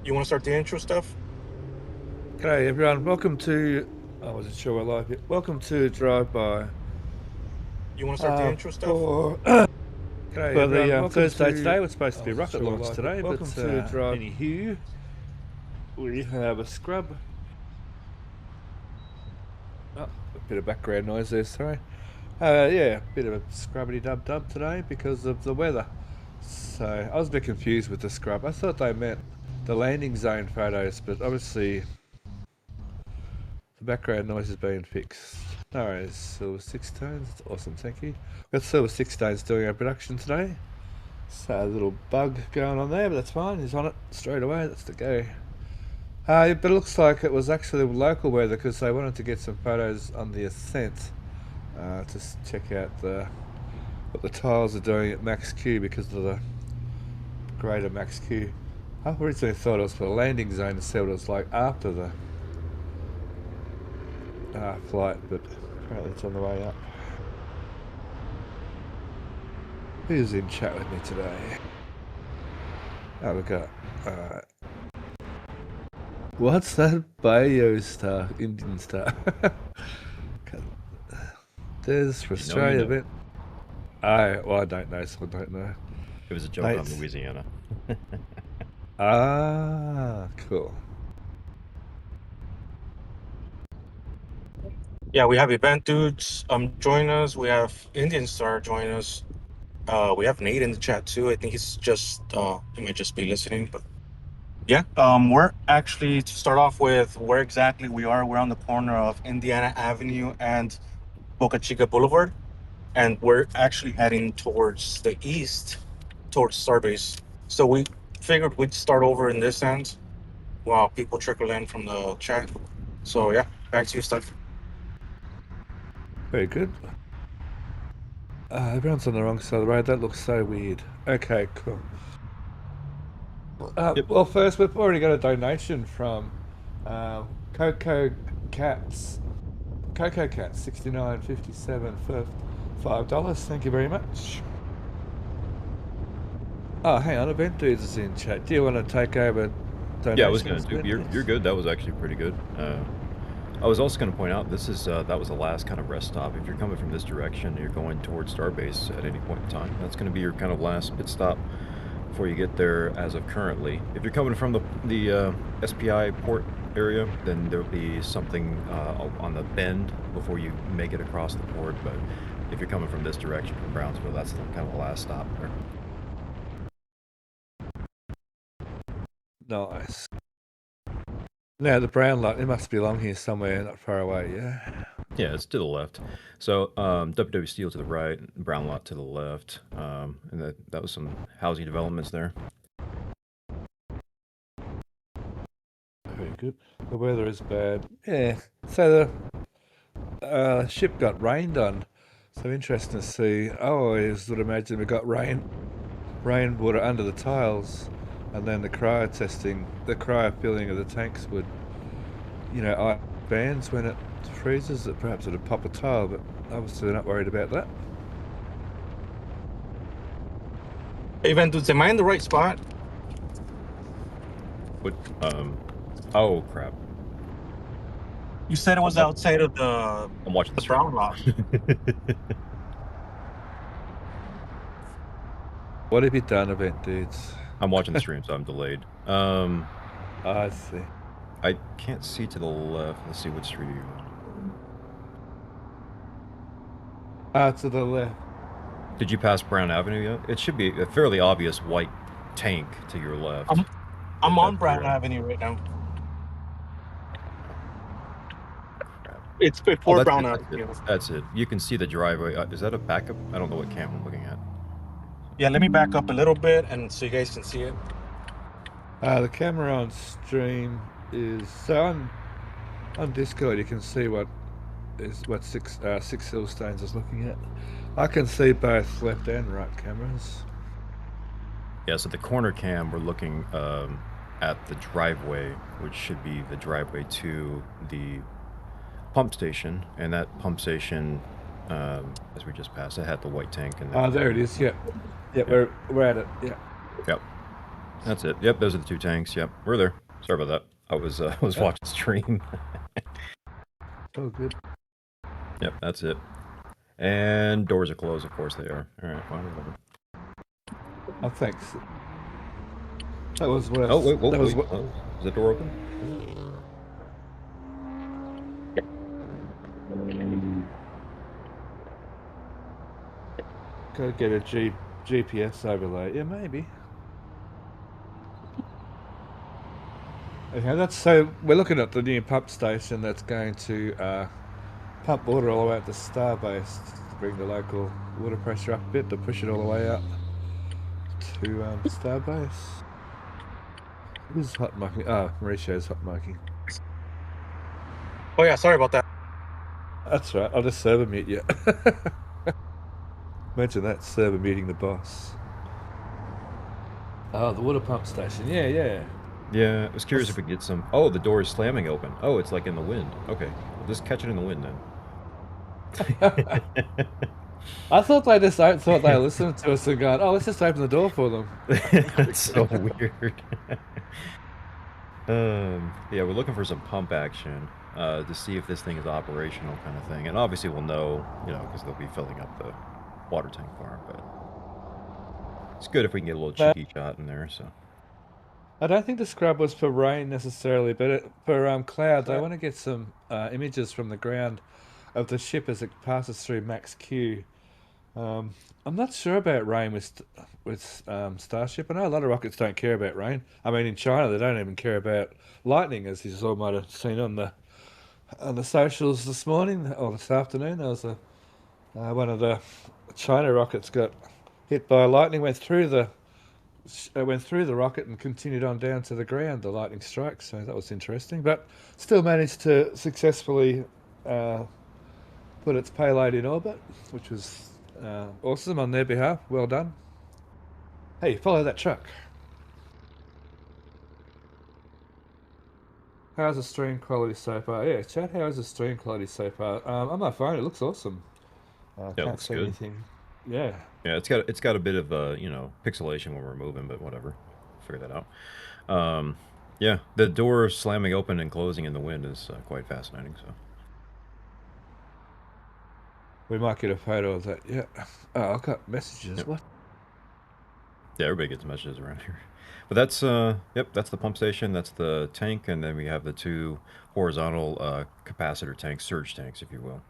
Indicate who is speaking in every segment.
Speaker 1: You want to start the intro stuff?
Speaker 2: G'day everyone, welcome to, I wasn't sure what live yet. Welcome to Drive By
Speaker 1: You want to start the intro stuff?
Speaker 2: for
Speaker 1: G'day
Speaker 2: for the
Speaker 1: everyone, welcome
Speaker 2: Thursday
Speaker 1: to,
Speaker 2: today. We're supposed
Speaker 1: I
Speaker 2: to be
Speaker 1: wasn't
Speaker 2: rocket
Speaker 1: sure what
Speaker 2: launch
Speaker 1: live
Speaker 2: today,
Speaker 1: yet. Welcome
Speaker 2: but
Speaker 1: to Drive.
Speaker 2: anywho, we have a scrub. Oh, a bit of background noise there, sorry. Yeah, a bit of a scrubbity dub dub today because of the weather. So I was a bit confused with the scrub. I thought they meant the landing zone photos, but obviously the background noise has been fixed. No worries, Silver 6 tones, that's awesome, thank you. We've got Silver 6 tones doing our production today. So a little bug going on there, but that's fine, he's on it straight away, that's the go. But it looks like it was actually local weather because they wanted to get some photos on the ascent. To check out what the tiles are doing at max Q because of the greater max Q. I originally thought it was for the landing zone to see what it was like after the flight, but apparently it's on the way up. Who's in chat with me today? Oh, we got. What's that bio star? Indian star. There's for Australia,
Speaker 3: you know.
Speaker 2: Well, I don't know, so I don't know.
Speaker 3: It was a joke on Louisiana.
Speaker 2: Cool.
Speaker 1: Yeah, we have event dudes join us. We have Indian Star join us. We have Nate in the chat too. I think he's just he might just be listening, but yeah. We're actually to start off with where exactly we are. We're on the corner of Indiana Avenue and Boca Chica Boulevard, and we're actually heading towards the east, towards Starbase. So we figured we'd start over in this end while people trickle in from the chat. So yeah, back to you, Steph.
Speaker 2: Very good. Everyone's on the wrong side of the road. That looks so weird. Okay, cool.
Speaker 3: Yep.
Speaker 2: Well, first, we've already got a donation from Coco Cats. Coco Cats, 69.57 for $5. Thank you very much. Oh, hang on. Event Dudes is in chat. Do you want to take over donations?
Speaker 3: Yeah, I was going to do. You're good. That was actually pretty good. I was also going to point out this is that was the last kind of rest stop. If you're coming from this direction, you're going towards Starbase at any point in time. That's going to be your kind of last pit stop before you get there. As of currently, if you're coming from the SPI port area, then there'll be something on the bend before you make it across the port. But if you're coming from this direction from Brownsville, that's kind of the last stop there.
Speaker 2: Nice. Now the brown light, it must be along here somewhere, not far away, yeah?
Speaker 3: Yeah, it's to the left. So WW Steel to the right, Brown Lot to the left, and that was some housing developments there.
Speaker 2: Very good. The weather is bad. Yeah. So the ship got rained on. So interesting to see. I always would imagine we got rainwater under the tiles, and then the cryo testing, the cryo filling of the tanks would, ice bands when it freezes. That perhaps it'd pop a tile, but obviously they're not worried about that.
Speaker 1: Hey, Van Dudes, am I in the right spot?
Speaker 3: What? Oh crap!
Speaker 1: You said it was outside of the.
Speaker 3: I'm watching
Speaker 1: the brown lot.
Speaker 2: What have you done, Event Dudes?
Speaker 3: I'm watching the stream, so I'm delayed.
Speaker 2: I see.
Speaker 3: I can't see to the left. Let's see what street are you
Speaker 2: on? To the left.
Speaker 3: Did you pass Brown Avenue yet? It should be a fairly obvious white tank to your left.
Speaker 1: I'm on Brown Avenue right now. It's before Brown Avenue.
Speaker 3: That's it. You can see the driveway. Is that a backup? I don't know what cam I'm looking at.
Speaker 1: Yeah, let me back up a little bit and so you guys can see it.
Speaker 2: The camera on stream is so on Discord. You can see what six Hillstones is looking at. I can see both left and right cameras.
Speaker 3: Yeah, so the corner cam, we're looking at the driveway, which should be the driveway to the pump station, and that pump station, as we just passed, it had the white tank. And
Speaker 2: there it is. Yep. We're at it. Yeah.
Speaker 3: Yep. That's it. Yep, those are the 2 tanks. Yep, we're there. Sorry about that. I was
Speaker 2: Yep.
Speaker 3: watching stream.
Speaker 2: Oh, good.
Speaker 3: Yep, that's it. And doors are closed. Of course they are. All right, fine, whatever.
Speaker 2: Oh, thanks. That was what.
Speaker 3: Oh wait, whoa,
Speaker 2: That was
Speaker 3: wait.
Speaker 2: what.
Speaker 3: Oh, is the door open?
Speaker 2: Gotta get a GPS overlay. Yeah, maybe. Okay, that's so. We're looking at the new pump station that's going to pump water all the way out to Starbase to bring the local water pressure up a bit to push it all the way out to Starbase. Who's hot miking? Ah, Mauricio's hot miking.
Speaker 1: Oh yeah, sorry about that.
Speaker 2: That's right. I'll just server mute you. Imagine that, server muting the boss. Oh, the water pump station. Yeah, yeah.
Speaker 3: Yeah, I was curious if we could get some. Oh, the door is slamming open. Oh, it's like in the wind. Okay, we'll just catch it in the wind then.
Speaker 2: I thought they just thought they were listening to us and going, "Oh, let's just open the door for them."
Speaker 3: That's so weird. Yeah, we're looking for some pump action to see if this thing is operational, kind of thing. And obviously, we'll know, because they'll be filling up the water tank farm. But it's good if we can get a little
Speaker 2: But
Speaker 3: cheeky shot in there. So
Speaker 2: I don't think the scrub was for rain necessarily, but for clouds. I want to get some images from the ground of the ship as it passes through Max Q. I'm not sure about rain with Starship. I know a lot of rockets don't care about rain. I mean, in China, they don't even care about lightning, as you all might have seen on the socials this morning or this afternoon. There was one of the China rockets got hit by lightning, went through the rocket and continued on down to the ground. The lightning strike, so that was interesting, but still managed to successfully uh, put its payload in orbit, which was awesome on their behalf. Well done. Hey, follow that truck. How's the stream quality so far? Yeah, chat. How's the stream quality so far? On my phone, it looks awesome.
Speaker 3: yeah, it
Speaker 2: Can't
Speaker 3: looks
Speaker 2: see
Speaker 3: good.
Speaker 2: anything. Yeah.
Speaker 3: Yeah, it's got a bit of pixelation when we're moving, but whatever, figure that out. Yeah, the door slamming open and closing in the wind is quite fascinating. So
Speaker 2: We might get a photo of that. Yeah. Oh, I've got messages.
Speaker 3: yep.
Speaker 2: What?
Speaker 3: Yeah, everybody gets messages around here. But that's yep, that's the pump station, that's the tank, and then we have the 2 horizontal capacitor tanks, surge tanks, if you will.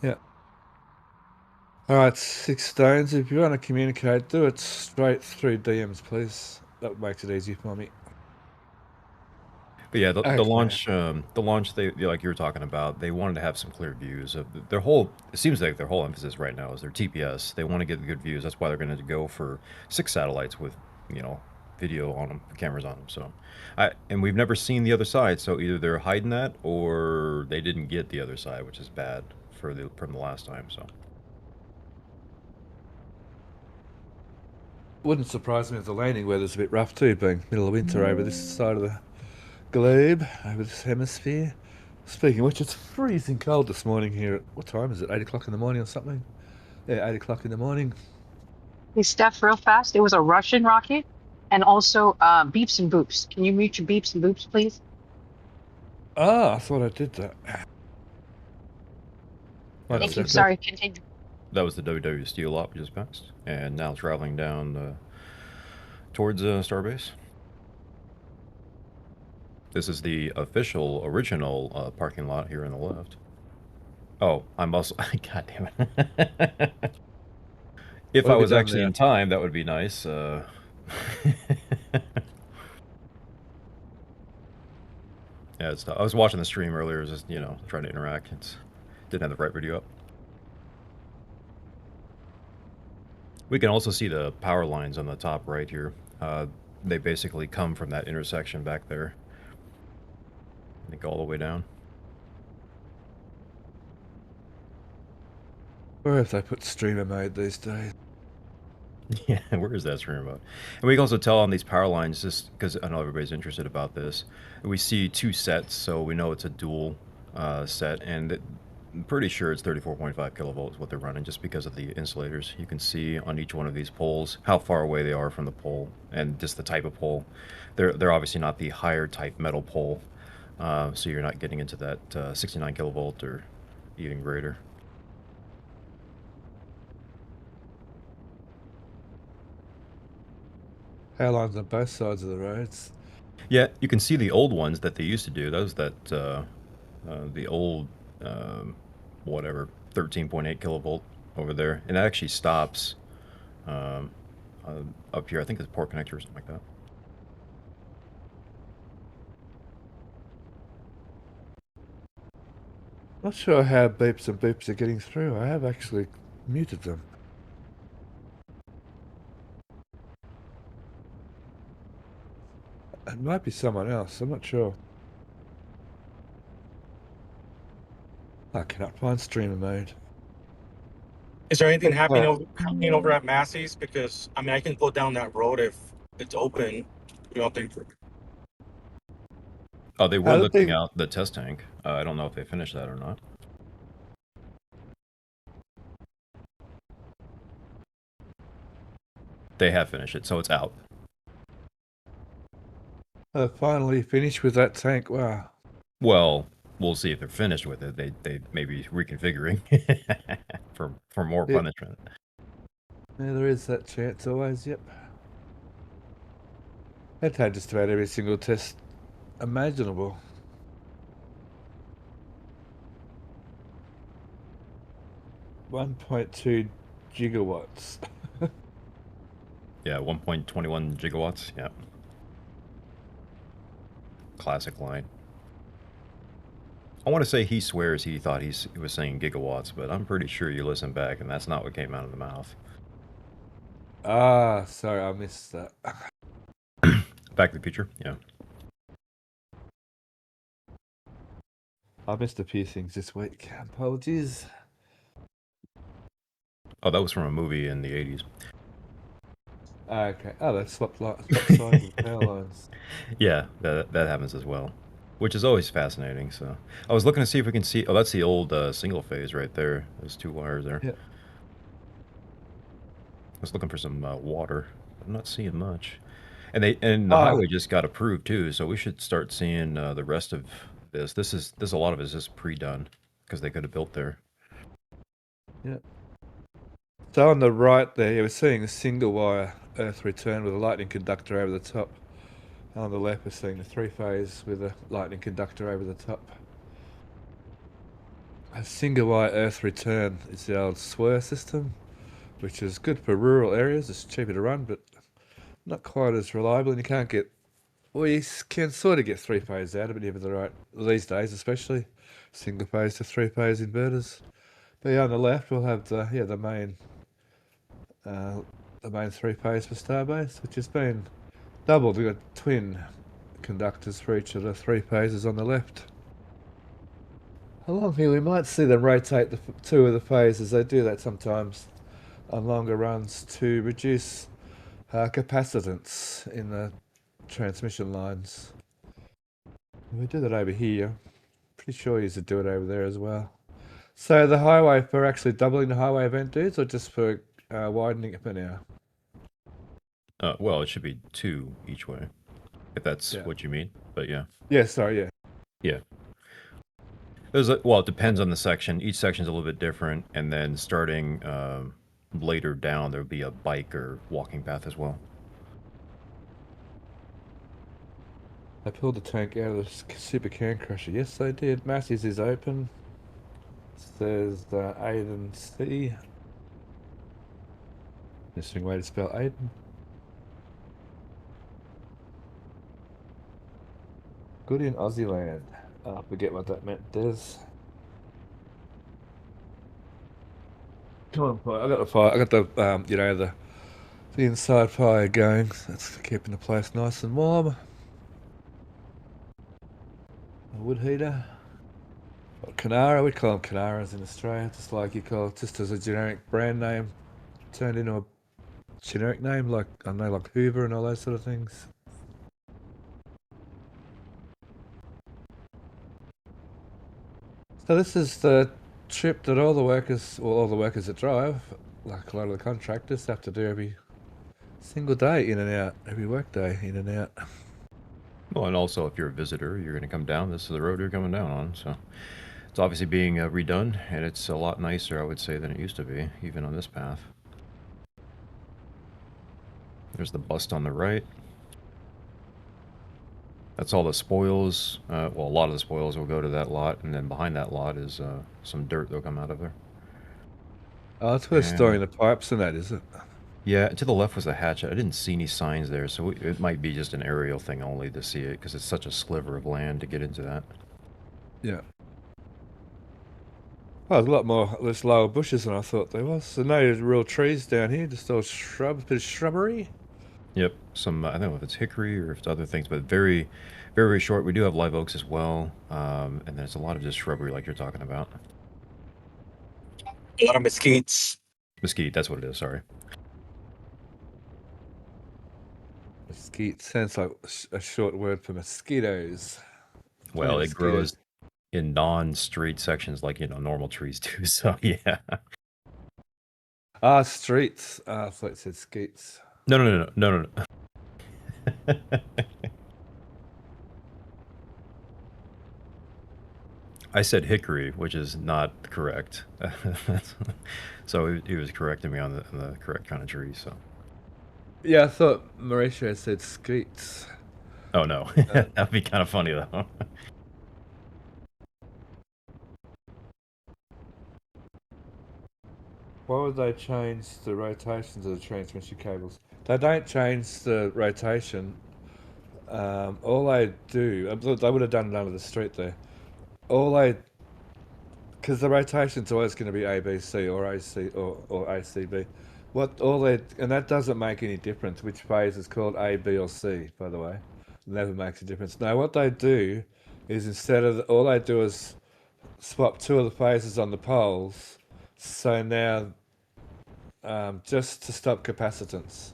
Speaker 2: Yeah. All right, 6 stones. If you want to communicate, do it straight through DMs, please. That makes it easy for me.
Speaker 3: But yeah,
Speaker 2: Okay.
Speaker 3: the launch they like you were talking about, they wanted to have some clear views of their whole. It seems like their whole emphasis right now is their TPS. They want to get good views. That's why they're going to go for 6 satellites with you know video on them, cameras on them. So, and we've never seen the other side. So either they're hiding that or they didn't get the other side, which is bad from the last time. So.
Speaker 2: Wouldn't surprise me if the landing weather's a bit rough too, being middle of winter over this side of the globe, over this hemisphere. Speaking of which, it's freezing cold this morning here. What time is it? 8 o'clock in the morning or something? Yeah, 8 o'clock in the morning.
Speaker 4: Hey, Steph, real fast. It was a Russian rocket and also beeps and boops. Can you mute your beeps and boops, please?
Speaker 2: Ah, I thought I did that.
Speaker 3: Yeah,
Speaker 2: One
Speaker 4: Thank you.
Speaker 2: second.
Speaker 4: Sorry, continue.
Speaker 3: That was the WW Steel Op we just passed, and now traveling down towards Starbase. This is the official, original parking lot here on the left. Oh, I'm also. God damn it. If
Speaker 2: What
Speaker 3: I
Speaker 2: have you
Speaker 3: was
Speaker 2: done
Speaker 3: actually
Speaker 2: now?
Speaker 3: in time, that would be nice. Yeah, it's tough. I was watching the stream earlier, just trying to interact. Didn't have the right video up. We can also see the power lines on the top right here. They basically come from that intersection back there. I think all the way down.
Speaker 2: Where have they put streamer mode these days?
Speaker 3: Yeah, where is that stream about? And we can also tell on these power lines, just because I know everybody's interested about this, we see 2 sets, so we know it's a dual set, and I'm pretty sure it's 34.5 kilovolts what they're running, just because of the insulators. You can see on each one of these poles how far away they are from the pole and just the type of pole. They're obviously not the higher type metal pole, so you're not getting into that 69 kilovolt or even greater.
Speaker 2: Power lines on both sides of the roads.
Speaker 3: Yeah, you can see the old ones that they used to do. Those that the old whatever 13.8 kilovolt over there, and it actually stops um, up here. I think it's port connector or something like that.
Speaker 2: Not sure how beeps and boops are getting through. I have actually muted them. It might be someone else. I'm not sure. I cannot find streamer mode.
Speaker 1: Is there anything happening
Speaker 2: Yeah.
Speaker 1: happening over at Massey's? Because I mean, I can go down that road if it's open. You don't think?
Speaker 3: Oh, they were
Speaker 2: I don't
Speaker 3: lifting
Speaker 2: think.
Speaker 3: out the test tank. I don't know if they finished that or not. They have finished it, so it's out.
Speaker 2: Finally finished with that tank. Wow.
Speaker 3: Well, we'll see if they're finished with it. They may be reconfiguring for more
Speaker 2: Yeah.
Speaker 3: punishment.
Speaker 2: Yeah, there is that chance always. Yep. They've had just about every single test imaginable. 1.2 gigawatts.
Speaker 3: Yeah, 1.21 gigawatts. Yeah. Classic line. I want to say he swears he thought he was saying gigawatts, but I'm pretty sure you listen back and that's not what came out of the mouth.
Speaker 2: Ah, sorry, I missed that.
Speaker 3: Back to the Future, yeah.
Speaker 2: I missed a few things this week. Apologies.
Speaker 3: Oh, that was from a movie in the 80s.
Speaker 2: Okay. Oh, they swapped sides of the power lines.
Speaker 3: Yeah, that happens as well, which is always fascinating. So I was looking to see if we can see. Oh, that's the old single phase right there. Those two wires there.
Speaker 2: Yeah.
Speaker 3: I was looking for some water. I'm not seeing much. And the
Speaker 2: Ah,
Speaker 3: highway just got approved too, so we should start seeing the rest of this. This a lot of it is just pre-done because they could have built there.
Speaker 2: yeah. So on the right there, you were seeing a single wire earth return with a lightning conductor over the top. And on the left, we're seeing a three-phase with a lightning conductor over the top. A single wire earth return is the old SWIR system, which is good for rural areas. It's cheaper to run, but not quite as reliable, and you can't get. Well, you can sort of get three-phase out of it, if the right these days, especially single-phase to three-phase inverters. But yeah, on the left, we'll have the main three-phase for Starbase, which has been doubled. We've got twin conductors for each of the three phases on the left. Along here, we might see them rotate the two of the phases. They do that sometimes on longer runs to reduce capacitance in the transmission lines. We do that over here. Pretty sure you used to do it over there as well. So the highway for actually doubling the highway event dudes, or just for widening it for now?
Speaker 3: Well, it should be two each way, if that's
Speaker 2: Yeah.
Speaker 3: what you mean. But yeah.
Speaker 2: Yeah, sorry, yeah.
Speaker 3: Yeah. Well, it depends on the section. Each section is a little bit different, and then starting later down, there would be a bike or walking path as well.
Speaker 2: They pulled the tank out of the super can crusher. Yes, they did. Massey's is open. Says Aiden C. Interesting way to spell Aiden. Good in Aussie land. I forget what that meant, Des. Come on, fire. I got the fire. I got the the inside fire going. That's keeping the place nice and warm. A wood heater. Canara, we call them Canaras in Australia, just like you call it, just as a generic brand name turned into a generic name, like, I know, like Hoover and all those sort of things. So this is the trip that all the workers that drive, like a lot of the contractors, have to do every single day in and out, every work day in and out.
Speaker 3: Well, and also if you're a visitor, you're going to come down. This is the road you're coming down on, so it's obviously being redone, and it's a lot nicer, I would say, than it used to be, even on this path. There's the bust on the right. That's all the spoils. Well, a lot of the spoils will go to that lot, and then behind that lot is some dirt that'll come out of there.
Speaker 2: Oh, it's for storing the pipes and that, is it?
Speaker 3: Yeah, to the left was a hatch. I didn't see any signs there, so it might be just an aerial thing only to see it, because it's such a sliver of land to get into that.
Speaker 2: Yeah. Well, there's a lot more, there's lower bushes than I thought there was. So no real trees down here, just all shrubs, bit of shrubbery.
Speaker 3: Yep, some, I don't know if it's hickory or if it's other things, but very, very, very short. We do have live oaks as well, and there's a lot of just shrubbery like you're talking about.
Speaker 1: A lot of mesquites.
Speaker 3: Mesquite, that's what it is, sorry.
Speaker 2: Mesquite sounds like a short word for mosquitoes.
Speaker 3: Well, it
Speaker 2: Mosquitoes.
Speaker 3: grows in non-straight sections like, normal trees do, so yeah.
Speaker 2: Ah, streets. Ah, I thought it said skeets.
Speaker 3: No. I said hickory, which is not correct. So he was correcting me on the correct kind of tree, so.
Speaker 2: Yeah, I thought Mauricio said skeets.
Speaker 3: Oh, no. That'd be kind of funny, though.
Speaker 2: Why would they change the rotations of the transmission cables? They don't change the rotation. All they do, they would have done it under the street there. Because the rotation's always going to be ABC or AC or ACB. And that doesn't make any difference which phase is called A, B, or C, by the way. It never makes a difference. Now, what they do is all they do is swap two of the phases on the poles. So now, just to stop capacitance.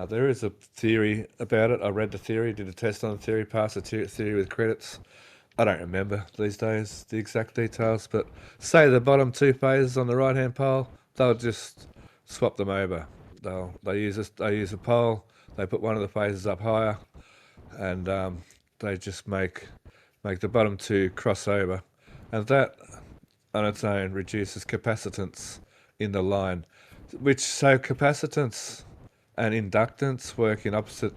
Speaker 2: There is a theory about it. I read the theory, did a test on the theory, passed the theory with credits. I don't remember these days the exact details, but say the bottom two phases on the right-hand pole, they'll just swap them over. They use a pole, they put one of the phases up higher, and they just make the bottom two cross over, and that on its own reduces capacitance in the line. So capacitance and inductance work in opposite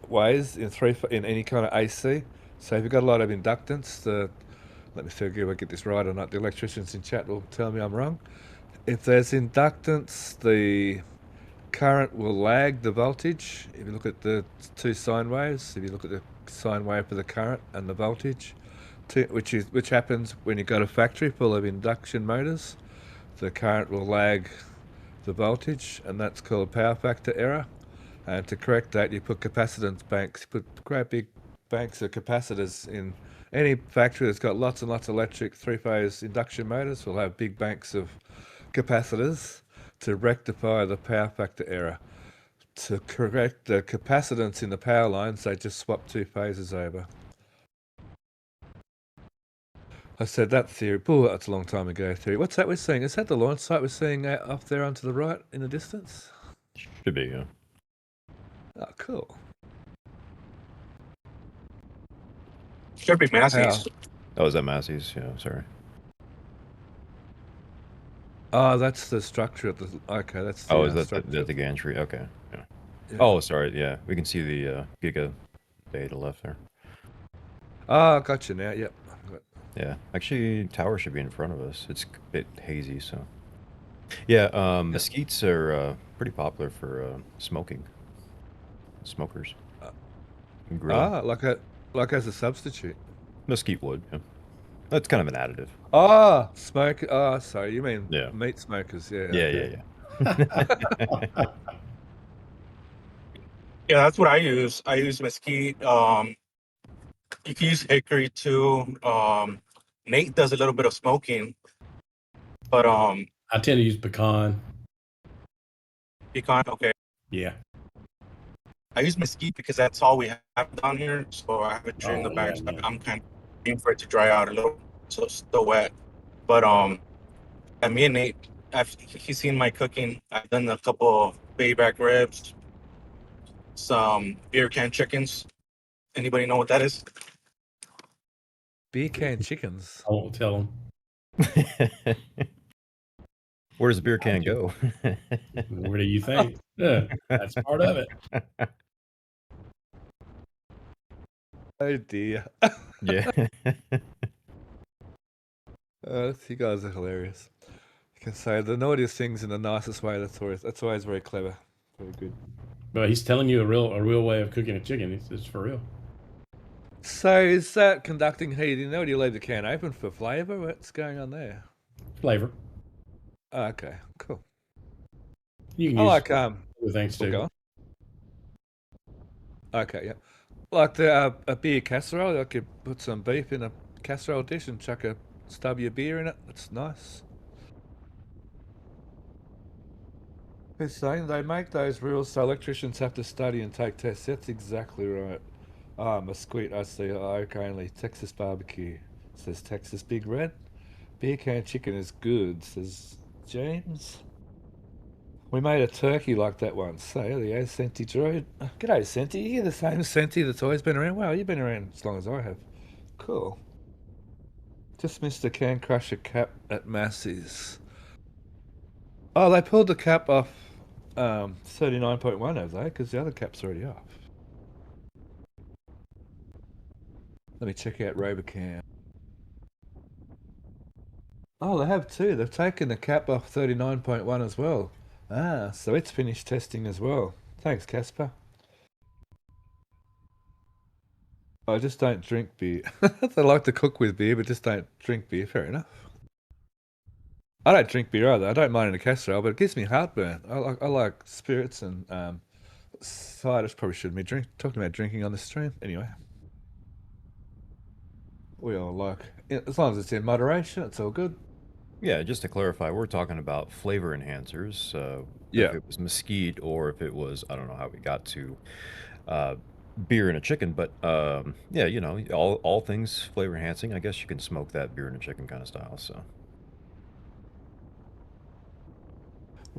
Speaker 2: ways in any kind of AC. So if you've got a lot of inductance, let me see if I get this right or not. The electricians in chat will tell me I'm wrong. If there's inductance, the current will lag the voltage. If you look at the two sine waves, if you look at the sine wave for the current and the voltage, which happens when you've got a factory full of induction motors, the current will lag the voltage, and that's called power factor error. And to correct that, you put capacitance banks, you put great big banks of capacitors in any factory that's got lots and lots of electric three-phase induction motors will have big banks of capacitors to rectify the power factor error. To correct the capacitance in the power lines, they just swap two phases over. I said that theory, that's a long time ago theory. What's that we're seeing? Is that the launch site we're seeing off there onto the right in the distance?
Speaker 3: Should be, yeah.
Speaker 2: Oh, cool.
Speaker 1: Should be Massey's.
Speaker 3: Oh, is that Massey's? Yeah, sorry.
Speaker 2: Oh, that's the structure of the. Okay, that's the.
Speaker 3: Oh, is that the gantry? Okay. Yeah. Oh, sorry. Yeah, we can see the Giga Bay to the left there.
Speaker 2: Oh, gotcha now. Yep.
Speaker 3: Yeah, actually, tower should be in front of us. It's a bit hazy, so. Yeah, mesquites are pretty popular for smoking. Smokers.
Speaker 2: Like as a substitute.
Speaker 3: Mesquite wood. Yeah. That's kind of an additive.
Speaker 2: Oh, smoke. Oh, sorry. You mean
Speaker 3: Yeah.
Speaker 2: meat smokers? Yeah.
Speaker 3: Yeah,
Speaker 2: okay.
Speaker 3: yeah.
Speaker 1: Yeah, that's what I use. I use mesquite. You can use hickory too. Nate does a little bit of smoking, but
Speaker 5: I tend to use pecan.
Speaker 1: Pecan, okay.
Speaker 5: Yeah.
Speaker 1: I use mesquite because that's all we have down here, so I have it in the back.
Speaker 5: Yeah.
Speaker 1: I'm kind of waiting for it to dry out a little, so it's still wet. But and me and Nate, he's seen my cooking. I've done a couple of bayback ribs, some beer can chickens. Anybody know what that is?
Speaker 2: Beer can chickens.
Speaker 5: I won't tell him.
Speaker 3: Where does the beer
Speaker 5: I
Speaker 3: can
Speaker 5: do.
Speaker 3: go?
Speaker 5: What do you think? Yeah, that's part of it.
Speaker 2: Oh dear.
Speaker 3: Yeah.
Speaker 2: You guys are hilarious. You can say the naughtiest things in the nicest way. That's always very clever. Very good.
Speaker 5: But he's telling you a real way of cooking a chicken. It's for real.
Speaker 2: So is that conducting heating there, or do you leave the can open for flavour? What's going on there?
Speaker 5: Flavor.
Speaker 2: Okay, cool.
Speaker 5: You can
Speaker 2: I
Speaker 5: use
Speaker 2: like
Speaker 5: other things
Speaker 2: we'll
Speaker 5: too.
Speaker 2: go on. Okay, yeah. Like the a beer casserole, I could put some beef in a casserole dish and chuck a stub your beer in it. That's nice. They're saying they make those rules so electricians have to study and take tests. That's exactly right. Ah, Mesquite, I see. Oak only. Texas barbecue. Says Texas Big Red. Beer can chicken is good, says James. We made a turkey like that once. So there you go, Senti Droid. G'day, Senti. You're the same Senti that's always been around. Wow, you've been around as long as I have. Cool. Just missed the can crusher cap at Massey's. Oh, they pulled the cap off 39.1, have they? Because the other cap's already off. Let me check out Robocan. Oh, they have too. They've taken the cap off 39.1 as well. Ah, so it's finished testing as well. Thanks, Casper. I just don't drink beer. They like to cook with beer, but just don't drink beer. Fair enough. I don't drink beer either. I don't mind in a casserole, but it gives me heartburn. I like spirits and ciders. Probably shouldn't be talking about drinking on the stream. Anyway, we all like, as long as it's in moderation, it's all good.
Speaker 3: Yeah, just to clarify, we're talking about flavor enhancers. If
Speaker 2: Yeah.
Speaker 3: it was mesquite or if it was, I don't know how we got to uh, beer and a chicken, but yeah, you know, all things flavor enhancing. I guess you can smoke that beer and a chicken kind of style. So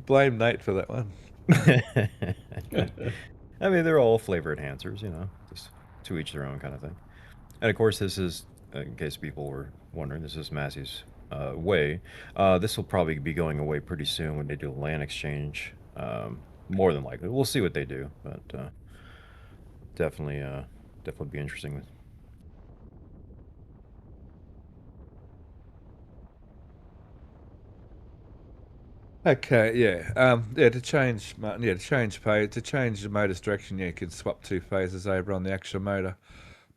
Speaker 2: Blame Nate for that one.
Speaker 3: I mean, they're all flavor enhancers, you know, just to each their own kind of thing. And of course, this is, in case people were wondering, this is Massey's way. This will probably be going away pretty soon when they do land exchange. More than likely, we'll see what they do, but definitely, definitely be interesting.
Speaker 2: Okay, yeah, yeah. To change, Martin, yeah, to change the motor's direction, yeah, you can swap two phases over on the actual motor.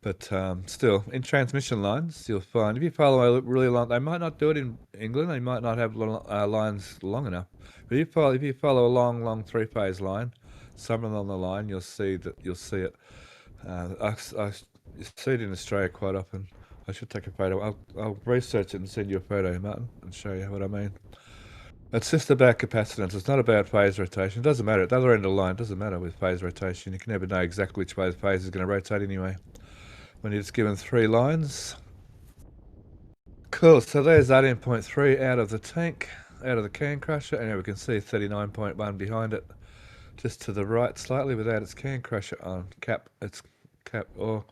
Speaker 2: But still, in transmission lines, you'll find if you follow a really long, they might not do it in England. They might not have lines long enough. But if you follow a long three-phase line, somewhere along the line, you'll see it. I see it in Australia quite often. I should take a photo. I'll research it and send you a photo, Martin, and show you what I mean. It's just about capacitance. It's not about phase rotation. It doesn't matter. At the other end of the line, it doesn't matter with phase rotation. You can never know exactly which way the phase is going to rotate anyway. When you're just given three lines. Cool, so there's 18.3 out of the tank, out of the can crusher, and we can see 39.1 behind it, just to the right slightly without its can crusher on. Its cap, or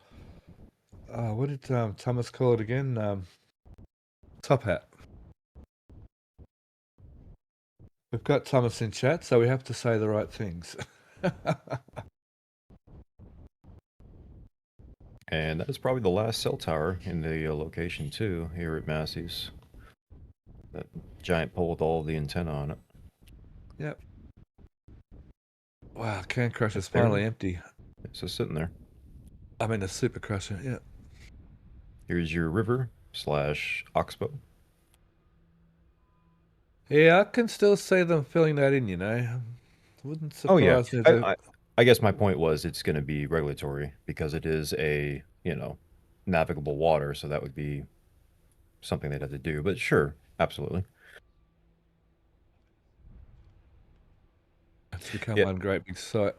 Speaker 2: what did Thomas call it again? Top hat. We've got Thomas in chat, so we have to say the right things.
Speaker 3: And that is probably the last cell tower in the location too, here at Massey's. That giant pole with all the antenna on it.
Speaker 2: Yep. Wow, can crusher's
Speaker 3: It's there.
Speaker 2: finally empty.
Speaker 3: It's just sitting there.
Speaker 2: I mean, the super crusher, yeah.
Speaker 3: Here's your river / oxbow.
Speaker 2: Yeah, I can still see them filling that in, you know. Wouldn't
Speaker 3: Oh yeah,
Speaker 2: surprise me.
Speaker 3: I guess my point was it's going to be regulatory because it is a, you know, navigable water, so that would be something they'd have to do. But sure, absolutely.
Speaker 2: It's become
Speaker 3: Yeah.
Speaker 2: one great big site.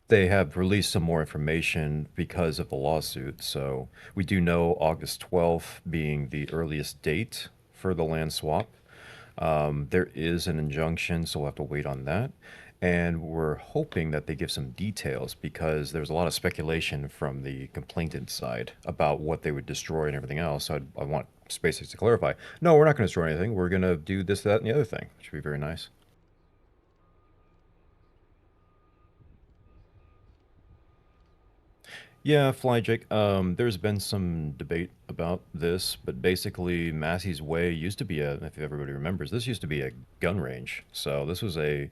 Speaker 3: They have released some more information because of the lawsuit. So we do know August 12th being the earliest date for the land swap. There is an injunction, so we'll have to wait on that. And we're hoping that they give some details because there's a lot of speculation from the complainant side about what they would destroy and everything else. So I want SpaceX to clarify. No, we're not going to destroy anything. We're going to do this, that, and the other thing. Should be very nice. Yeah, Fly Jake. There's been some debate about this, but basically, Massey's Way used to be if everybody remembers, this used to be a gun range. So this was a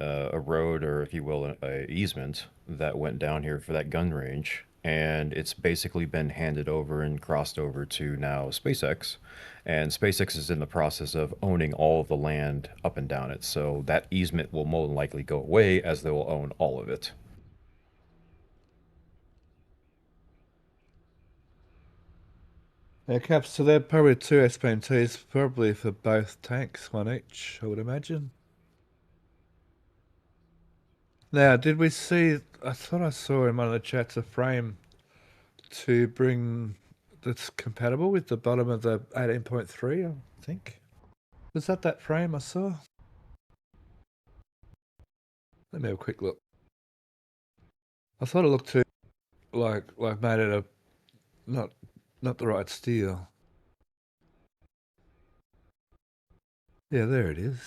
Speaker 3: road, or if you will, a easement that went down here for that gun range, and it's basically been handed over and crossed over to now SpaceX, and SpaceX is in the process of owning all of the land up and down it. So that easement will more than likely go away, as they will own all of it.
Speaker 2: Yeah, Caps, so they're probably 2 SPMTs, probably for both tanks, one each, I would imagine. Now, did we see, I thought I saw in one of the chats a frame to bring that's compatible with the bottom of the 18.3, I think. Was that frame I saw? Let me have a quick look. I thought it looked too like made it a not the right steel. Yeah, there it is.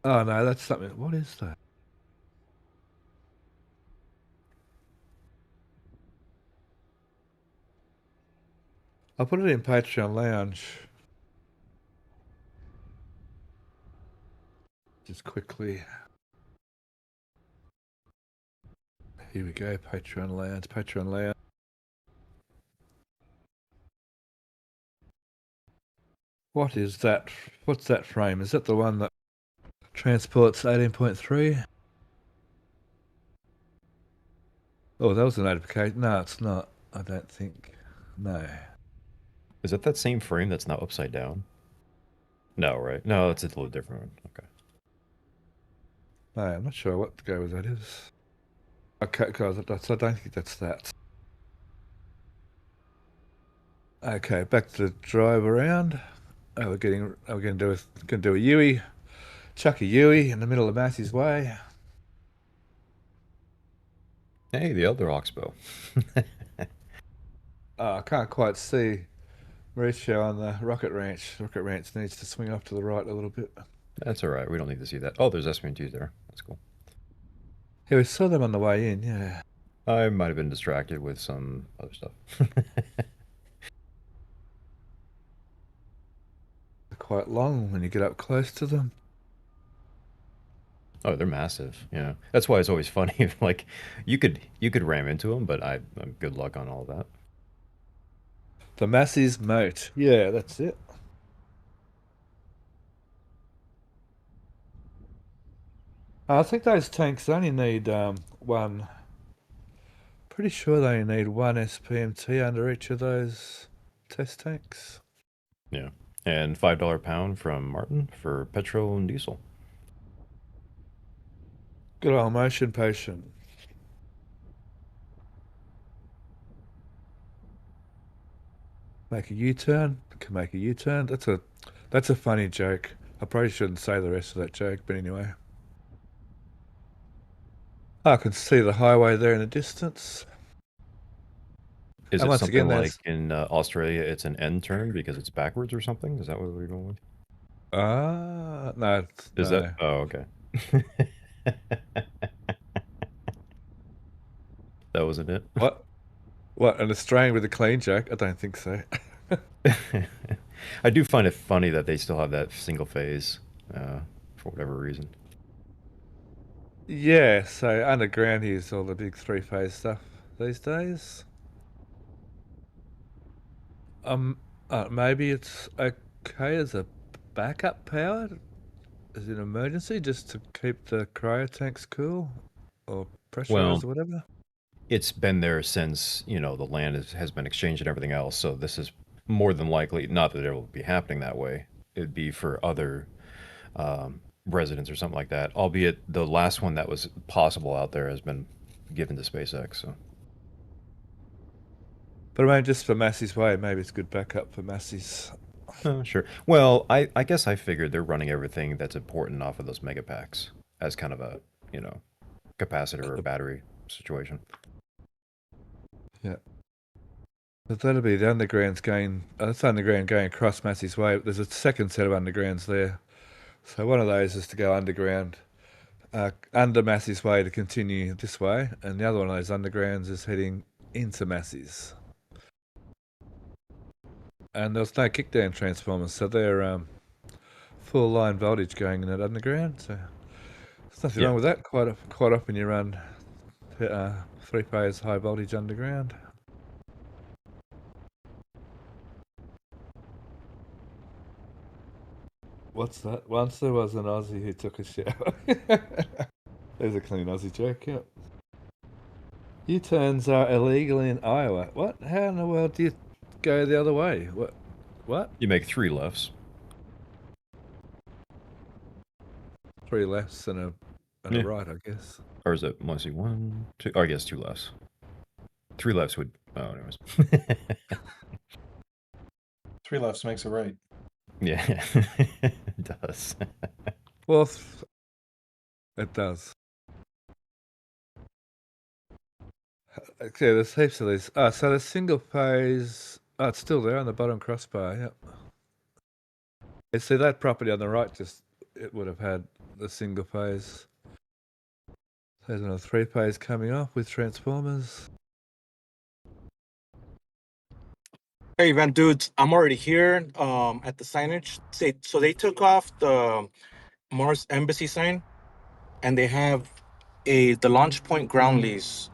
Speaker 2: Oh no, that's something. What is that? I'll put it in Patreon Lounge. Just quickly. Here we go, Patreon Lounge, Patreon Lounge. What is that? What's that frame? Is that the one that transports 18.3? Oh, that was a notification. No, it's not. I don't think. No.
Speaker 3: Is that same frame that's now upside down? No, right? No, it's a little different one. Okay.
Speaker 2: No, I'm not sure what the go with that is. Okay, guys, I don't think that's that. Okay, back to the drive around. Oh, we're gonna do a Yui, chuck a Yui in the middle of Massey's Way.
Speaker 3: Hey, the other Oxbow.
Speaker 2: I can't quite see Mauricio on the rocket ranch. The rocket ranch needs to swing off to the right a little bit.
Speaker 3: That's all right. We don't need to see that. Oh, there's SPN2 there. That's cool.
Speaker 2: Yeah, we saw them on the way in, yeah.
Speaker 3: I might have been distracted with some other stuff.
Speaker 2: They're quite long when you get up close to them.
Speaker 3: Oh, they're massive. Yeah, that's why it's always funny. Like, you could ram into them, but good luck on all that.
Speaker 2: The Massey's Moat. Yeah, that's it. I think those tanks only need one. Pretty sure they only need one SPMT under each of those test tanks.
Speaker 3: Yeah, and $5 pound from Martin for petrol and diesel.
Speaker 2: Good old motion potion. Make a U-turn. Can make a U-turn. That's a funny joke. I probably shouldn't say the rest of that joke, but anyway. I can see the highway there in the distance.
Speaker 3: Is
Speaker 2: And
Speaker 3: it
Speaker 2: once
Speaker 3: something
Speaker 2: again,
Speaker 3: like in Australia, it's an end turn because it's backwards or something? Is that what we're going with?
Speaker 2: No.
Speaker 3: Is
Speaker 2: no.
Speaker 3: that? Oh, okay. That wasn't it.
Speaker 2: What? What? An Australian with a clean joke? I don't think so.
Speaker 3: I do find it funny that they still have that single phase for whatever reason.
Speaker 2: Yeah, so underground here's all the big 3-phase stuff these days. Maybe it's okay as a backup power, as an emergency, just to keep the cryo tanks cool or pressurized or whatever.
Speaker 3: It's been there since, the land has been exchanged and everything else. So this is more than likely, not that it will be happening that way. It'd be for other residents or something like that. Albeit the last one that was possible out there has been given to SpaceX. So
Speaker 2: But I mean, just for Massey's Way, maybe it's good backup for Massey's.
Speaker 3: Oh, sure. Well, I guess I figured they're running everything that's important off of those mega packs as kind of a, you know, capacitor or battery situation.
Speaker 2: Yeah. But that'll be the undergrounds going. That's underground going across Massey's Way. There's a second set of undergrounds there. So one of those is to go underground, under Massey's Way to continue this way, and the other one of those undergrounds is heading into Massey's. And there's no kickdown transformers, so they're full line voltage going in that underground. So there's nothing wrong with that. Quite often you run 3-phase high voltage underground. What's that? Once there was an Aussie who took a shower. There's a clean Aussie joke, yeah. U-turns are illegal in Iowa. What? How in the world do you go the other way? What?
Speaker 3: You make 3 lefts.
Speaker 2: 3 lefts and a right, I guess.
Speaker 3: Or is it mostly 1, 2? Oh, I guess 2 lefts. 3 lefts would. Oh, anyways.
Speaker 6: 3 lefts makes a right.
Speaker 3: Yeah, it does.
Speaker 2: Well, it does. Okay, there's heaps of these. So the single phase. Oh, it's still there on the bottom crossbar. Yep. You see that property on the right? It would have had the single phase. There's another 3-phase coming off with transformers.
Speaker 1: Hey, Van Dudes, I'm already here at the signage. So they took off the Mars Embassy sign, and they have the launch point ground lease,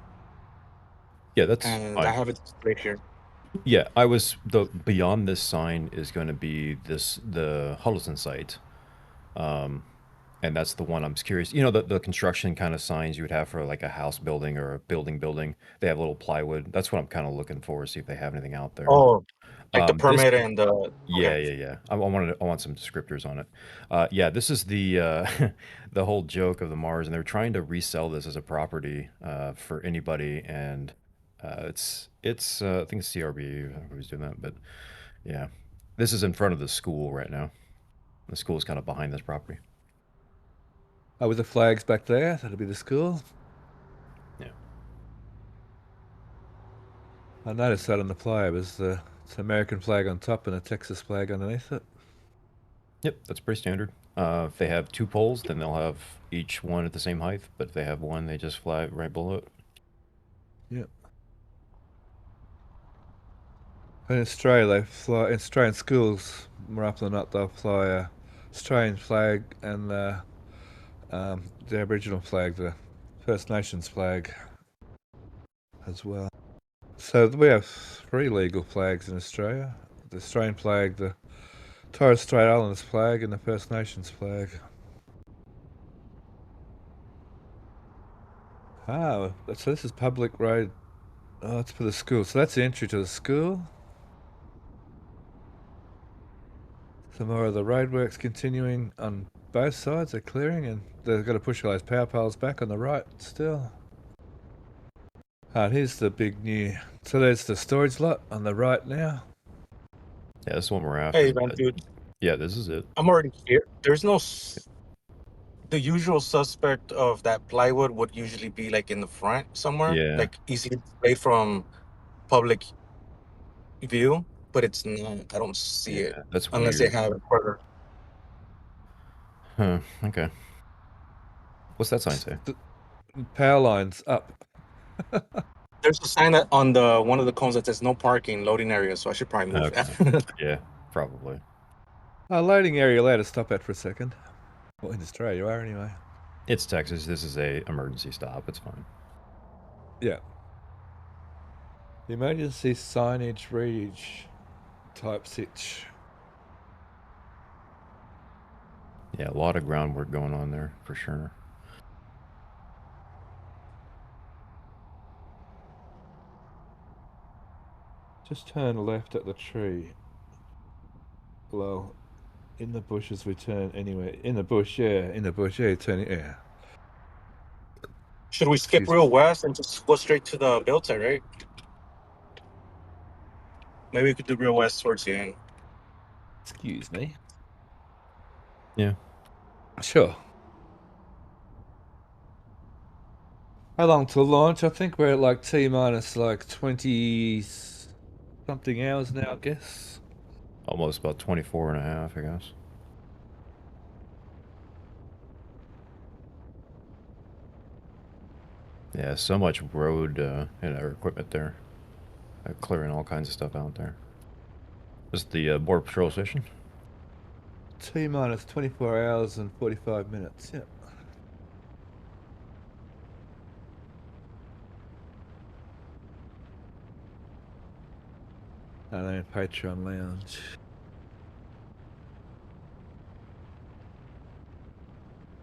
Speaker 3: Yeah, that's
Speaker 1: and
Speaker 3: fine.
Speaker 1: I have it displayed here.
Speaker 3: Yeah, beyond this sign is going to be the Huddleston site, and that's the one I'm curious. You know, the construction kind of signs you would have for like a house building or a building. They have little plywood. That's what I'm kind of looking for. See if they have anything out there.
Speaker 1: Oh, like the
Speaker 3: This,
Speaker 1: permit and the
Speaker 3: yeah. I want some descriptors on it. Yeah, this is the the whole joke of the Mars, and they're trying to resell this as a property for anybody, and it's I think it's CRB who's doing that, but yeah, this is in front of the school right now. The school is kind of behind this property.
Speaker 2: Oh, with the flags back there, that'll be the school.
Speaker 3: Yeah.
Speaker 2: I noticed that on the flyovers. It's an American flag on top and a Texas flag underneath it.
Speaker 3: Yep, that's pretty standard. If they have 2 poles, then they'll have each one at the same height. But if they have one, they just fly right below it.
Speaker 2: Yep. In Australia, they fly. In Australian schools, more often than not, they'll fly a Australian flag and the Aboriginal flag, the First Nations flag, as well. So we have 3 legal flags in Australia: the Australian flag, the Torres Strait Islanders flag, and the First Nations flag. So this is public road. Oh, it's for the school. So that's the entry to the school. Some more of the roadworks continuing on both sides. They're clearing, and they've got to push all those power poles back on the right still. And here's the big new. So there's the storage lot on the right now.
Speaker 3: Yeah, this is what we're after.
Speaker 1: Hey, Van Dude,
Speaker 3: Yeah, this is it.
Speaker 1: I'm already here. There's no the usual suspect of that plywood would usually be like in the front somewhere,
Speaker 3: Yeah.
Speaker 1: like easy to display from public view, but it's not. I don't see it
Speaker 3: That's
Speaker 1: unless
Speaker 3: weird.
Speaker 1: they have it further.
Speaker 3: Huh, okay. What's that sign say?
Speaker 2: The power lines up.
Speaker 1: There's a sign that on the one of the cones that says no parking loading area, so I should probably move that.
Speaker 3: Yeah, probably.
Speaker 2: Loading area allowed to stop at for a second. Well, in Australia you are anyway.
Speaker 3: It's Texas. This is a emergency stop. It's fine.
Speaker 2: Yeah. The emergency signage readage type sitch.
Speaker 3: Yeah, a lot of groundwork going on there for sure.
Speaker 2: Just turn left at the tree. Well, in the bushes we turn anyway. In the bush, yeah. In the bush, yeah. Turn it, yeah.
Speaker 1: Should we skip real west and just go straight to the build site, right? Maybe we could do real west towards the end.
Speaker 2: Excuse me.
Speaker 3: Yeah.
Speaker 2: Sure. How long till launch? I think we're at like T minus like 20 something hours now, I guess.
Speaker 3: Almost about 24 and a half, I guess. Yeah, so much road equipment there. Clearing all kinds of stuff out there. Just the Border Patrol station?
Speaker 2: T minus 24 hours and 45 minutes, yeah. And then Patreon Lounge.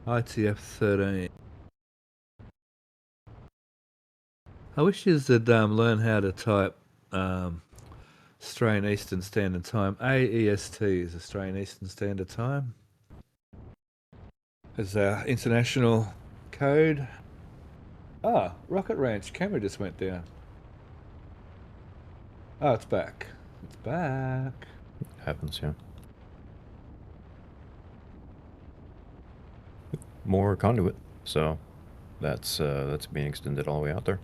Speaker 2: ITF 13. I wish you'd learn how to type Australian Eastern Standard Time. AEST is Australian Eastern Standard Time. Is our international code. Ah, Rocket Ranch camera just went down. Oh, it's back. It's back.
Speaker 3: Happens, yeah. More conduit, so that's being extended all the way out there.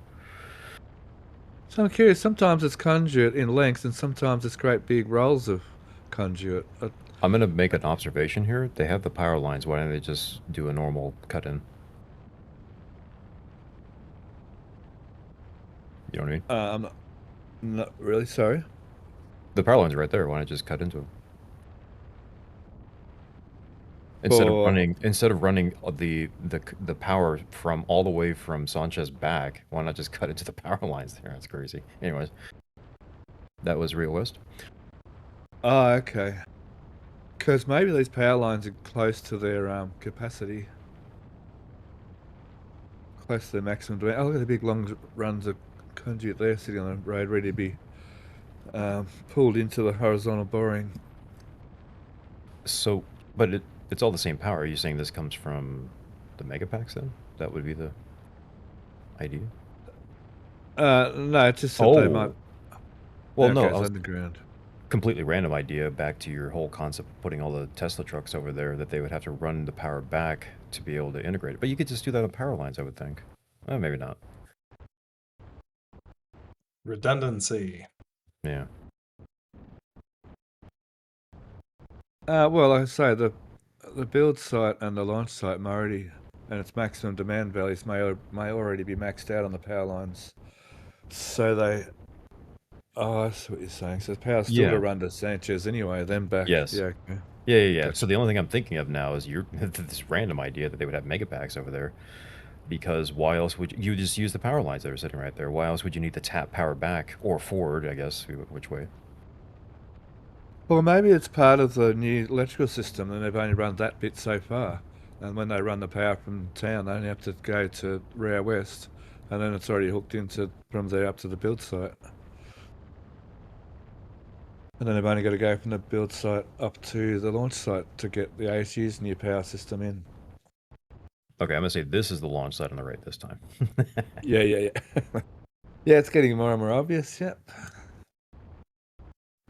Speaker 2: So I'm curious, sometimes it's conduit in length and sometimes it's great big rolls of conduit.
Speaker 3: I'm going to make an observation here. They have the power lines. Why don't they just do a normal cut-in? You know what I mean?
Speaker 2: I'm not really sorry.
Speaker 3: The power lines are right there. Why not just cut into them? Instead of running the power from all the way from Sanchez back, why not just cut into the power lines there? That's crazy. Anyways, that was Real West.
Speaker 2: Oh, okay. Because maybe these power lines are close to their capacity. Close to their maximum demand. Oh, look at the big long runs of conduit there sitting on the road ready to be pulled into the horizontal boring.
Speaker 3: So, but it's all the same power. Are you saying this comes from the megapacks then? That would be the idea?
Speaker 2: No, it's just that they might...
Speaker 3: Well,
Speaker 2: that
Speaker 3: no,
Speaker 2: goes underground.
Speaker 3: Completely random idea back to your whole concept of putting all the Tesla trucks over there, that they would have to run the power back to be able to integrate it. But you could just do that on power lines, I would think. Maybe not.
Speaker 6: Redundancy.
Speaker 3: Yeah.
Speaker 2: Well, like I say, the build site and the launch site and its maximum demand values may already be maxed out on the power lines. So they... Oh, I see what you're saying. So the power's still to run to Sanchez anyway, then back.
Speaker 3: Yes.
Speaker 2: Yeah, okay.
Speaker 3: Yeah.
Speaker 2: Gotcha.
Speaker 3: So the only thing I'm thinking of now is this random idea that they would have megapacks over there. Because why else would you just use the power lines that are sitting right there? Why else would you need to tap power back or forward, I guess, which way?
Speaker 2: Well, maybe it's part of the new electrical system and they've only run that bit so far. And when they run the power from town, they only have to go to Rear West. And then it's already hooked into from there up to the build site. And then they've only got to go from the build site up to the launch site to get the ASU's new power system in.
Speaker 3: Okay, I'm going to say this is the launch site on the right this time.
Speaker 2: Yeah. Yeah, it's getting more and more obvious, yep.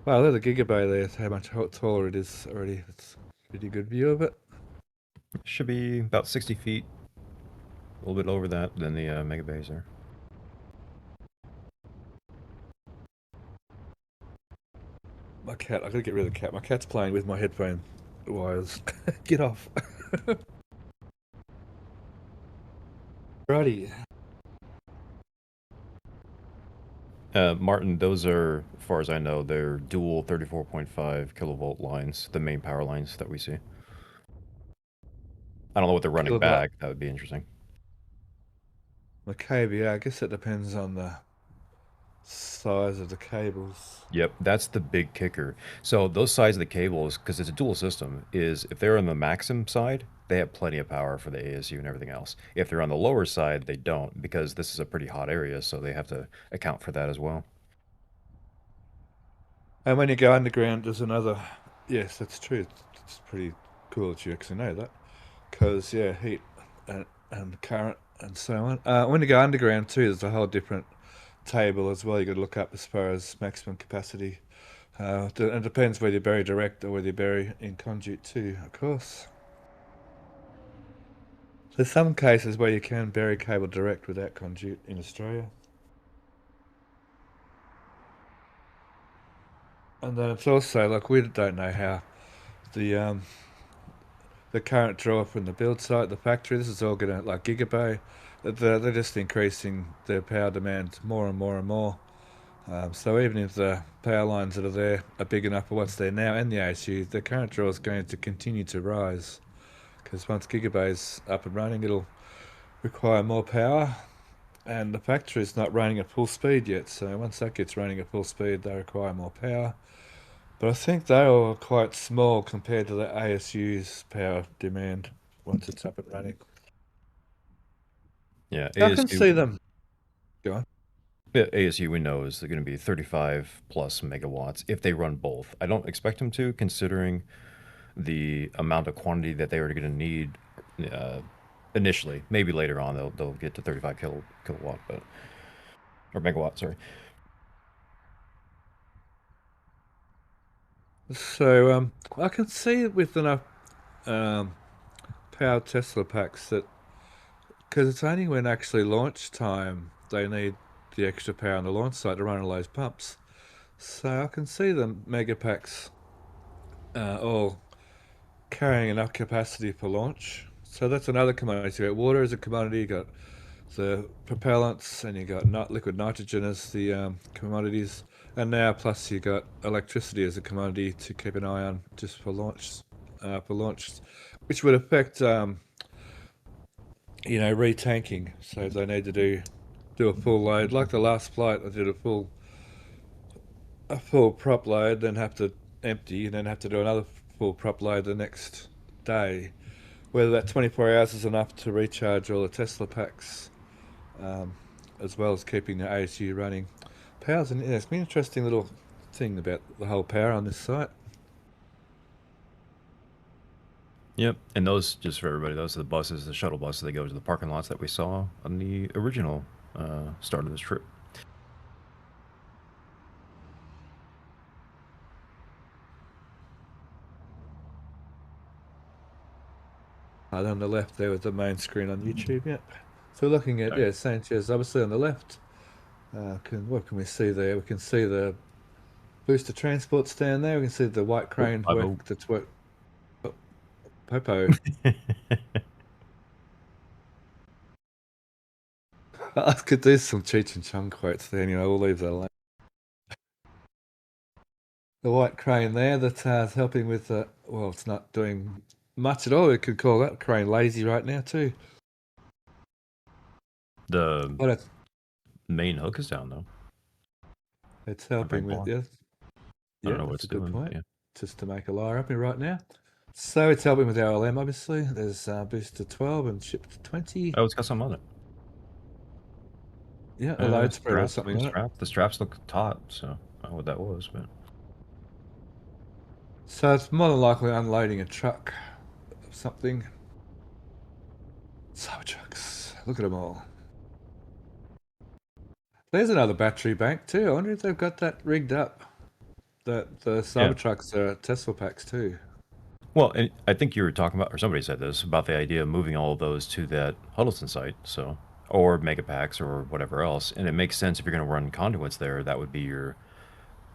Speaker 2: Wow, there's a gigabay there, how much taller it is already. It's a pretty good view of it.
Speaker 3: Should be about 60 feet. A little bit over that than the mega bays there.
Speaker 2: My cat, I gotta get rid of the cat. My cat's playing with my headphone wires. Get off. Righty.
Speaker 3: Martin, those are, as far as I know, they're dual 34.5 kilovolt lines, the main power lines that we see. I don't know what they're running back. That would be interesting.
Speaker 2: The KVA, I guess it depends on the size of the cables.
Speaker 3: Yep, that's the big kicker. So those sides of the cables, because it's a dual system, is if they're on the Maxim side, they have plenty of power for the ASU and everything else. If they're on the lower side, they don't, because this is a pretty hot area, so they have to account for that as well.
Speaker 2: And when you go underground, there's another... Yes, that's true. It's pretty cool that you actually know that. Because, yeah, heat and current and so on. When you go underground too, there's a whole different table as well. You got to look up as far as maximum capacity. It depends whether you bury direct or whether you bury in conduit too, of course. There's some cases where you can bury cable direct without conduit in Australia. And then it's also like we don't know how the the current draw from the build site, the factory. This is all going to like Gigabay. They're just increasing their power demand more and more and more. So even if the power lines that are there are big enough for what's there now and the ASU, the current draw is going to continue to rise. Because once Gigabay's up and running, it'll require more power. And the factory is not running at full speed yet. So once that gets running at full speed, they require more power. But I think they are quite small compared to the ASU's power demand once it's up and running.
Speaker 3: Yeah,
Speaker 2: I can
Speaker 3: ASU.
Speaker 2: see them. Go on.
Speaker 3: Yeah, ASU we know is going to be 35 plus megawatts if they run both. I don't expect them to, considering the amount of quantity that they are going to need uh, initially. Maybe later on they'll get to 35 kilowatt, but or megawatt. Sorry.
Speaker 2: So I can see with enough um, powered Tesla packs that because it's only when actually launch time they need the extra power on the launch site to run all those pumps. So I can see the mega packs all carrying enough capacity for launch. So that's another commodity. You got water as a commodity, you got the propellants, and you got liquid nitrogen as the commodities, and now plus you got electricity as a commodity to keep an eye on just for launch, which would affect retanking. So they need to do a full load, like the last flight. I did a full prop load, then have to empty, and then have to do another full prop load the next day. Whether that 24 hours is enough to recharge all the Tesla packs, um, as well as keeping the ASU running. Power's it's been an interesting little thing about the whole power on this site.
Speaker 3: Yep, and those, just for everybody, those are the buses, the shuttle buses that go to the parking lots that we saw on the original start of this trip.
Speaker 2: And on the left there was the main screen on YouTube. Yep. So looking at Sanchez, obviously on the left. What can we see there? We can see the booster transport stand there. We can see the white crane work. That's what Popo. I could do some Cheech and Chong quotes there. Anyway, we'll leave that alone. The white crane there that's helping with well, it's not doing much at all. We could call that crane lazy right now too.
Speaker 3: The main hook is down though.
Speaker 2: It's helping with
Speaker 3: I don't know what
Speaker 2: that's
Speaker 3: it's
Speaker 2: a good
Speaker 3: doing.
Speaker 2: point.
Speaker 3: Yeah.
Speaker 2: Just to make a liar up here right now. So it's helping with RLM obviously. There's boost to 12 and ship to 20.
Speaker 3: Oh, it's got something on it.
Speaker 2: Yeah, a load spread or something on it.
Speaker 3: The straps look taut, so I don't know what that was, but
Speaker 2: So it's more than likely unloading a truck of something. Cybertrucks. Look at them all. There's another battery bank too. I wonder if they've got that rigged up. That the Cybertrucks are Tesla packs too.
Speaker 3: well, and I think you were talking about, or somebody said this about the idea of moving all of those to that Huddleston site, so or megapacks or whatever else, and it makes sense if you're going to run conduits there. That would be your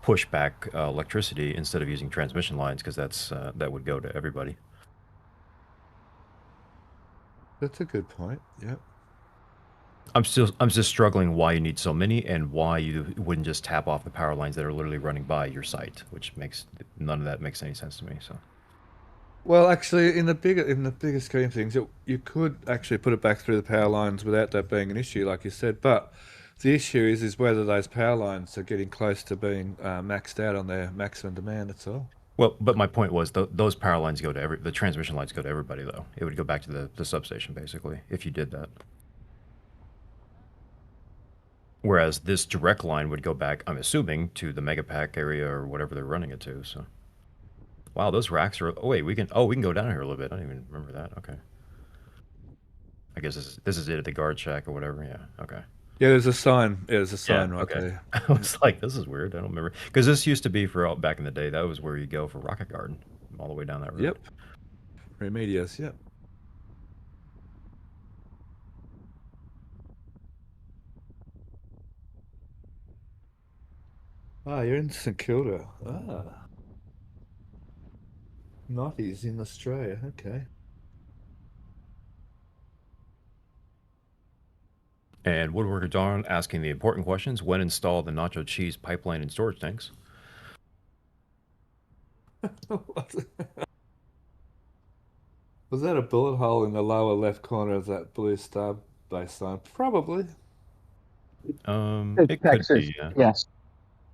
Speaker 3: pushback electricity instead of using transmission lines, because that would go to everybody.
Speaker 2: That's a good point. Yep.
Speaker 3: I'm just struggling why you need so many and why you wouldn't just tap off the power lines that are literally running by your site, which makes none of that makes any sense to me. So
Speaker 2: Well, actually, in the bigger scheme of things, you could actually put it back through the power lines without that being an issue, like you said. But the issue is whether those power lines are getting close to being maxed out on their maximum demand. That's all.
Speaker 3: well, but my point was those power lines go to the transmission lines go to everybody though. It would go back to the substation basically if you did that. Whereas this direct line would go back, I'm assuming, to the megapack area or whatever they're running it to. So, wow, those racks are. Oh wait, we can go down here a little bit. I don't even remember that. Okay. I guess this is it at the guard shack or whatever. Yeah. Okay.
Speaker 2: Yeah, there's a sign. Yeah, there's a sign right
Speaker 3: okay.
Speaker 2: there.
Speaker 3: I was like, this is weird. I don't remember because this used to be for out back in the day. That was where you go for Rocket Garden, all the way down that road.
Speaker 2: Yep. Remedios, yep. Ah, you're in St Kilda. Ah. Naughty's in Australia, okay.
Speaker 3: And Woodworker Dawn asking the important questions: when install the nacho cheese pipeline and storage tanks?
Speaker 2: Was that a bullet hole in the lower left corner of that blue Starbase sign? Probably.
Speaker 3: It could
Speaker 4: Texas.
Speaker 3: be. Yeah.
Speaker 4: Yes.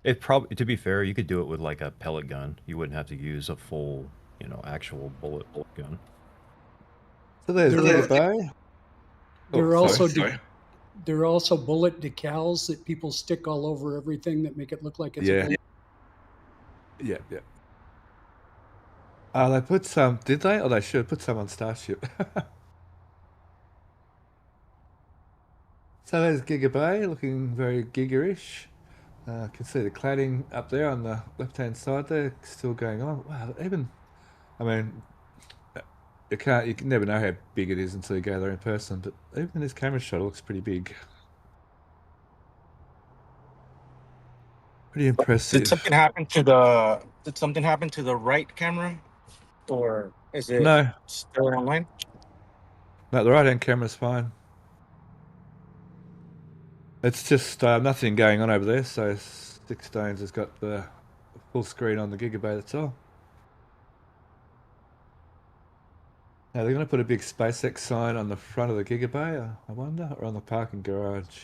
Speaker 3: It probably, to be fair, you could do it with like a pellet gun. You wouldn't have to use a full, actual bullet gun.
Speaker 2: So there's
Speaker 7: There
Speaker 2: Giga
Speaker 7: are,
Speaker 2: Bay.
Speaker 7: there
Speaker 2: Oh,
Speaker 7: are
Speaker 2: sorry.
Speaker 7: also there are also bullet decals that people stick all over everything that make it look like it's a
Speaker 2: Yeah.
Speaker 7: bullet.
Speaker 2: Yeah, yeah. They put some, did they? Or they should put some on Starship. So there's Giga Bay, looking very giga-ish. Can see the cladding up there on the left-hand side there, still going on. Wow, even, I mean, you can never know how big it is until you go there in person, but even this camera shot looks pretty big. Pretty impressive.
Speaker 1: Did something happen to the right camera, or is it
Speaker 2: No,
Speaker 1: still online?
Speaker 2: no, the right-hand camera's fine. It's just nothing going on over there, so Six Stones has got the full screen on the Gigabay, that's all. Now they're going to put a big SpaceX sign on the front of the Gigabay, I wonder, or on the parking garage.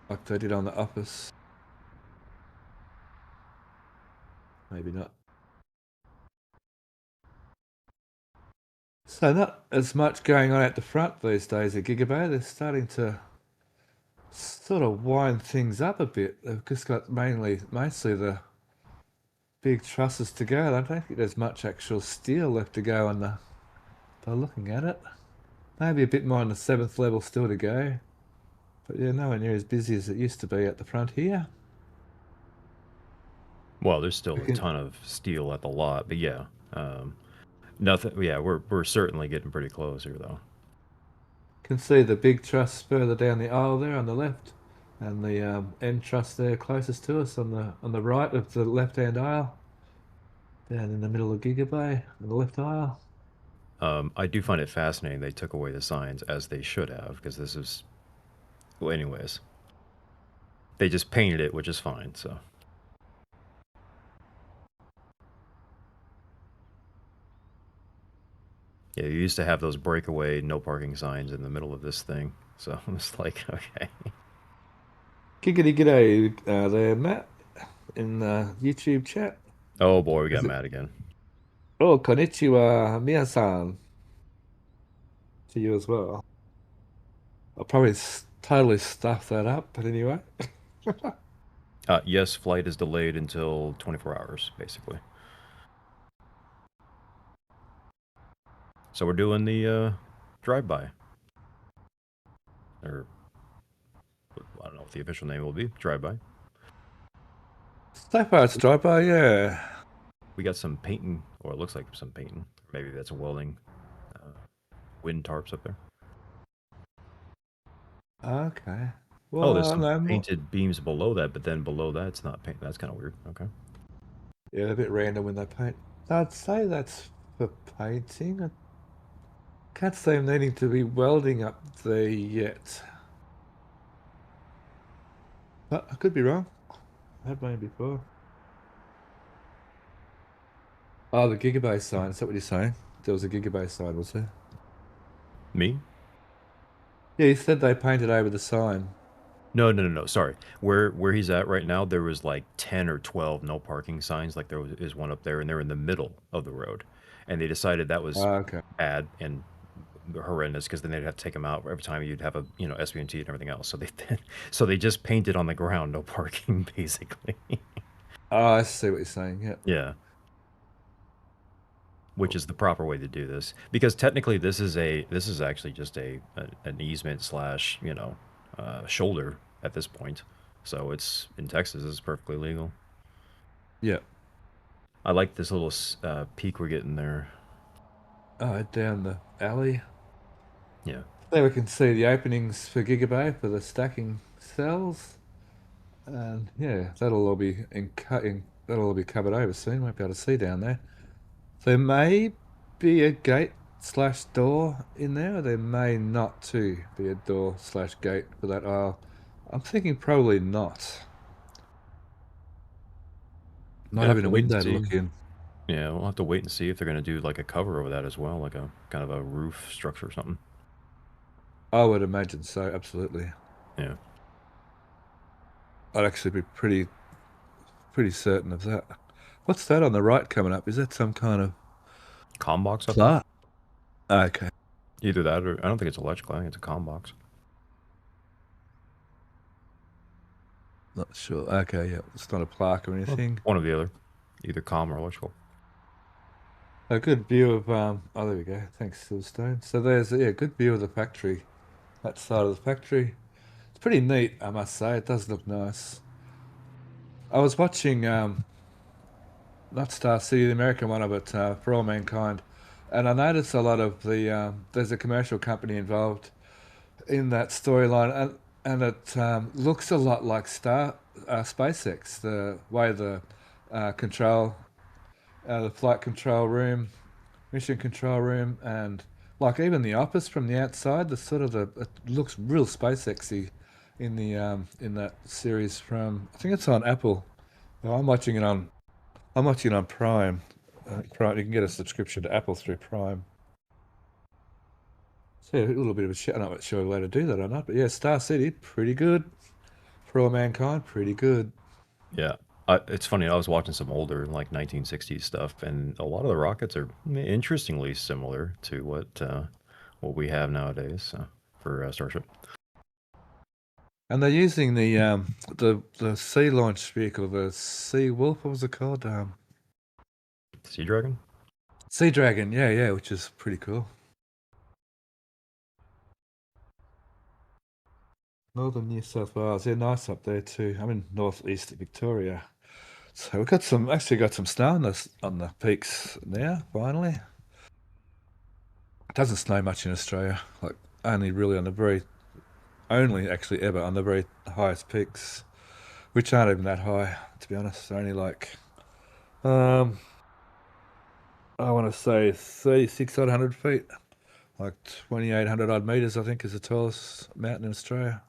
Speaker 2: Like they did on the office. Maybe not. So not as much going on at the front these days at Gigabay. They're starting to sort of wind things up a bit. They've just got mostly the big trusses to go. I don't think there's much actual steel left to go on by looking at it. Maybe a bit more on the 7th level still to go. But yeah, nowhere near as busy as it used to be at the front here.
Speaker 3: Well, there's still a ton of steel at the lot, but yeah, nothing. Yeah, we're certainly getting pretty close here, though.
Speaker 2: Can see the big truss further down the aisle there on the left, and the end truss there closest to us on the right of the left-hand aisle. Down in the middle of Gigabay, on the left aisle.
Speaker 3: I do find it fascinating they took away the signs, as they should have, because this is, well, anyways, they just painted it, which is fine. So. Yeah, you used to have those breakaway no parking signs in the middle of this thing. So it's like, okay.
Speaker 2: Giggity g'day there, Matt, in the YouTube chat.
Speaker 3: Oh boy, we got Matt again.
Speaker 2: Oh, konnichiwa, Mia-san. To you as well. I'll probably totally stuff that up, but anyway.
Speaker 3: Yes, flight is delayed until 24 hours, basically. So we're doing the drive-by. Or, I don't know what the official name will be. Drive-by.
Speaker 2: So far it's drive-by, yeah.
Speaker 3: We got some painting, or it looks like some painting. Maybe that's a welding. Wind tarps up there.
Speaker 2: Okay. Well,
Speaker 3: Oh, there's some painted beams below that, but then below that it's not paint. That's kind of weird. Okay.
Speaker 2: Yeah, a bit random when they paint. I'd say that's for painting. I can't say I'm needing to be welding up there yet. But I could be wrong. I had mine before. Oh, the Gigabay sign. Is that what you're saying? There was a Gigabay sign, was there?
Speaker 3: Me?
Speaker 2: Yeah, you said they painted over the sign.
Speaker 3: No. Sorry. Where he's at right now, there was like 10 or 12 no parking signs. Like is one up there, and they're in the middle of the road. And they decided that was
Speaker 2: Okay.
Speaker 3: bad and horrendous because then they'd have to take them out every time you'd have a SB&T and everything else. So they just painted on the ground no parking basically.
Speaker 2: Oh, I see what you're saying. Yeah.
Speaker 3: Yeah. which is the proper way to do this, because technically this is actually just an easement slash shoulder at this point. So it's in Texas, it's perfectly legal.
Speaker 2: Yeah.
Speaker 3: I like this little peak we're getting there.
Speaker 2: Down the alley.
Speaker 3: Yeah.
Speaker 2: There we can see the openings for Gigabay for the stacking cells. And yeah, that'll all be that'll all be covered over soon. Won't be able to see down there. There may be a gate slash door in there. There may not too be a door slash gate for that aisle. I'm thinking probably not. Not
Speaker 3: You'll have
Speaker 2: even
Speaker 3: to
Speaker 2: a
Speaker 3: wait and
Speaker 2: window to
Speaker 3: see.
Speaker 2: look in.
Speaker 3: Yeah, we'll have to wait and see if they're going to do like a cover over that as well, like a kind of a roof structure or something.
Speaker 2: I would imagine so, absolutely.
Speaker 3: Yeah.
Speaker 2: I'd actually be pretty certain of that. What's that on the right coming up? Is that some kind of
Speaker 3: Comm box, I think.
Speaker 2: plant? Okay.
Speaker 3: Either that or I don't think it's electrical. I think it's a comm box.
Speaker 2: Not sure. Okay, yeah. It's not a plaque or anything.
Speaker 3: One or the other. Either comm or electrical.
Speaker 2: A good view of oh, there we go. Thanks, Silverstone. So there's a good view of the factory. That side of the factory. It's pretty neat, I must say. It does look nice. I was watching not Star City, the American one of it, For All Mankind, and I noticed a lot of the there's a commercial company involved in that storyline, and it looks a lot like SpaceX. The way the flight control room, mission control room, and like even the office from the outside, the sort of it looks real SpaceXy in that series from I think it's on Apple. No, I'm watching it on Prime. Prime, you can get a subscription to Apple through Prime. So yeah, a little bit of a shit. I'm not sure a way to do that or not, but yeah, Star City, pretty good. For All Mankind, pretty good.
Speaker 3: Yeah. It's funny. I was watching some older, like 1960s stuff, and a lot of the rockets are interestingly similar to what we have nowadays for Starship.
Speaker 2: And they're using the sea launch vehicle, the Sea Wolf. What was it called?
Speaker 3: Sea Dragon.
Speaker 2: Sea Dragon. Yeah, which is pretty cool. Northern New South Wales. Yeah, nice up there too. I'm in northeast Victoria. So we've got actually got some snow on the peaks now, finally. It doesn't snow much in Australia, like only really only actually ever on the very highest peaks, which aren't even that high, to be honest. They're only like, I want to say 3,600 feet, like 2,800 odd meters, I think, is the tallest mountain in Australia.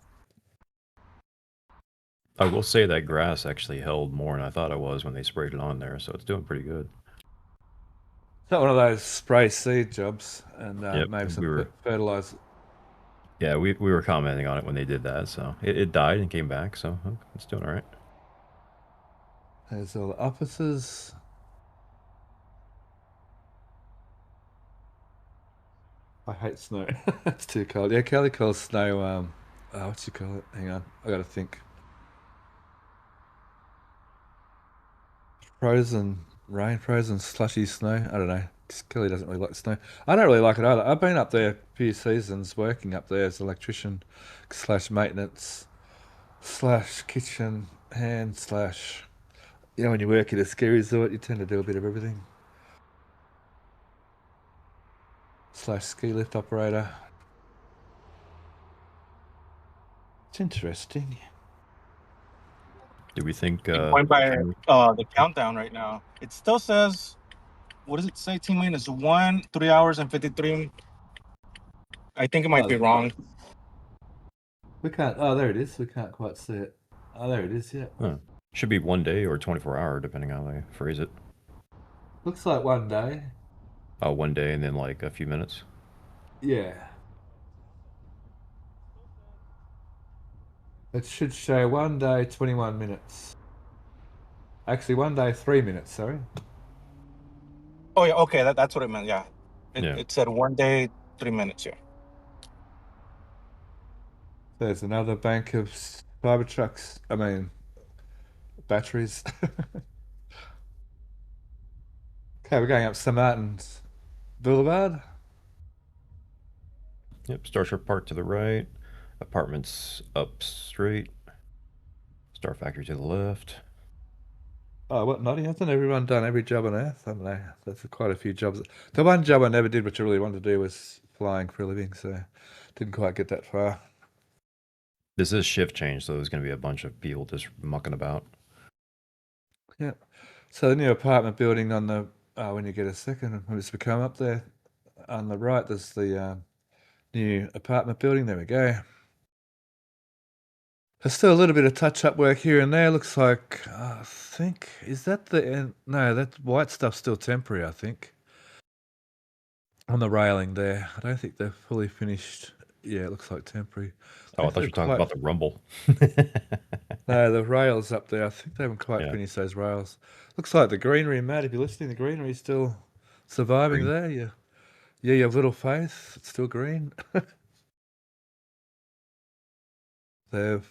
Speaker 3: I will say that grass actually held more than I thought it was when they sprayed it on there, so it's doing pretty good.
Speaker 2: It's not one of those spray seed jobs and
Speaker 3: Yep,
Speaker 2: maybe
Speaker 3: and
Speaker 2: some fertilizer.
Speaker 3: Yeah, we were commenting on it when they did that, so it died and came back, so it's doing all right.
Speaker 2: There's all the offices. I hate snow. It's too cold. Yeah, Kelly calls snow, what you call it? Hang on, I gotta think. Frozen rain, frozen slushy snow. I don't know. Kelly doesn't really like snow. I don't really like it either. I've been up there a few seasons working up there as electrician slash maintenance slash kitchen hand slash. You know, when you work at a ski resort, you tend to do a bit of everything. Slash ski lift operator. It's interesting.
Speaker 3: Do we think?
Speaker 1: Going by the countdown right now, it still says, what does it say? T minus 1, 3 hours and 53. I think it might be wrong.
Speaker 2: We can't. Oh, there it is. We can't quite see it. Oh, there it is. Yeah.
Speaker 3: Should be 1 day or 24-hour, depending on how they phrase it.
Speaker 2: Looks like 1 day.
Speaker 3: Oh, 1 day and then like a few minutes.
Speaker 2: Yeah. It should show 1 day, 21 minutes. Actually, 1 day, 3 minutes, sorry.
Speaker 1: Oh, yeah. Okay. That's what it meant. Yeah.
Speaker 3: Yeah.
Speaker 1: It said 1 day, 3 minutes. Yeah.
Speaker 2: There's another bank of batteries. Okay, we're going up St. Martin's Boulevard.
Speaker 3: Yep, Starship Park to the right, apartments up straight, Star Factory to the left.
Speaker 2: Oh, what naughty? Hasn't everyone done every job on Earth? I don't know. That's quite a few jobs. The one job I never did, which I really wanted to do, was flying for a living, so didn't quite get that far.
Speaker 3: This is shift change, so there's going to be a bunch of people just mucking about.
Speaker 2: Yeah. So the new apartment building on the when you get a second, when it's become up there on the right, there's the new apartment building. There we go. There's still a little bit of touch-up work here and there. Looks like I think is that the end? No, that white stuff's still temporary. I think on the railing there. I don't think they're fully finished. Yeah, it looks like temporary.
Speaker 3: Oh, I thought you were talking about the rumble.
Speaker 2: No, the rails up there. I think they haven't quite
Speaker 3: Yeah.
Speaker 2: finished those rails. Looks like the greenery, Matt. If you're listening, the greenery's still surviving
Speaker 3: Green.
Speaker 2: there. Yeah, you have little faith. It's still green. When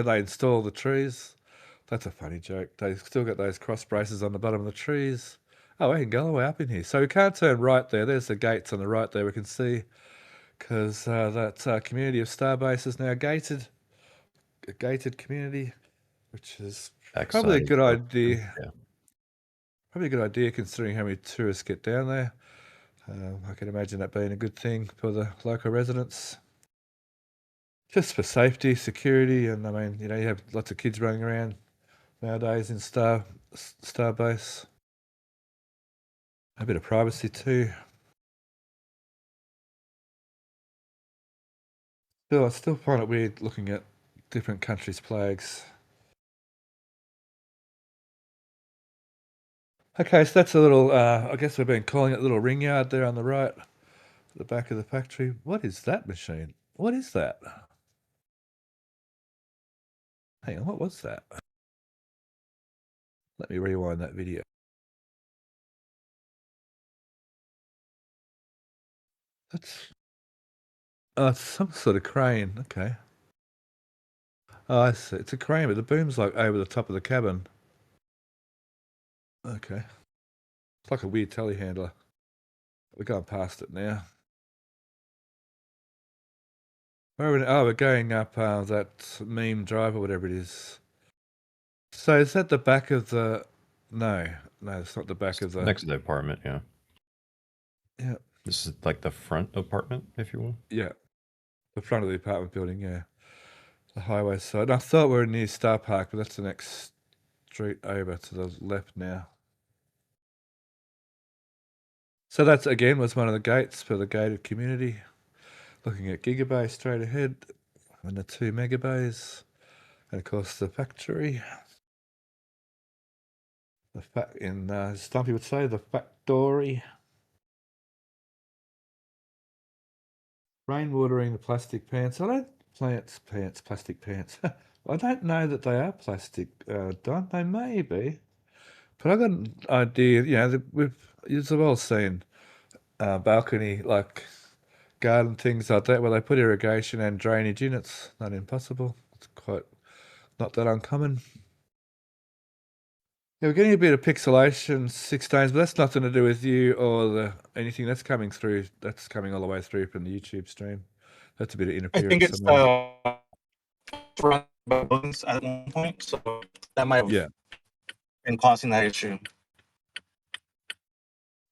Speaker 2: they install the trees, that's a funny joke. They still got those cross braces on the bottom of the trees. Oh, we can go all the way up in here. So we can't turn right there. There's the gates on the right there. We can see because that community of Starbase is now gated. A gated community, which is probably a good idea.
Speaker 3: Yeah.
Speaker 2: Probably a good idea considering how many tourists get down there. I can imagine that being a good thing for the local residents. Just for safety, security, and I mean, you have lots of kids running around nowadays in Starbase. A bit of privacy too. Still, I still find it weird looking at different countries' flags. Okay, so that's a little, I guess we've been calling it a little ring yard there on the right, at the back of the factory. What is that machine? What is that? Hang on, what was that? Let me rewind that video. That's it's some sort of crane. Okay. Oh, I see. It's a crane, but the boom's like over the top of the cabin. Okay. It's like a weird telehandler. We're going past it now. Where are we? Oh, we're going up that meme drive or whatever it is. So is that the back of the... No, it's not the back of the...
Speaker 3: Next to the apartment, yeah.
Speaker 2: Yeah.
Speaker 3: This is like the front apartment, if you will.
Speaker 2: Yeah. The front of the apartment building, yeah. The highway side. And I thought we were near Star Park, but that's the next street over to the left now. So that's, again, was one of the gates for the gated community. Looking at Gigabay straight ahead, and the 2 megabays, and of course the factory. Stumpy would say, the factory. Rainwatering the plastic pants. Plastic pants. I don't know that they are plastic, Don. They may be. But I've got an idea, you've all seen balcony, like garden things like that, where they put irrigation and drainage in. It's not impossible. It's quite not that uncommon. Yeah, we're getting a bit of pixelation 16s, but that's nothing to do with you or anything that's coming through. That's coming all the way through from the YouTube stream. That's a bit of
Speaker 1: I
Speaker 2: interference.
Speaker 1: think it's run by buttons at one point, so that might have been causing that issue.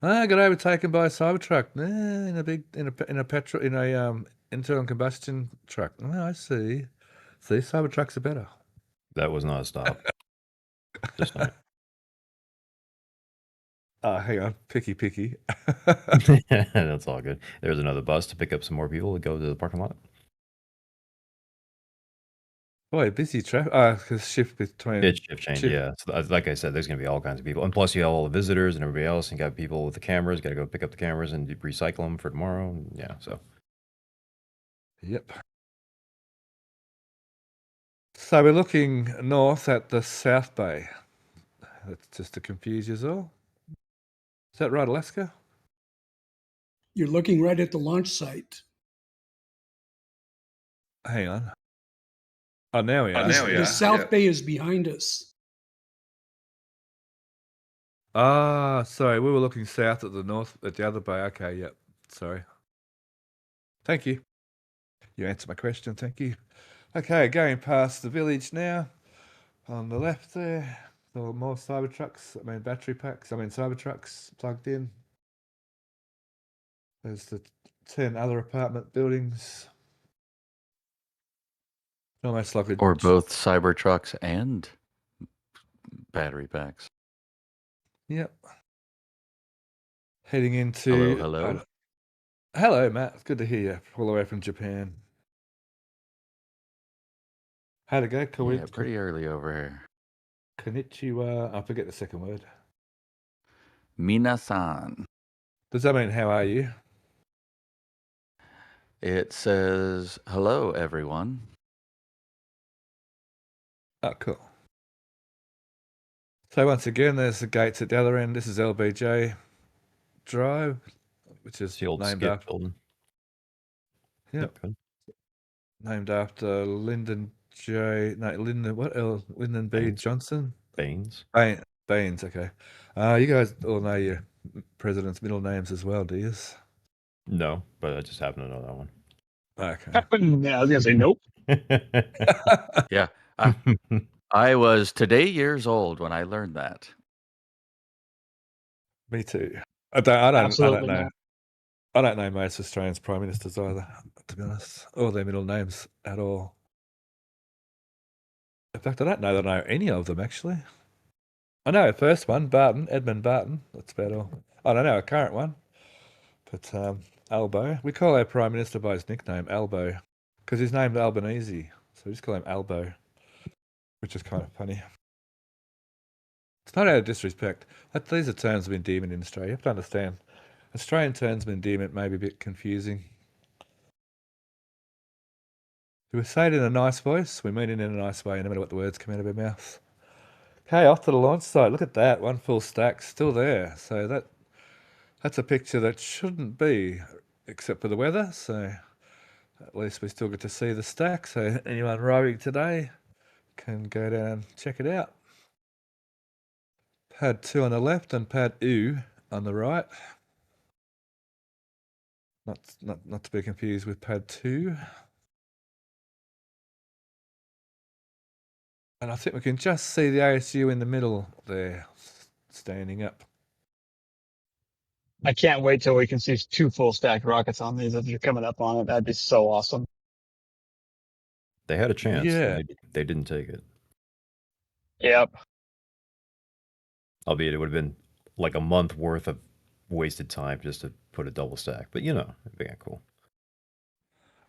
Speaker 2: I got overtaken by a Cybertruck. In a internal combustion truck. Oh, I see. See, Cybertrucks are better.
Speaker 3: That was not a stop. Just not.
Speaker 2: Hang on, picky.
Speaker 3: That's all good. There's another bus to pick up some more people to go to the parking lot.
Speaker 2: Boy, busy traffic. Because shift between...
Speaker 3: It's shift change, yeah. So, like I said, there's going to be all kinds of people. And plus you have all the visitors and everybody else, and you got people with the cameras, got to go pick up the cameras and recycle them for tomorrow. Yeah, so.
Speaker 2: Yep. So we're looking north at the South Bay. That's just to confuse you all. Is that right, Alaska?
Speaker 7: You're looking right at the launch site.
Speaker 2: Hang on. Oh, now we are.
Speaker 7: The South Bay is behind us.
Speaker 2: Ah, sorry, we were looking south at the north, at the other bay. Okay, yep. Sorry. Thank you. You answered my question, thank you. Okay, going past the village now. On the left there, more battery packs, Cybertrucks plugged in. There's the 10 other apartment buildings. Almost like a...
Speaker 8: Or both Cybertrucks and battery packs.
Speaker 2: Yep. Heading into...
Speaker 8: Hello.
Speaker 2: Hello, Matt. It's good to hear you all the way from Japan. How'd it go?
Speaker 8: Yeah, pretty early over here.
Speaker 2: Konnichiwa. I forget the second word.
Speaker 8: Minasan.
Speaker 2: Does that mean how are you?
Speaker 8: It says, hello, everyone.
Speaker 2: Oh, cool. So once again, there's the gates at the other end. This is LBJ Drive, which is
Speaker 3: The old
Speaker 2: named
Speaker 3: skip
Speaker 2: after...
Speaker 3: building.
Speaker 2: Yep.
Speaker 3: Good.
Speaker 2: Named after Lyndon B.
Speaker 3: Baines.
Speaker 2: Johnson?
Speaker 3: Baines.
Speaker 2: Baines, okay. You guys all know your president's middle names as well, do you?
Speaker 3: No, but I just happen to know that one.
Speaker 2: Okay.
Speaker 4: Yeah, I was gonna say nope.
Speaker 8: Yeah. I was today years old when I learned that.
Speaker 2: Me too. I don't
Speaker 4: Absolutely
Speaker 2: know.
Speaker 4: not.
Speaker 2: I don't know most Australians' prime ministers either, to be honest, or their middle names at all. In fact, I don't know that I know any of them, actually. I know a first one, Barton, Edmund Barton. That's about all. I don't know a current one. But Albo. We call our Prime Minister by his nickname, Albo, because he's named Albanese. So we just call him Albo, which is kind of funny. It's not out of disrespect. These are terms of endearment in Australia. You have to understand. Australian terms of endearment may be a bit confusing. Do we say it in a nice voice? We mean it in a nice way, no matter what the words come out of our mouth. Okay, off to the launch site. Look at that. One full stack still there. So that's a picture that shouldn't be, except for the weather. So at least we still get to see the stack. So anyone arriving today can go down and check it out. Pad 2 on the left and pad U on the right. Not to be confused with pad 2. And I think we can just see the ASU in the middle there, standing up.
Speaker 4: I can't wait till we can see 2 full stack rockets on these if you're coming up on it. That'd be so awesome.
Speaker 3: They had a chance.
Speaker 2: Yeah.
Speaker 3: They didn't take it.
Speaker 4: Yep.
Speaker 3: Albeit it would have been like a month worth of wasted time just to put a double stack. But it'd be cool.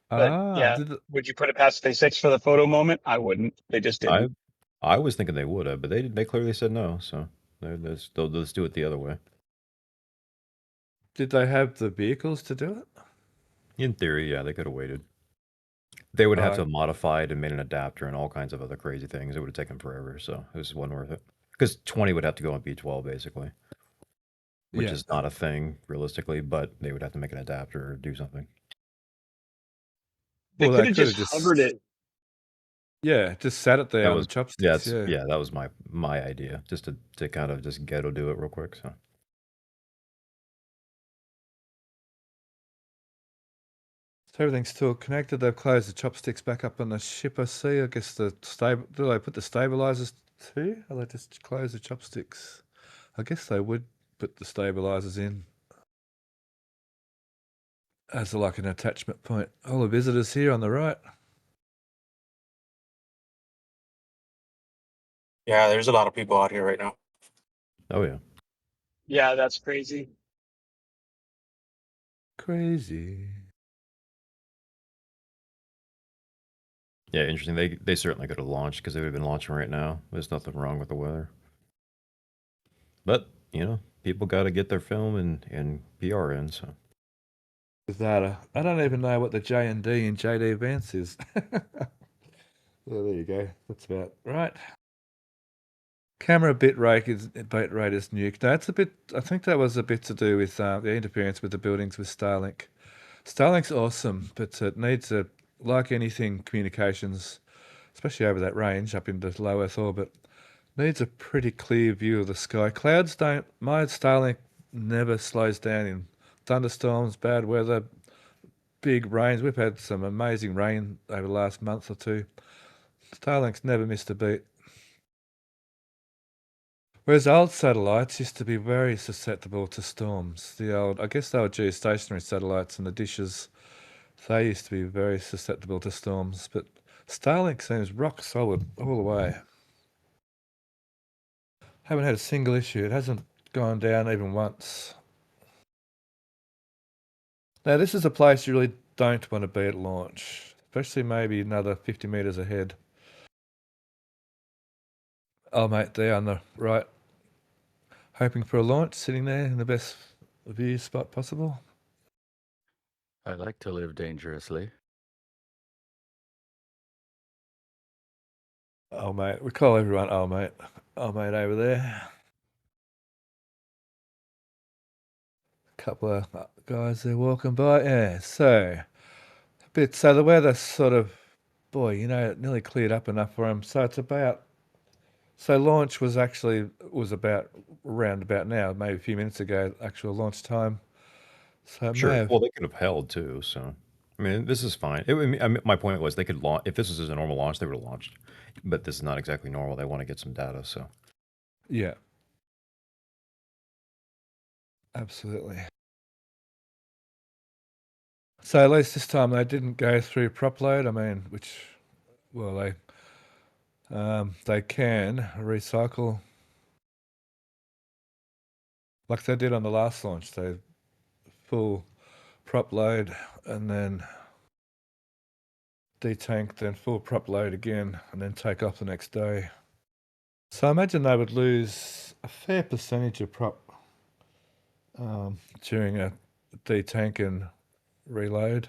Speaker 4: But yeah, would you put it past SpaceX for the photo moment? I wouldn't. They just didn't.
Speaker 3: I was thinking they would have, but they clearly said no. So they'll just do it the other way.
Speaker 2: Did they have the vehicles to do it?
Speaker 3: In theory, yeah, they could have waited. They would have to modify it and made an adapter and all kinds of other crazy things. It would have taken forever, so it just wasn't worth it. Because 20 would have to go on B12 basically, which is not a thing realistically, but they would have to make an adapter or do something.
Speaker 4: They could have just hovered it.
Speaker 2: Yeah, just sat it there on the chopsticks.
Speaker 3: Yeah, that was my idea, just to kind of just ghetto do it real quick. So
Speaker 2: everything's still connected. They've closed the chopsticks back up on the ship. I see. I guess do they put the stabilizers too? Or they just close the chopsticks? I guess they would put the stabilizers in as like an attachment point. All the visitors here on the right.
Speaker 1: Yeah, there's a lot of people out here right now.
Speaker 3: Oh yeah.
Speaker 4: Yeah, that's crazy.
Speaker 2: Crazy.
Speaker 3: Yeah, interesting. They certainly could have launched because they would have been launching right now. There's nothing wrong with the weather. But, people got to get their film and PR in, so.
Speaker 2: That I don't even know what the J&D in JD Vance is. Well, there you go. That's about right. Camera bitrate is nuked. No, it's a bit. I think that was a bit to do with the interference with the buildings with Starlink. Starlink's awesome, but it needs like anything communications, especially over that range up into low Earth orbit. Needs a pretty clear view of the sky. Clouds don't. My Starlink never slows down in thunderstorms, bad weather, big rains. We've had some amazing rain over the last month or two. Starlink's never missed a beat. Whereas old satellites used to be very susceptible to storms. I guess they were geostationary satellites, and the dishes, they used to be very susceptible to storms. But Starlink seems rock solid all the way. Haven't had a single issue. It hasn't gone down even once. Now, this is a place you really don't want to be at launch, especially maybe another 50 metres ahead. Oh, mate, there on the right, hoping for a launch, sitting there in the best view spot possible.
Speaker 8: I like to live dangerously.
Speaker 2: Oh, mate, we call everyone oh, mate. Oh, mate, over there. Couple of guys there walking by. Yeah, so the weather sort of, boy, it nearly cleared up enough for them. So it's about, launch was about around about now, maybe a few minutes ago, actual launch time. So it may
Speaker 3: Sure.
Speaker 2: have,
Speaker 3: Well, they could have held too. So, I mean, this is fine. My point was they could launch if this was a normal launch, they would have launched. But this is not exactly normal. They want to get some data. So,
Speaker 2: yeah, absolutely. So at least this time they didn't go through prop load. I mean, they can recycle like they did on the last launch. They full prop load and then detank, then full prop load again, and then take off the next day. So I imagine they would lose a fair percentage of prop during a detank and reload.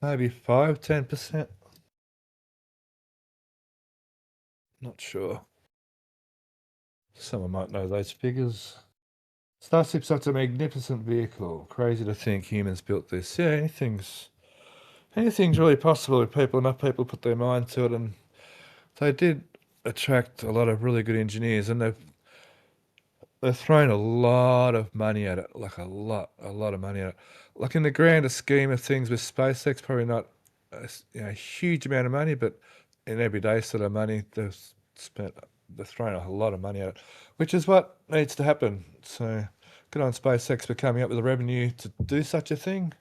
Speaker 2: Maybe 5-10%. Not sure. Someone might know those figures. Starship's such a magnificent vehicle. Crazy to think humans built this. Yeah, anything's really possible if enough people put their mind to it, and they did attract a lot of really good engineers, and they've thrown a lot of money at it, like a lot of money at it. Like in the grander scheme of things with SpaceX, probably not a huge amount of money, but in everyday sort of money, they've thrown a lot of money at it, which is what needs to happen. So good on SpaceX for coming up with the revenue to do such a thing.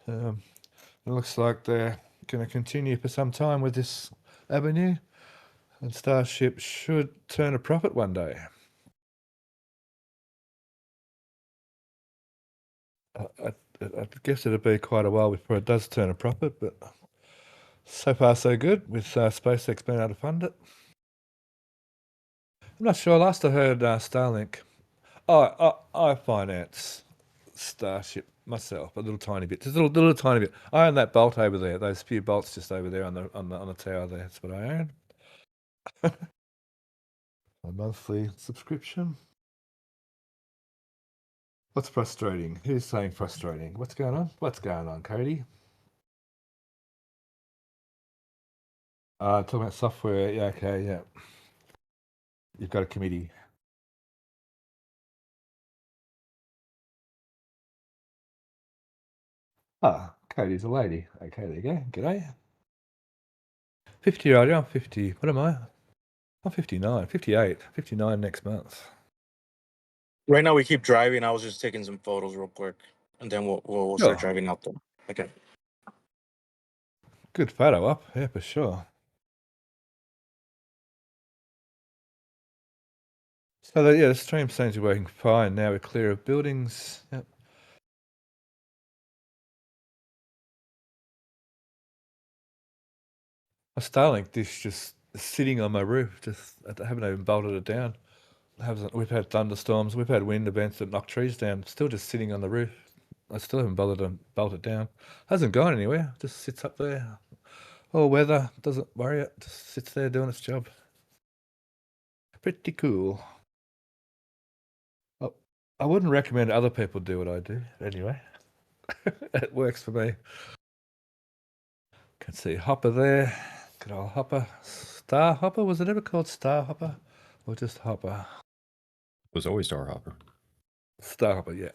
Speaker 2: It looks like they're going to continue for some time with this avenue, and Starship should turn a profit one day. I guess it'll be quite a while before it does turn a profit, but so far so good with SpaceX being able to fund it. I'm not sure. Last I heard, Starlink. I finance Starship myself a little tiny bit, just a little tiny bit. I own that bolt over there. Those few bolts just over there on the tower there. That's what I own. A monthly subscription. What's frustrating? Who's saying frustrating? What's going on? What's going on, Cody? Talking about software. Yeah, okay, yeah. You've got a committee. Cody's a lady. Okay, there you go. G'day. 50 already. I'm 50. What am I? I'm 59, 58, 59 next month.
Speaker 1: Right now we keep driving. I was just taking some photos real quick, and then we'll start driving out there. Okay.
Speaker 2: Good photo up. Yeah, for sure. So the stream seems to be working fine now. We're clear of buildings. Yep. My Starlink dish just sitting on my roof. I haven't even bolted it down. We've had thunderstorms. We've had wind events that knock trees down. Still just sitting on the roof. I still haven't bothered to bolt it down. Hasn't gone anywhere. Just sits up there. All weather. Doesn't worry it. Just sits there doing its job. Pretty cool. I wouldn't recommend other people do what I do. Anyway, it works for me. Can see Hopper there. Good old Hopper. Starhopper? Was it ever called Starhopper? Or just Hopper?
Speaker 3: It was always Starhopper.
Speaker 2: Starhopper, yeah.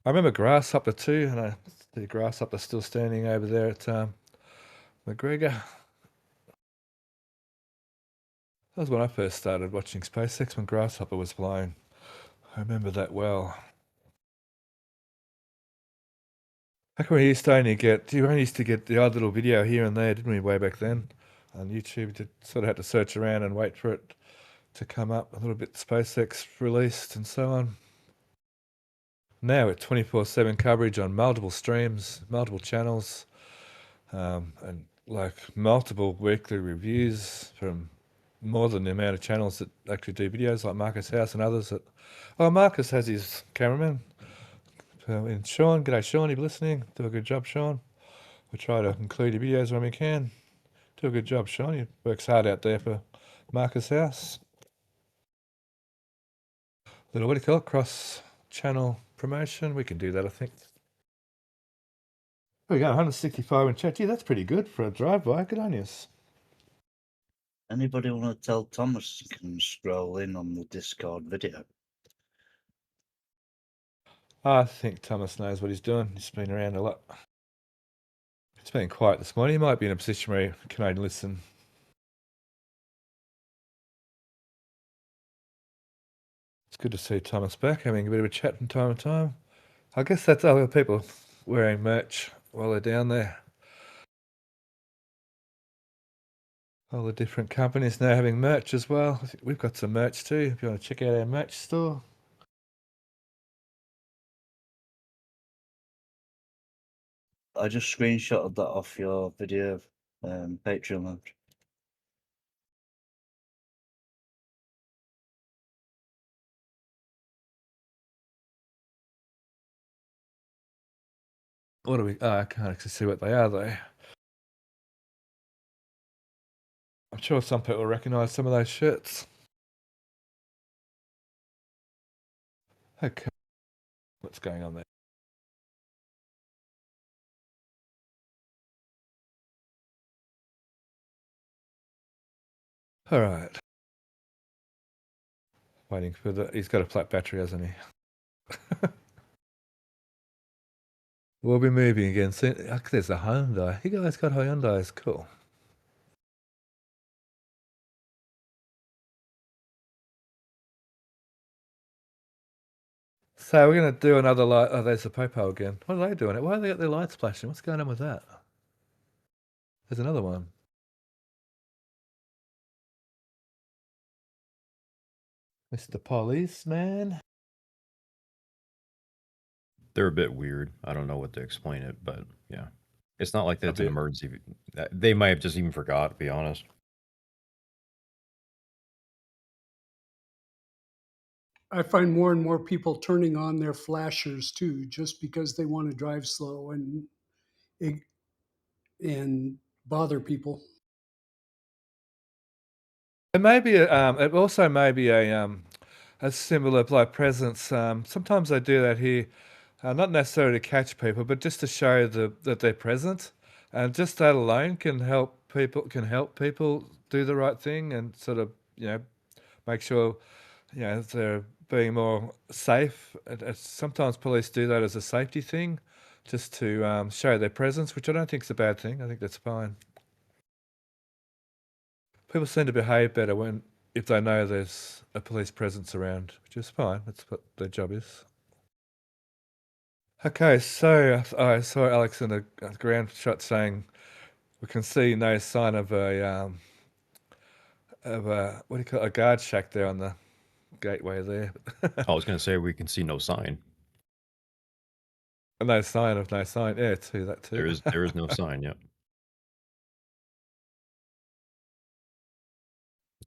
Speaker 2: I remember Grasshopper too, and I see Grasshopper still standing over there at McGregor. That was when I first started watching SpaceX, when Grasshopper was flying. I remember that well. Back when we used to only get, you only used to get the odd little video here and there, didn't we, way back then? On YouTube, you sort of had to search around and wait for it to come up, a little bit SpaceX released and so on. Now with 24/7 coverage on multiple streams, multiple channels, and like multiple weekly reviews from more than the amount of channels that actually do videos, like Marcus House and others. Marcus has his cameraman. And Sean, g'day Sean, you listening? Do a good job, Sean. We try to include your videos when we can. Do a good job, Sean. He works hard out there for Marcus House. Little, what do you call it? Cross-channel promotion. We can do that, I think. We got 165 in chat. Gee, that's pretty good for a drive-by. Good on you.
Speaker 9: Anybody want to tell Thomas can scroll in on the Discord video?
Speaker 2: I think Thomas knows what he's doing. He's been around a lot. It's been quiet this morning. He might be in a position where he can only listen. It's good to see Thomas back, having a bit of a chat from time to time. I guess that's other people wearing merch while they're down there. All the different companies now having merch as well. I think we've got some merch too, if you want to check out our merch store.
Speaker 9: I just screenshotted that off your video Patreon launch.
Speaker 2: What do we... Oh, I can't actually see what they are though. I'm sure some people recognise some of those shirts. Okay. What's going on there? All right. Waiting for the... He's got a flat battery, hasn't he? We'll be moving again soon. There's a Hyundai. You guys got Hyundais. Cool. So we're going to do another light. Oh, there's the Popo again. What are they doing? Why have they got their lights flashing? What's going on with that? There's another one. Mr. Policeman.
Speaker 3: They're a bit weird. I don't know what to explain it, but yeah. It's not like that's an emergency. They might have just even forgot, to be honest.
Speaker 7: I find more and more people turning on their flashers too, just because they want to drive slow and bother people.
Speaker 2: It may be it also may be a symbol of like presence. Sometimes they do that here, not necessarily to catch people, but just to show that they're present, and just that alone can help people do the right thing and sort of make sure they're being more safe. Sometimes police do that as a safety thing, just to show their presence, which I don't think is a bad thing. I think that's fine. People seem to behave better if they know there's a police presence around, which is fine. That's what their job is. Okay, so I saw Alex in the ground shot saying we can see no sign of a what do you call it, a guard shack there on the gateway there.
Speaker 3: I was going to say we can see no sign.
Speaker 2: No sign of no sign. Yeah, that too.
Speaker 3: There is no sign. Yep.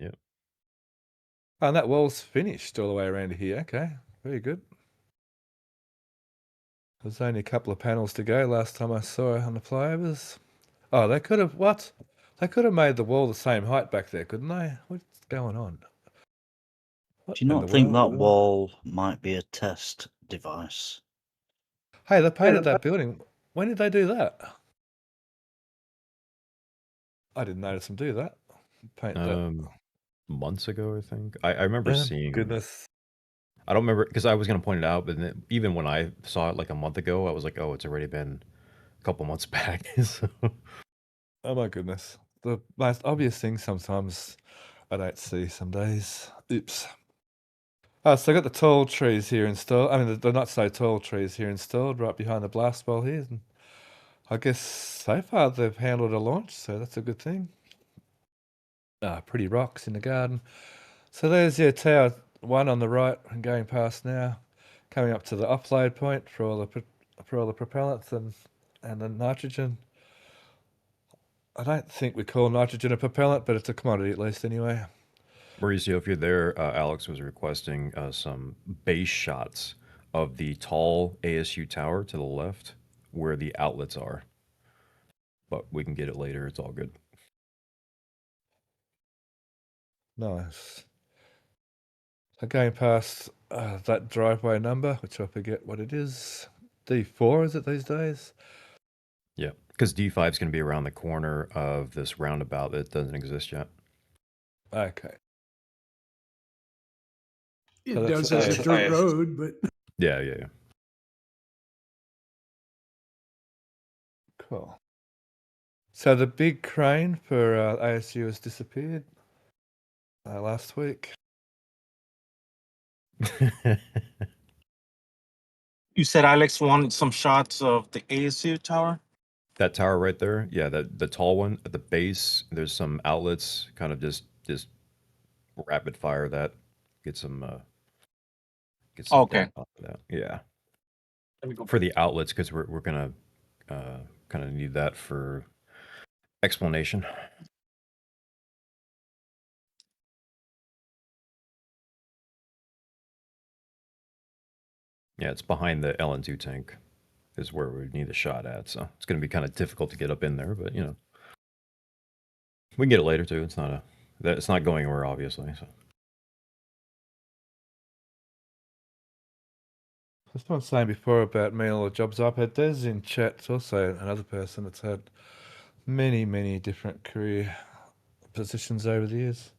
Speaker 3: Yep.
Speaker 2: Oh, and that wall's finished all the way around here. Okay, very good. There's only a couple of panels to go last time I saw on the flyovers. Oh, they could have what? They could have made the wall the same height back there, couldn't they? What's going on?
Speaker 9: Do you not think that wall might be a test device?
Speaker 2: Hey, they painted that building. When did they do that? I didn't notice them do that. Paint that.
Speaker 3: Months ago, I think. I remember seeing.
Speaker 2: Goodness.
Speaker 3: I don't remember because I was going to point it out, but then, even when I saw it like a month ago, I was like, "Oh, it's already been a couple months back." So,
Speaker 2: Oh my goodness. The most obvious thing sometimes I don't see some days. Oops. Oh, so I got the tall trees here installed. I mean, the not so tall trees here installed right behind the blast bowl here. And I guess so far they've handled a launch, so that's a good thing. Pretty rocks in the garden. So there's your tower one on the right and going past now, coming up to the offload point for all the propellants and the nitrogen. I don't think we call nitrogen a propellant, but it's a commodity at least anyway.
Speaker 3: Mauricio, if you're there, Alex was requesting some base shots of the tall ASU tower to the left where the outlets are. But we can get it later. It's all good.
Speaker 2: Nice. So going past that driveway number, which I forget what it is. D4 is it these days?
Speaker 3: Yeah, because D5 is going to be around the corner of this roundabout that doesn't exist yet.
Speaker 2: Okay.
Speaker 7: It
Speaker 2: So that's-
Speaker 7: does as a dirt road, but
Speaker 3: Yeah.
Speaker 2: Cool. So the big crane for ASU has disappeared last week.
Speaker 1: You said Alex wanted some shots of the ASU tower.
Speaker 3: That tower right there, yeah, the tall one at the base. There's some outlets, kind of just rapid fire that, get some
Speaker 1: Okay.
Speaker 3: data off of that. Yeah,
Speaker 1: Let me go.
Speaker 3: for the outlets because we're gonna kind of need that for explanation. Yeah, it's behind the LN2 tank is where we need a shot at. So it's going to be kind of difficult to get up in there, but we can get it later too. It's not going anywhere, obviously. So
Speaker 2: That's what I was saying before about me and all the jobs I've had. There's in chat also another person that's had many, many different career positions over the years.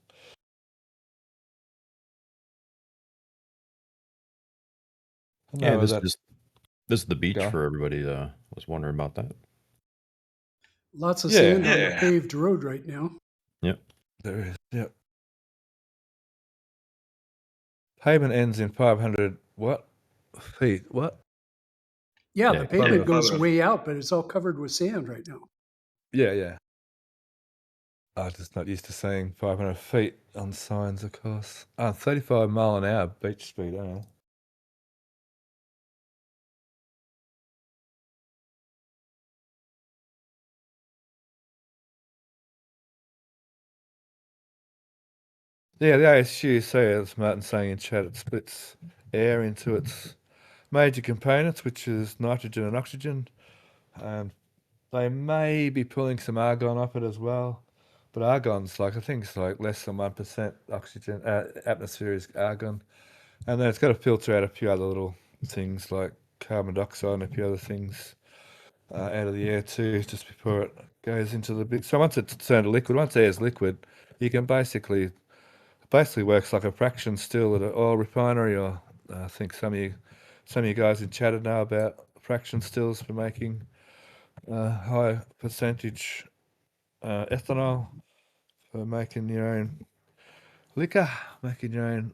Speaker 3: yeah, this is the beach
Speaker 2: Go.
Speaker 3: for everybody. Was wondering about that.
Speaker 7: lots of sand on the paved road right now.
Speaker 3: Yep.
Speaker 2: There is. Yep. Pavement ends in 500 what? Feet. What?
Speaker 7: Yeah,
Speaker 3: Yeah,
Speaker 7: the pavement goes way out, but it's all covered with sand right now.
Speaker 2: Yeah. I'm just not used to saying 500 feet on signs, of course. 35 mile an hour beach speed, I don't know. Yeah, the ASU say, as Martin's saying in chat, it splits air into its major components, which is nitrogen and oxygen. And they may be pulling some argon off it as well. But argon's I think it's like less than 1% oxygen, atmosphere is argon. And then it's got to filter out a few other little things like carbon dioxide and a few other things out of the air too, just before it goes into the big. So once it's turned to liquid, once air is liquid, you can basically works like a fraction still at an oil refinery. Or I think some of you guys in chat know about fraction stills for making high percentage ethanol, for making your own liquor, making your own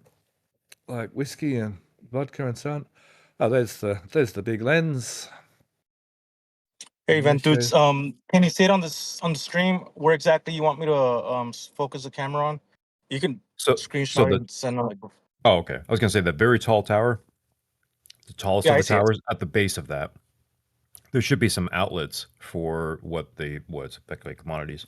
Speaker 2: like whiskey and vodka and so on. Oh, there's the big lens.
Speaker 1: Hey, Ventudes, can you see it on the stream where exactly you want me to focus the camera on? You can screenshot it and send it.
Speaker 3: Oh, okay. I was gonna say the very tall tower, the tallest of the towers. At the base of that, there should be some outlets for what's effectively commodities.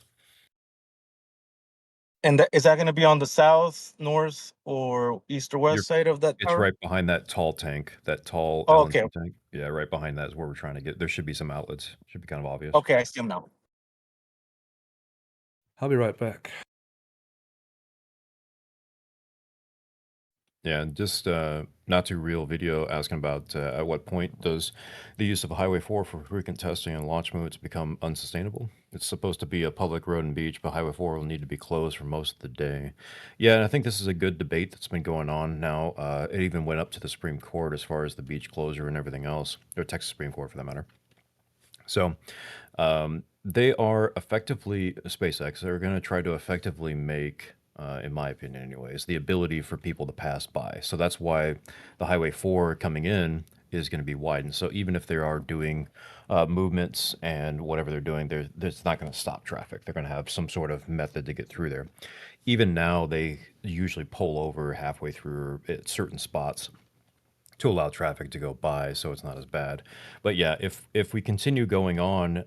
Speaker 1: And is that going to be on the south, north, or east or west side of that tower?
Speaker 3: It's right behind that tall tank, that tall
Speaker 1: LN2
Speaker 3: tank. Yeah, right behind that is where we're trying to get. There should be some outlets. Should be kind of obvious.
Speaker 1: Okay, I see them now.
Speaker 2: I'll be right back.
Speaker 3: Yeah, just not too real video asking about at what point does the use of Highway 4 for frequent testing and launch modes become unsustainable? It's supposed to be a public road and beach, but Highway 4 will need to be closed for most of the day. Yeah, and I think this is a good debate that's been going on now. It even went up to the Supreme Court as far as the beach closure and everything else, or Texas Supreme Court for that matter. So they are effectively SpaceX. They're going to try to effectively make, in my opinion, anyways, the ability for people to pass by. So that's why the Highway 4 coming in is going to be widened. So even if they are doing movements and whatever they're doing, it's not going to stop traffic. They're going to have some sort of method to get through there. Even now, they usually pull over halfway through at certain spots to allow traffic to go by, so it's not as bad. But yeah, if we continue going on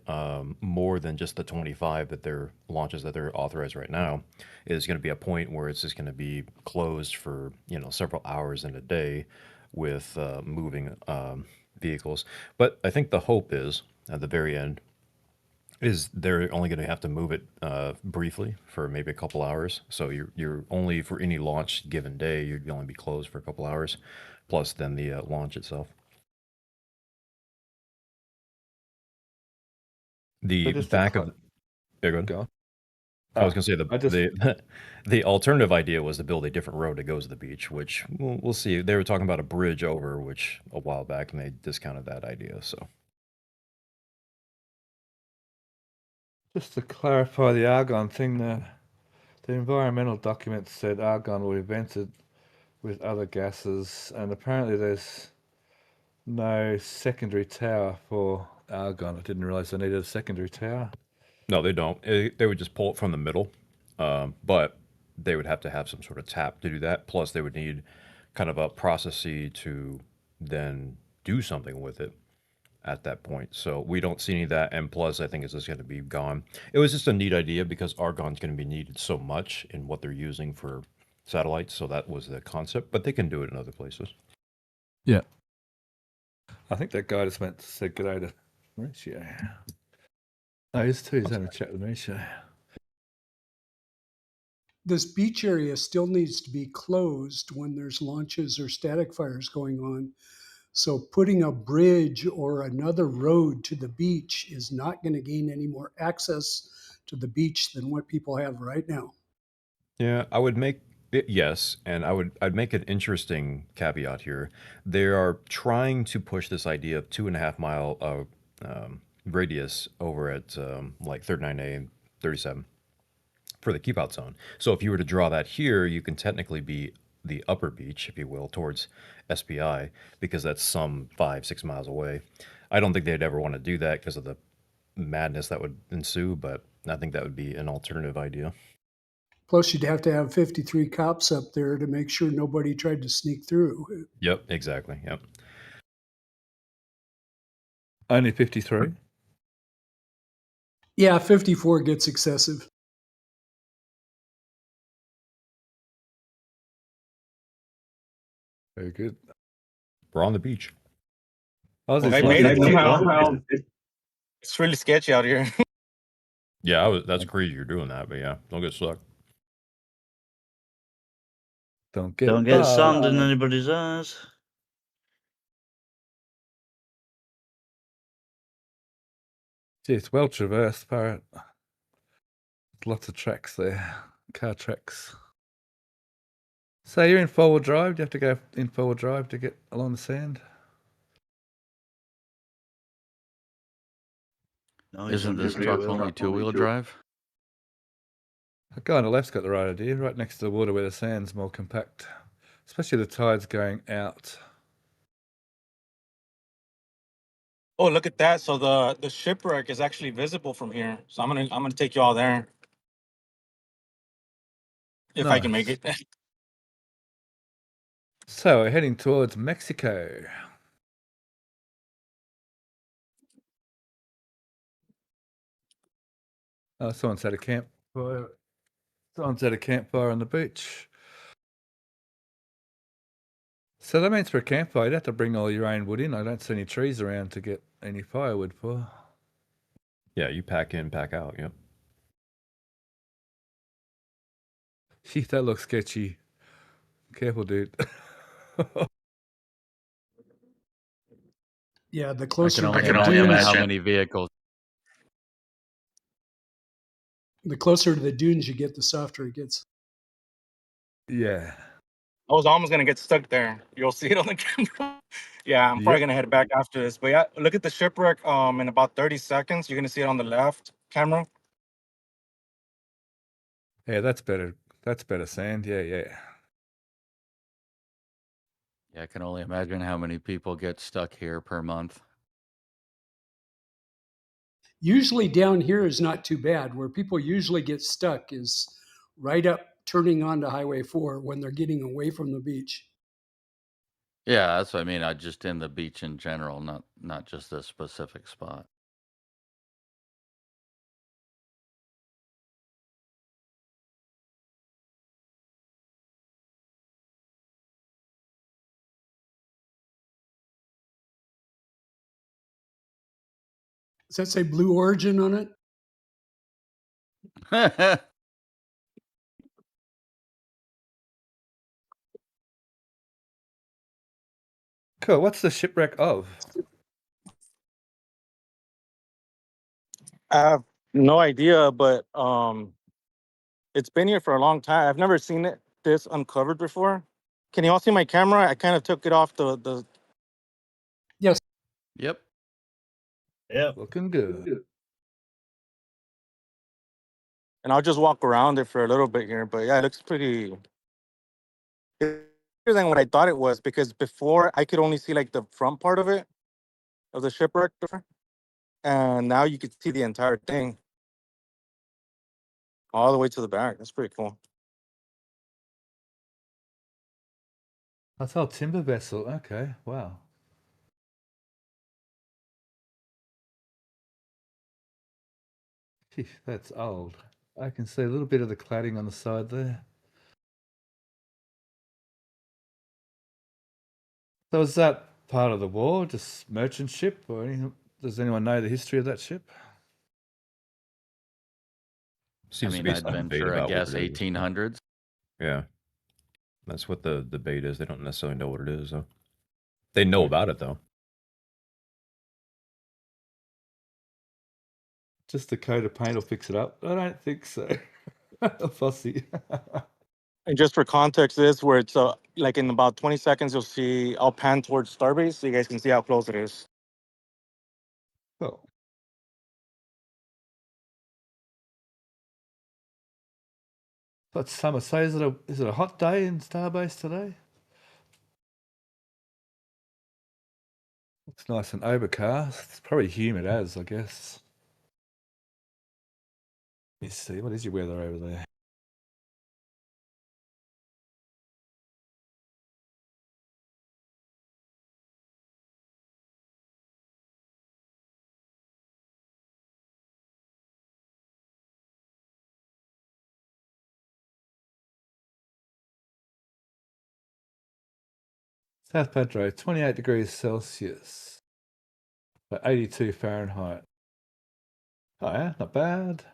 Speaker 3: more than just the 25 that they're launches that they're authorized right now, is going to be a point where it's just going to be closed for several hours in a day with moving vehicles. But I think the hope is at the very end is they're only going to have to move it briefly for maybe a couple hours. So you're only for any launch given day, you'd only be closed for a couple hours, plus then the launch itself. The
Speaker 2: just
Speaker 3: back of yeah, go ahead.
Speaker 2: Go on.
Speaker 3: I was going to say
Speaker 2: I just
Speaker 3: the alternative idea was to build a different road that goes to the beach, which we'll see. They were talking about a bridge over, which a while back, and they discounted that idea. So
Speaker 2: just to clarify the argon thing, the environmental document said argon will be vented with other gases, and apparently there's no secondary tower for argon. I didn't realize they needed a secondary tower.
Speaker 3: no, they don't. They would just pull it from the middle, but they would have to have some sort of tap to do that. Plus, they would need kind of a processy to then do something with it at that point. So we don't see any of that. And plus, I think it's just going to be gone. It was just a neat idea because argon's going to be needed so much in what they're using for satellites. So that was the concept, but they can do it in other places.
Speaker 2: Yeah. I think that guy just meant to say good day to Mauricio. Oh, he's too. He's having a chat with Mauricio.
Speaker 7: This beach area still needs to be closed when there's launches or static fires going on. So putting a bridge or another road to the beach is not going to gain any more access to the beach than what people have right now.
Speaker 3: Yeah, I would make it, yes, and I'd make an interesting caveat here. They are trying to push this idea of 2.5 mile radius over at like 39A and 37 for the keep out zone. So if you were to draw that here, you can technically be the upper beach, if you will, towards SPI, because that's some 5-6 miles away. I don't think they'd ever want to do that because of the madness that would ensue, but I think that would be an alternative idea.
Speaker 7: Plus, you'd have to have 53 cops up there to make sure nobody tried to sneak through.
Speaker 3: Yep, exactly. Yep.
Speaker 2: Only 53?
Speaker 7: Yeah, 54 gets excessive.
Speaker 2: Very good.
Speaker 3: We're on the beach.
Speaker 2: I was
Speaker 1: Well, I
Speaker 2: just
Speaker 1: made it
Speaker 2: wondering-
Speaker 1: somehow. It's really sketchy out here.
Speaker 3: Yeah, that's crazy you're doing that, but yeah, don't get stuck.
Speaker 2: Don't get
Speaker 9: sand in anybody's eyes.
Speaker 2: Gee, it's well traversed, Parrot. Lots of tracks there, car tracks. So you're in four-wheel drive. Do you have to go in four-wheel drive to get along the sand?
Speaker 9: No,
Speaker 8: Isn't this truck only two-wheel drive?
Speaker 2: The guy on the left's got the right idea, right next to the water where the sand's more compact, especially the tides going out.
Speaker 1: Oh, look at that! So the shipwreck is actually visible from here. So I'm gonna take you all there if I can make
Speaker 2: Nice.
Speaker 1: it.
Speaker 2: So we're heading towards Mexico. Oh, someone's had a campfire. Someone's had a campfire on the beach. So that means for a campfire, you'd have to bring all your own wood in. I don't see any trees around to get any firewood for.
Speaker 3: Yeah, you pack in, pack out. Yep.
Speaker 2: Gee, that looks sketchy. Careful, dude.
Speaker 7: Yeah, the
Speaker 8: I
Speaker 7: closer
Speaker 8: can
Speaker 7: to
Speaker 8: only
Speaker 7: the
Speaker 8: imagine
Speaker 7: dunes,
Speaker 8: how many vehicles.
Speaker 7: the closer to the dunes you get, the softer it gets.
Speaker 2: Yeah.
Speaker 1: I was almost gonna get stuck there. You'll see it on the camera. Yeah, I'm probably
Speaker 2: Yep.
Speaker 1: gonna head back after this. But yeah, look at the shipwreck. In about 30 seconds, you're gonna see it on the left camera.
Speaker 2: Yeah, that's better. That's better sand. Yeah, yeah.
Speaker 8: Yeah, I can only imagine how many people get stuck here per month.
Speaker 7: Usually down here is not too bad. Where people usually get stuck is right up turning onto Highway 4 when they're getting away from the beach.
Speaker 8: Yeah, that's what I mean. I just in the beach in general, not just this specific spot.
Speaker 7: Does that say Blue Origin on it?
Speaker 2: Cool. What's the shipwreck of?
Speaker 1: I have no idea, but it's been here for a long time. I've never seen it this uncovered before. Can you all see my camera? I kind of took it off the.
Speaker 7: Yes.
Speaker 8: Yep.
Speaker 9: Yeah.
Speaker 2: Looking good.
Speaker 1: And I'll just walk around it for a little bit here. But yeah, it looks pretty. It's bigger than what I thought it was, because before I could only see like the front part of it, of the shipwreck, and now you could see the entire thing all the way to the back. That's pretty cool.
Speaker 2: I thought timber vessel. Okay. Wow. Gee, that's old. I can see a little bit of the cladding on the side there. So is that part of the war, just merchant ship or anything? Does anyone know the history of that ship?
Speaker 3: Seems
Speaker 8: I
Speaker 3: to
Speaker 8: mean,
Speaker 3: be some debate
Speaker 8: adventure, I
Speaker 3: about what
Speaker 8: guess,
Speaker 3: it is.
Speaker 8: 1800s.
Speaker 3: Yeah, that's what the debate is. They don't necessarily know what it is, though. They know about it, though.
Speaker 2: Just a coat of paint will fix it up? I don't think so. Fussy.
Speaker 1: And just for context, this where it's like in about 20 seconds, you'll see I'll pan towards Starbase so you guys can see how close it is.
Speaker 2: Oh. But summer, so is it a hot day in Starbase today? Looks nice and overcast. It's probably humid as, I guess. Let me see, what is your weather over there? South Pedro, 28 degrees Celsius, but 82 Fahrenheit. Oh yeah, not bad.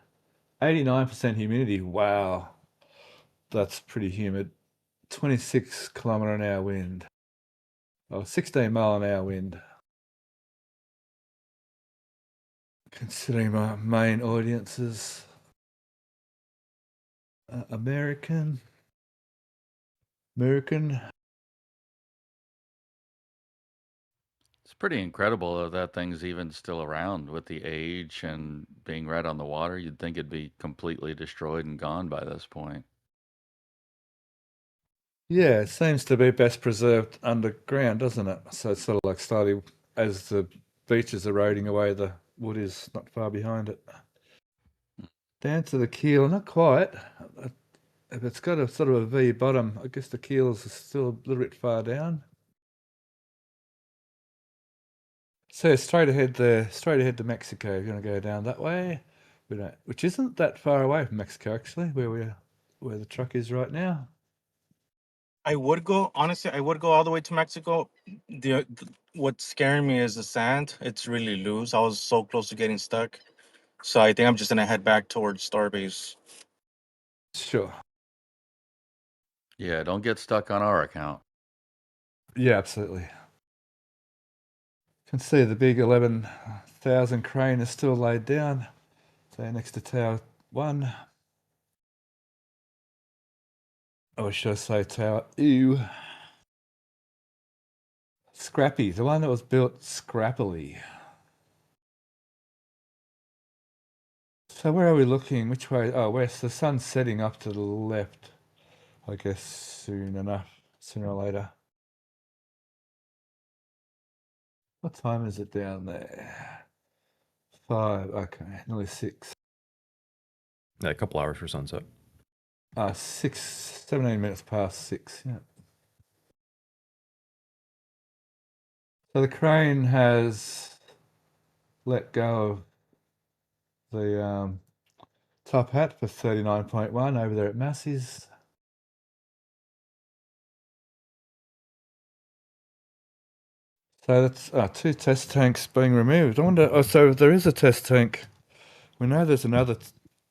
Speaker 2: 89% humidity. Wow, that's pretty humid. 26 kilometre an hour wind. Oh, 16 mile an hour wind. Considering my main audiences, American.
Speaker 8: It's pretty incredible that thing's even still around with the age and being right on the water. You'd think it'd be completely destroyed and gone by this point.
Speaker 2: Yeah, it seems to be best preserved underground, doesn't it? So it's sort of like starting as the beach is eroding away, the wood is not far behind it. Down to the keel, not quite. If it's got a sort of a V bottom, I guess the keels are still a little bit far down. So straight ahead there, straight ahead to Mexico. You're going to go down that way. We don't, which isn't that far away from Mexico actually, where the truck is right now.
Speaker 1: I would go, honestly, I would go all the way to Mexico. What's scaring me is the sand. It's really loose. I was so close to getting stuck. So I think I'm just gonna head back towards Starbase.
Speaker 2: Sure.
Speaker 8: Yeah, don't get stuck on our account.
Speaker 2: Yeah, absolutely. You can see the big 11,000 crane is still laid down. So next to Tower 1. Or should I say Tower Ew? Scrappy, the one that was built scrappily. So where are we looking? Which way? Oh, west. The sun's setting up to the left. I guess sooner or later. What time is it down there? 5. Okay, nearly 6.
Speaker 3: Yeah, a couple hours for sunset.
Speaker 2: 17 minutes past 6. Yeah. So the crane has let go of the top hat for 39.1 over there at Massey's. So that's 2 test tanks being removed. I wonder. Oh, so there is a test tank. We know there's another,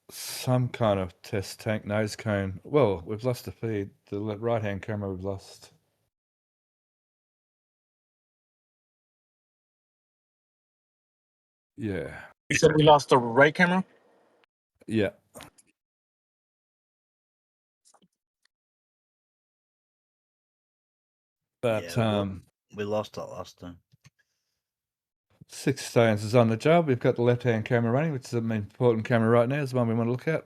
Speaker 2: some kind of test tank nose cone. Well, we've lost the feed. The right-hand camera we've lost. Yeah.
Speaker 1: You said we lost the right camera?
Speaker 2: Yeah. But
Speaker 9: Yeah, we lost that last time.
Speaker 2: 6 stones is on the job. We've got the left-hand camera running, which is an important camera right now. It's the one we want to look at.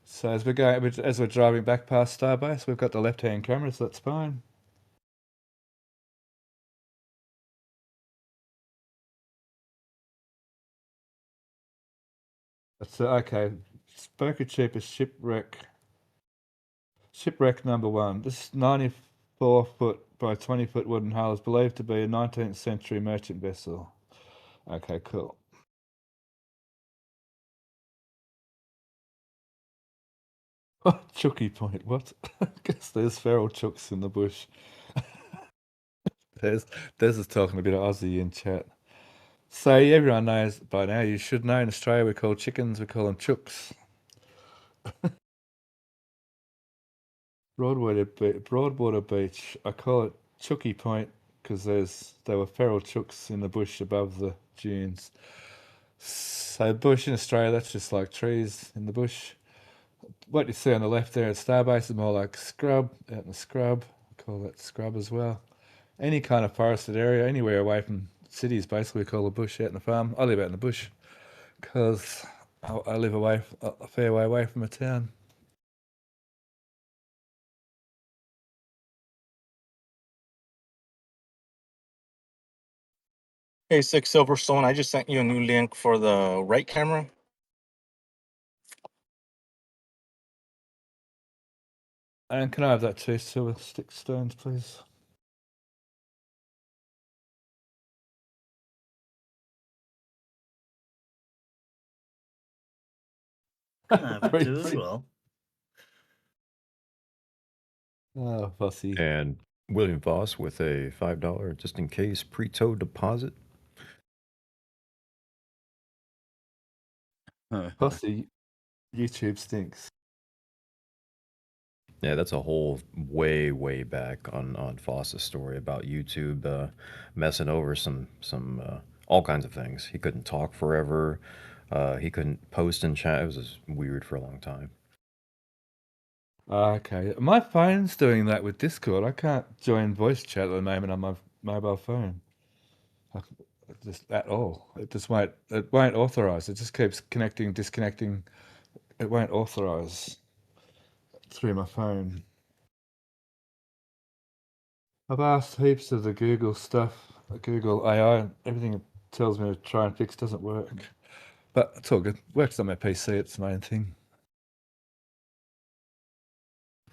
Speaker 2: So as we're driving back past Starbase, we've got the left-hand camera, so that's fine. That's okay. Spoker Cheap is shipwreck. Shipwreck number 1. This 94-foot by 20-foot wooden hull is believed to be a 19th century merchant vessel. Okay, cool. Chooky Point, what? I guess there's feral chooks in the bush. Des is talking a bit of Aussie in chat. So everyone knows by now, you should know in Australia we call chickens, we call them chooks. Broadwater Beach, I call it Chooky Point because there were feral chooks in the bush above the dunes. So bush in Australia, that's just like trees in the bush. What you see on the left there at Starbase is more like scrub, out in the scrub. I call that scrub as well. Any kind of forested area, anywhere away from cities, basically we call a bush out in the farm. I live out in the bush because I live a fair way away from a town.
Speaker 1: Hey, Six Silverstone, I just sent you a new link for the right camera.
Speaker 2: And can I have that 2 silver stick stones, please?
Speaker 9: Can I have it too as well?
Speaker 2: Oh, fussy.
Speaker 3: And William Voss with a $5 just in case pre-tow deposit.
Speaker 2: Fussy, YouTube stinks.
Speaker 3: Yeah, that's a whole way back on Foss's story about YouTube messing over some all kinds of things. He couldn't talk forever. He couldn't post in chat. It was just weird for a long time.
Speaker 2: Okay, my phone's doing that with Discord. I can't join voice chat at the moment on my mobile phone. Just at all. It just won't. It won't authorize. It just keeps connecting, disconnecting. It won't authorize through my phone. I've asked heaps of the Google stuff, Google AI, everything it tells me to try and fix doesn't work. But it's all good. Works on my PC. It's the main thing.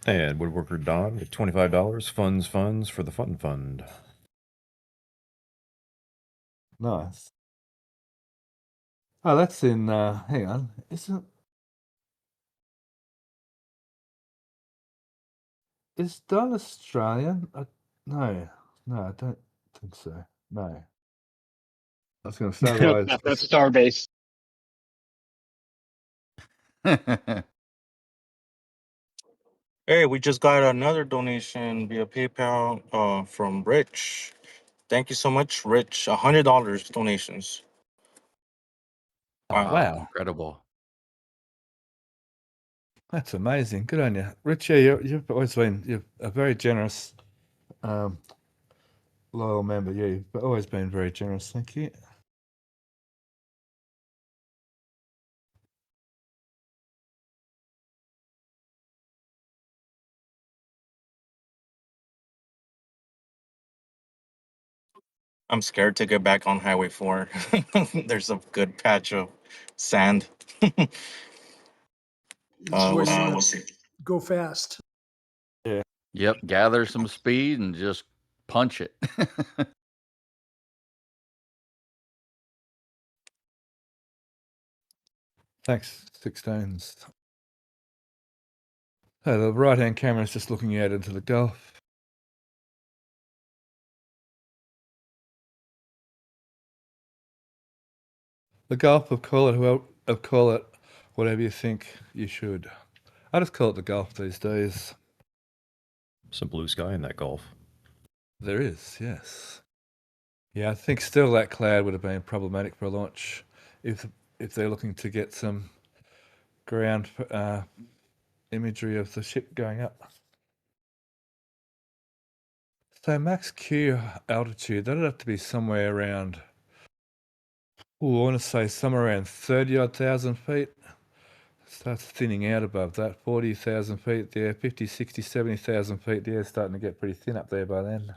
Speaker 3: And Woodworker Don with $25 funds for the Fun Fund.
Speaker 2: Nice. Oh, that's in. Hang on. Is Don Australian? No, I don't think so. No. I was going to say otherwise.
Speaker 4: That's Starbase.
Speaker 1: Hey, we just got another donation via PayPal from Rich. Thank you so much, Rich. $100 donations. Wow.
Speaker 8: Wow,
Speaker 2: Wow.
Speaker 8: incredible.
Speaker 2: That's amazing. Good on you. Rich, yeah, you've always been a very generous, loyal member. Yeah, you've always been very generous. Thank you.
Speaker 1: I'm scared to get back on Highway 4. There's a good patch of sand.
Speaker 7: This is where you
Speaker 1: we'll
Speaker 7: want
Speaker 1: see.
Speaker 7: to go fast.
Speaker 2: Yeah.
Speaker 8: Yep, gather some speed and just punch it.
Speaker 2: Thanks, 16s. So the right-hand camera is just looking out into the Gulf. The Gulf, call it whatever you think you should. I just call it the Gulf these days.
Speaker 3: Some blue sky in that Gulf.
Speaker 2: There is, yes. Yeah, I think still that cloud would have been problematic for a launch if they're looking to get some ground imagery of the ship going up. So max Q altitude, that'd have to be somewhere around, I want to say somewhere around 30,000 feet. Starts thinning out above that, 40,000 feet there, 50, 60, 70,000 feet there, starting to get pretty thin up there by then.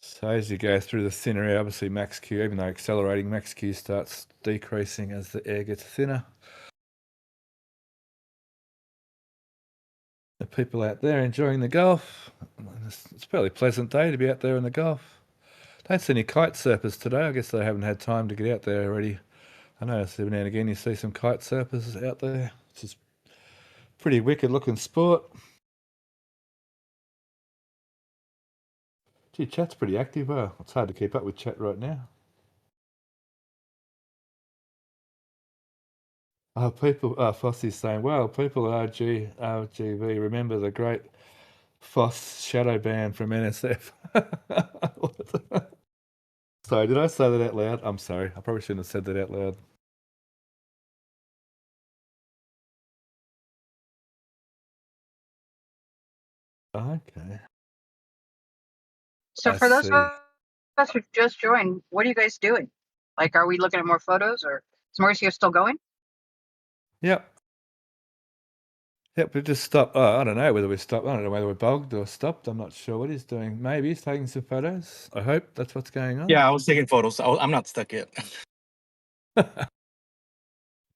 Speaker 2: So as you go through the thinner air, obviously max Q, even though accelerating, max Q starts decreasing as the air gets thinner. The people out there enjoying the Gulf. It's a fairly pleasant day to be out there in the Gulf. Don't see any kite surfers today. I guess they haven't had time to get out there already. I notice every now and again you see some kite surfers out there. It's just pretty wicked looking sport. Gee, chat's pretty active. Well, it's hard to keep up with chat right now. Fossey's saying, well, people at RGV remember the great Foss shadow ban from NSF. Sorry, did I say that out loud? I'm sorry. I probably shouldn't have said that out loud. Okay.
Speaker 4: So
Speaker 2: I
Speaker 4: for those
Speaker 2: see.
Speaker 4: of us who just joined, what are you guys doing? Like, are we looking at more photos, or is Mauricio still going?
Speaker 2: Yep. Yep, we just stopped. Oh, I don't know whether we stopped. I don't know whether we bogged or stopped. I'm not sure what he's doing. Maybe he's taking some photos. I hope that's what's going on.
Speaker 1: Yeah, I was taking photos. I'm not stuck yet.
Speaker 9: I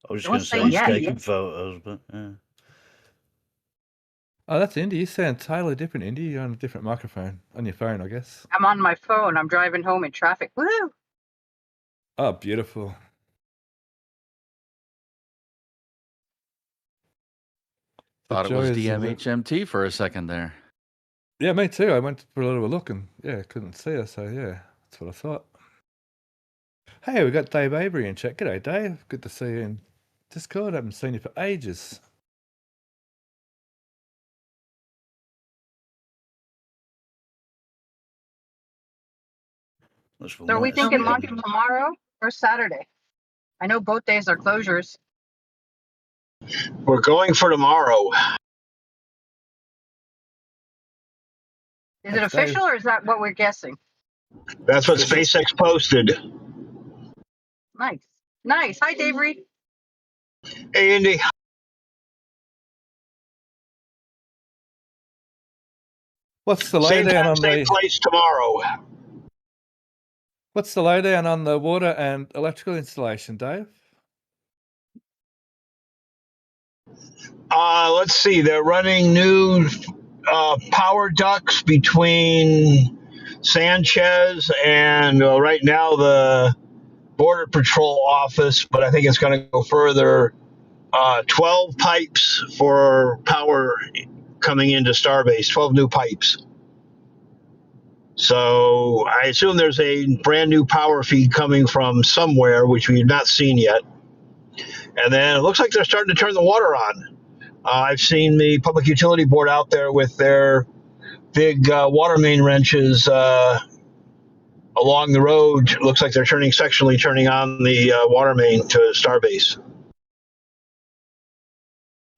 Speaker 9: was just
Speaker 4: Don't
Speaker 9: going to
Speaker 4: say
Speaker 9: say he's
Speaker 4: yeah.
Speaker 9: taking photos, but yeah.
Speaker 2: Oh, that's Indy. You sound totally different, Indy. You're on a different microphone on your phone, I guess.
Speaker 4: I'm on my phone. I'm driving home in traffic. Woo!
Speaker 2: Oh, beautiful.
Speaker 8: Thought it was
Speaker 2: joys of it.
Speaker 8: DMHMT for a second there.
Speaker 2: Yeah, me too. I went for a little look and yeah, couldn't see her. So yeah, that's what I thought. Hey, we got Dave Avery in chat. G'day, Dave. Good to see you in Discord. I haven't seen you for ages.
Speaker 4: So are we thinking launching tomorrow or Saturday? I know both days are closures.
Speaker 10: We're going for tomorrow.
Speaker 4: Is it official or is that what we're guessing?
Speaker 10: That's what SpaceX posted.
Speaker 4: Nice. Nice. Hi, Dave Reed.
Speaker 10: Hey, Indy.
Speaker 2: What's the lowdown on
Speaker 10: same place tomorrow?
Speaker 2: What's the lowdown on the water and electrical installation, Dave?
Speaker 10: Let's see. They're running new power ducts between Sanchez and right now the Border Patrol office, but I think it's going to go further. 12 pipes for power coming into Starbase, 12 new pipes. So I assume there's a brand new power feed coming from somewhere, which we've not seen yet. And then it looks like they're starting to turn the water on. I've seen the public utility board out there with their big water main wrenches along the road. It looks like they're sectionally turning on the water main to Starbase.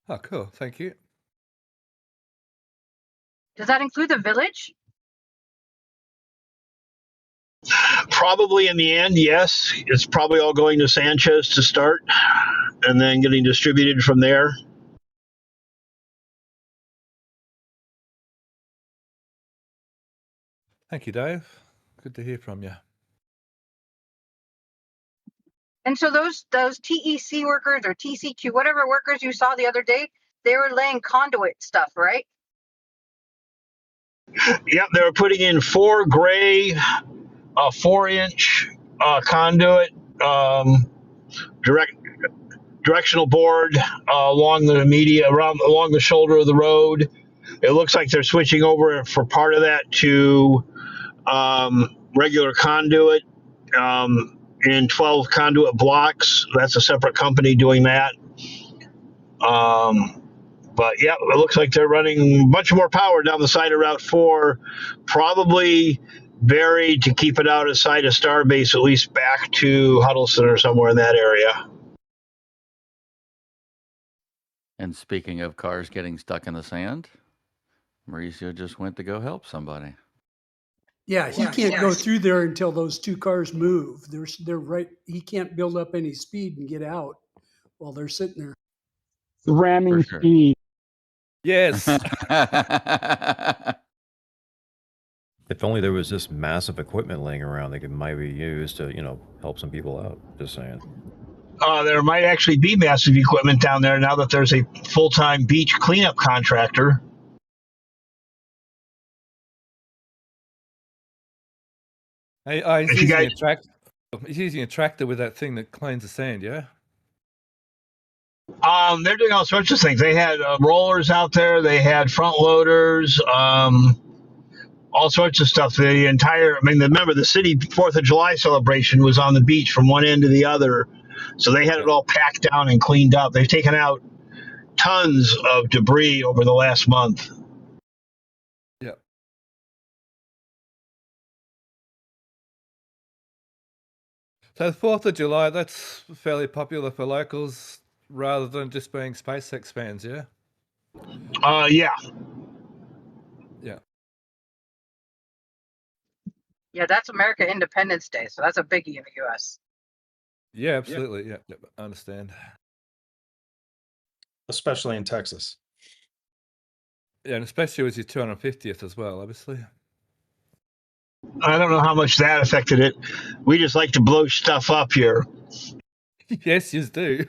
Speaker 2: Oh, cool. Thank you.
Speaker 4: Does that include the village?
Speaker 10: Probably in the end, yes. It's probably all going to Sanchez to start and then getting distributed from there.
Speaker 2: Thank you, Dave. Good to hear from you.
Speaker 4: And so those TEC workers or TCQ, whatever workers you saw the other day, they were laying conduit stuff, right?
Speaker 10: Yep, they were putting in 4 gray, 4-inch conduit, directional board along the shoulder of the road. It looks like they're switching over for part of that to regular conduit in 12 conduit blocks. That's a separate company doing that. But yeah, it looks like they're running a bunch more power down the side of Route 4, probably buried to keep it out of sight of Starbase, at least back to Huddleston or somewhere in that area.
Speaker 8: And speaking of cars getting stuck in the sand, Mauricio just went to go help somebody.
Speaker 7: Yeah, he can't go through there until those 2 cars move. They're right. He can't build up any speed and get out while they're sitting there.
Speaker 11: Ramming
Speaker 8: For sure.
Speaker 11: speed.
Speaker 2: Yes.
Speaker 3: If only there was this massive equipment laying around that could maybe use to, help some people out. Just saying.
Speaker 10: There might actually be massive equipment down there now that there's a full-time beach cleanup contractor.
Speaker 2: He's using a tractor with that thing that cleans the sand, yeah?
Speaker 10: They're doing all sorts of things. They had rollers out there. They had front loaders, all sorts of stuff. Remember the city 4th of July celebration was on the beach from one end to the other. So they had it all packed down and cleaned up. They've taken out tons of debris over the last month.
Speaker 2: Yeah. So the 4th of July, that's fairly popular for locals rather than just being SpaceX fans, yeah?
Speaker 10: Yeah.
Speaker 2: Yeah.
Speaker 4: Yeah, that's America Independence Day, so that's a biggie in the US.
Speaker 2: Yeah, absolutely. Yeah, I understand.
Speaker 6: Especially in Texas.
Speaker 2: Yeah, and especially with your 250th as well, obviously.
Speaker 10: I don't know how much that affected it. We just like to blow stuff up here.
Speaker 2: Yes, you do.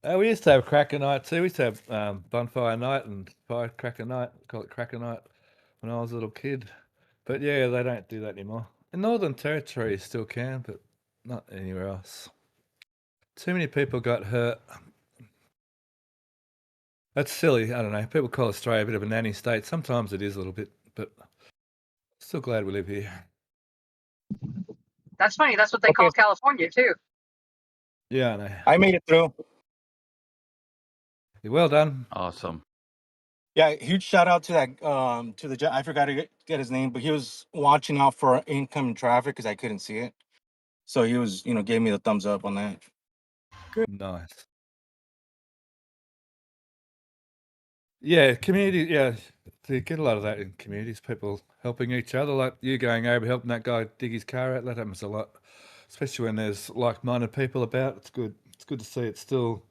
Speaker 2: We used to have Cracker Night too. We used to have Bonfire Night and Firecracker Night. Call it Cracker Night when I was a little kid. But yeah, they don't do that anymore. In Northern Territory, you still can, but not anywhere else. Too many people got hurt. That's silly. I don't know. People call Australia a bit of a nanny state. Sometimes it is a little bit, but still glad we live here.
Speaker 4: That's funny. That's what they call California too.
Speaker 2: Yeah, I know.
Speaker 1: I made it through.
Speaker 2: You're well done.
Speaker 8: Awesome.
Speaker 1: Yeah, huge shout out to that to the I forgot to get his name, but he was watching out for incoming traffic because I couldn't see it. So he was, gave me the thumbs up on that.
Speaker 2: Good. Nice. Yeah, community. Yeah, you get a lot of that in communities. People helping each other, like you going over helping that guy dig his car out. That happens a lot, especially when there's like-minded people about. It's good. It's good to see it's still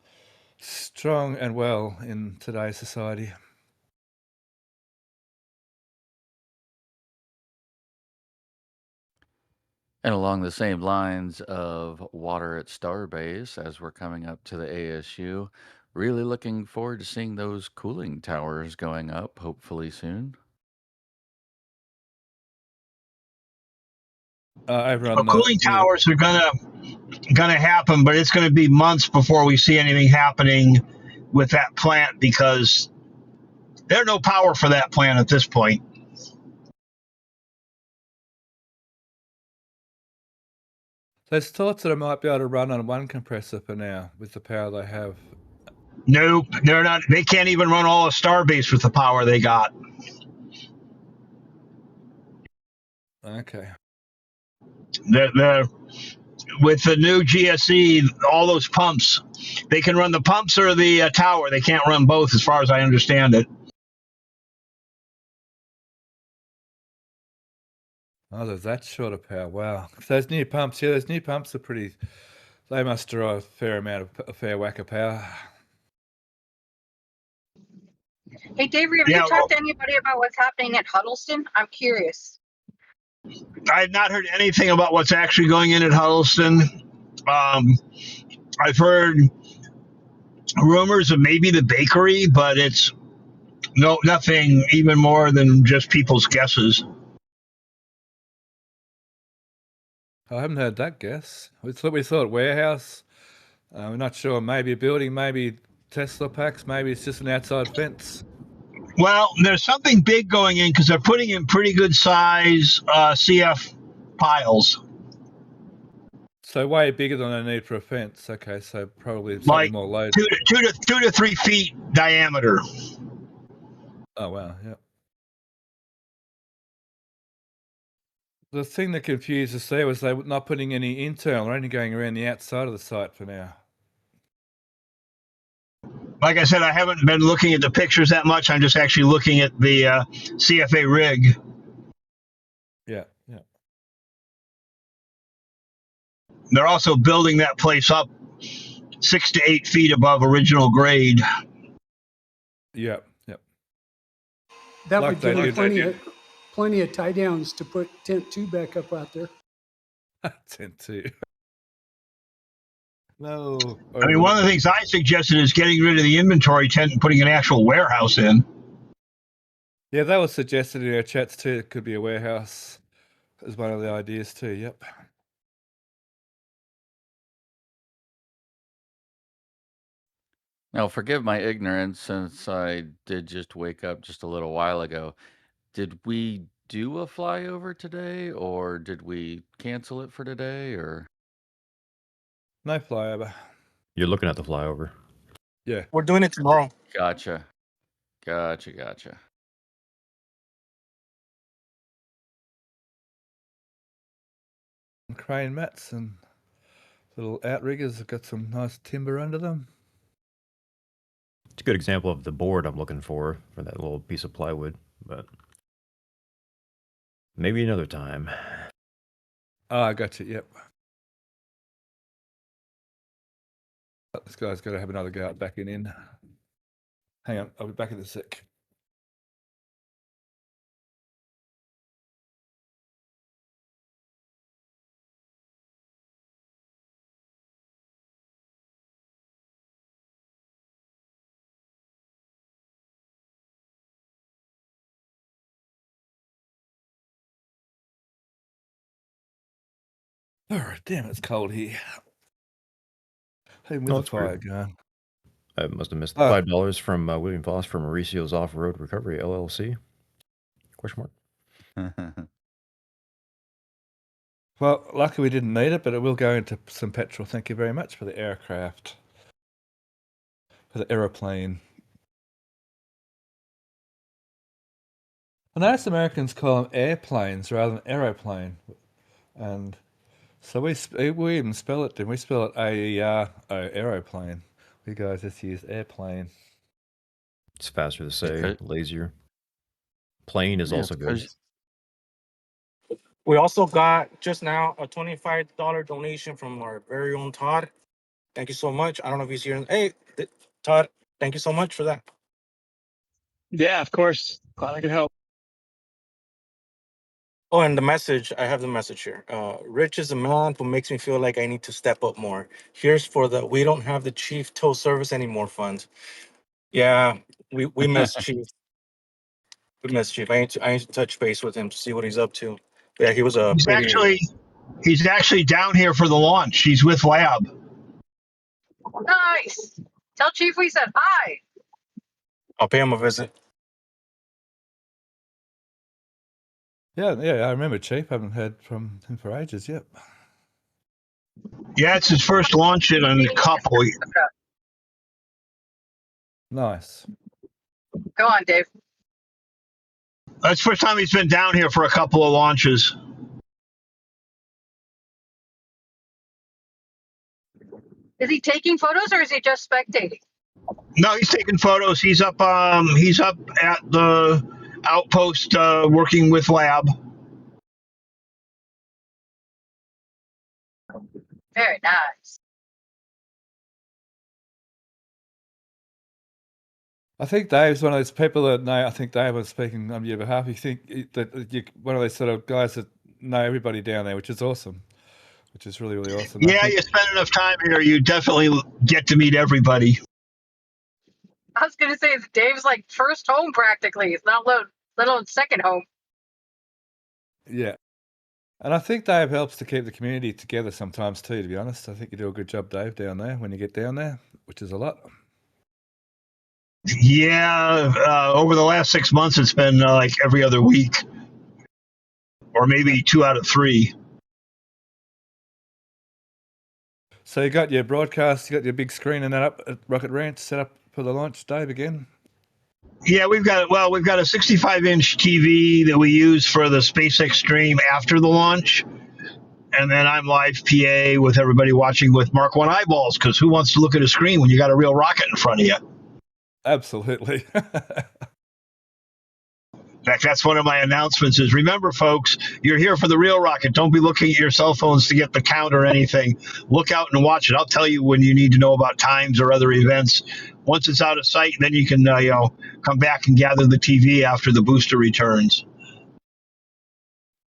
Speaker 2: strong and well in today's society.
Speaker 8: And along the same lines of water at Starbase, as we're coming up to the ASU, really looking forward to seeing those cooling towers going up, hopefully soon.
Speaker 10: Cooling towers are gonna happen, but it's gonna be months before we see anything happening with that plant because there's no power for that plant at this point.
Speaker 2: There's thoughts that I might be able to run on one compressor for now with the power they have.
Speaker 10: Nope, they're not. They can't even run all of Starbase with the power they got.
Speaker 2: Okay.
Speaker 10: The with the new GSE, all those pumps, they can run the pumps or the tower. They can't run both, as far as I understand it.
Speaker 2: Oh, there's that short of power. Wow. Those new pumps, yeah, those new pumps are pretty. They must draw a fair whack of power.
Speaker 4: Hey, David, have
Speaker 10: Yeah,
Speaker 4: you talked to anybody about what's happening at Huddleston? I'm curious.
Speaker 10: I've not heard anything about what's actually going in at Huddleston. I've heard rumors of maybe the bakery, but it's nothing even more than just people's guesses.
Speaker 2: I haven't heard that guess. We thought warehouse. We're not sure. Maybe a building, maybe Tesla packs, maybe it's just an outside fence.
Speaker 10: Well, there's something big going in because they're putting in pretty good size CF piles,
Speaker 2: So way bigger than I need for a fence. Okay, so probably something
Speaker 10: like
Speaker 2: more load.
Speaker 10: 2 to 3 feet diameter.
Speaker 2: Oh wow, yeah. The thing that confused us there was they were not putting any internal, they're only going around the outside of the site for now.
Speaker 10: Like I said, I haven't been looking at the pictures that much. I'm just actually looking at the CFA rig.
Speaker 2: Yeah, yeah.
Speaker 10: They're also building that place up 6 to 8 feet above original grade.
Speaker 2: Yep, yep.
Speaker 7: That
Speaker 2: Like
Speaker 7: would give
Speaker 2: they
Speaker 7: them
Speaker 2: did.
Speaker 7: plenty of tie downs to put tent 2 back up out there.
Speaker 2: Tent 2. No.
Speaker 10: I mean, one of the things I suggested is getting rid of the inventory tent and putting an actual warehouse in.
Speaker 2: Yeah, that was suggested in our chats too. It could be a warehouse as one of the ideas too. Yep.
Speaker 8: Now, forgive my ignorance since I did just wake up just a little while ago. Did we do a flyover today or did we cancel it for today or?
Speaker 2: No flyover.
Speaker 3: You're looking at the flyover.
Speaker 2: Yeah.
Speaker 1: We're doing it tomorrow.
Speaker 8: Gotcha.
Speaker 2: Crane mats and little outriggers have got some nice timber under them.
Speaker 3: It's a good example of the board I'm looking for that little piece of plywood, but maybe another time.
Speaker 2: Oh, I got you. Yep. This guy's got to have another go at backing in. Hang on, I'll be back in a sec. Oh, damn, it's cold here. Even with the fire going.
Speaker 3: I must have missed the $5 from William Foss from Mauricio's Off-Road Recovery LLC. Question mark.
Speaker 2: Well, luckily we didn't need it, but it will go into some petrol. Thank you very much for the aircraft. For the aeroplane. I notice Americans call them airplanes rather than aeroplane. And so we even spell it, didn't we? Spell it A-E-R, aeroplane. We guys just use airplane.
Speaker 3: It's faster to say, lazier. Plane is also good.
Speaker 1: We also got just now a $25 donation from our very own Todd. Thank you so much. I don't know if he's here. Hey, Todd, thank you so much for that.
Speaker 11: Yeah, of course. Glad I could help.
Speaker 1: Oh, and the message, I have the message here. Rich is a man who makes me feel like I need to step up more. Here's for the we don't have the Chief tow service anymore fund. Yeah, we miss Chief. We miss Chief. I need to touch base with him to see what he's up to. Yeah, he was a
Speaker 10: He's actually down here for the launch. He's with Lab.
Speaker 4: Nice. Tell Chief we said hi.
Speaker 1: I'll pay him a visit.
Speaker 2: Yeah, I remember Chief. I haven't heard from him for ages. Yep.
Speaker 10: Yeah, it's his first launch in a couple.
Speaker 2: Nice.
Speaker 4: Go on, Dave.
Speaker 10: That's the first time he's been down here for a couple of launches.
Speaker 4: Is he taking photos or is he just spectating?
Speaker 10: No, he's taking photos. He's up at the outpost working with lab.
Speaker 4: Very nice.
Speaker 2: I think Dave's one of those people that know. I think Dave was speaking on your behalf. You think that you're one of those sort of guys that know everybody down there, which is awesome. Which is really, really awesome.
Speaker 10: Yeah, you spend enough time here, you definitely get to meet everybody.
Speaker 4: I was going to say, Dave's like first home practically. It's not let alone second home.
Speaker 2: Yeah. And I think Dave helps to keep the community together sometimes too, to be honest. I think you do a good job, Dave, down there when you get down there, which is a lot.
Speaker 10: Yeah, over the last 6 months, it's been like every other week, or maybe 2 out of 3.
Speaker 2: So you got your broadcast, you got your big screen and that up at Rocket Ranch set up for the launch, Dave, again?
Speaker 10: Yeah, we've got a 65-inch TV that we use for the SpaceX stream after the launch. And then I'm live PA with everybody watching with Mark 1 eyeballs, because who wants to look at a screen when you got a real rocket in front of you?
Speaker 2: Absolutely.
Speaker 10: In fact, that's one of my announcements is, remember, folks, you're here for the real rocket. Don't be looking at your cell phones to get the count or anything. Look out and watch it. I'll tell you when you need to know about times or other events. Once it's out of sight, then you can come back and gather the TV after the booster returns.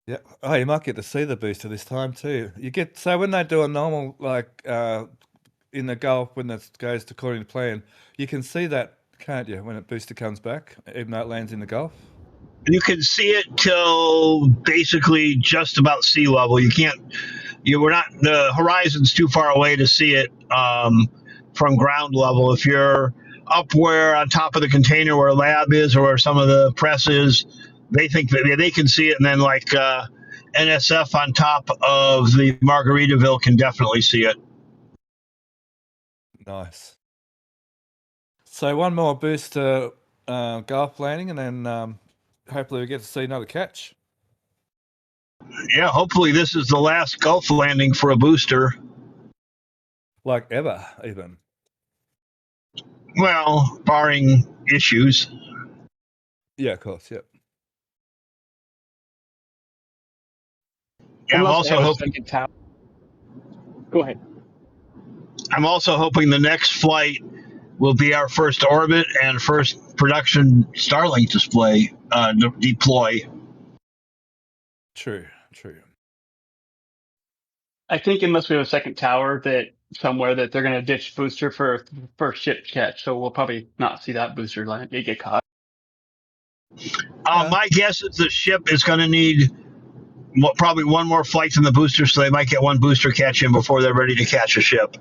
Speaker 2: Yeah. Oh, you might get to see the booster this time too. So when they do a normal, like in the Gulf, when it goes according to plan, you can see that, can't you, when a booster comes back, even though it lands in the Gulf?
Speaker 10: You can see it till basically just about sea level. The horizon's too far away to see it from ground level. If you're up where on top of the container where lab is or where some of the press is, they think that they can see it. And then like NSF on top of the Margaritaville can definitely see it.
Speaker 2: Nice. So one more booster Gulf landing, and then hopefully we get to see another catch.
Speaker 10: Yeah, hopefully this is the last Gulf landing for a booster.
Speaker 2: Like ever, even.
Speaker 10: Well, barring issues.
Speaker 2: Yeah, of course, yeah.
Speaker 10: Yeah, I'm also hoping.
Speaker 11: Go ahead.
Speaker 10: I'm also hoping the next flight will be our first orbit and first production Starlink deploy.
Speaker 2: True.
Speaker 11: I think unless we have a second tower that somewhere that they're going to ditch booster for first ship catch, so we'll probably not see that booster land get caught.
Speaker 10: My guess is the ship is going to need probably one more flight than the booster, so they might get one booster catch in before they're ready to catch a ship.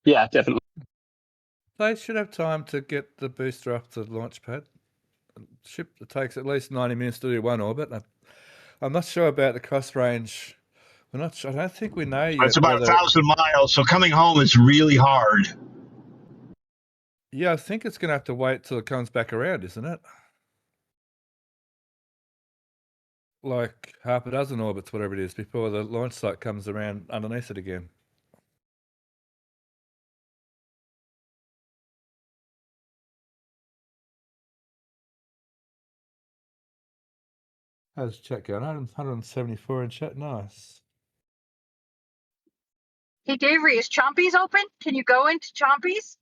Speaker 11: Yeah, definitely.
Speaker 2: They should have time to get the booster up the launch pad. A ship that takes at least 90 minutes to do one orbit. I'm not sure about the cross range. We're not sure. I don't think we know yet.
Speaker 10: It's about 1,000 miles, so coming home is really hard.
Speaker 2: Yeah, I think it's going to have to wait till it comes back around, isn't it? Like half a dozen orbits, whatever it is, before the launch site comes around underneath it again. How's chat going? 174 in chat. Nice.
Speaker 4: Hey, Davery, is Chompies open? Can you go into Chompies?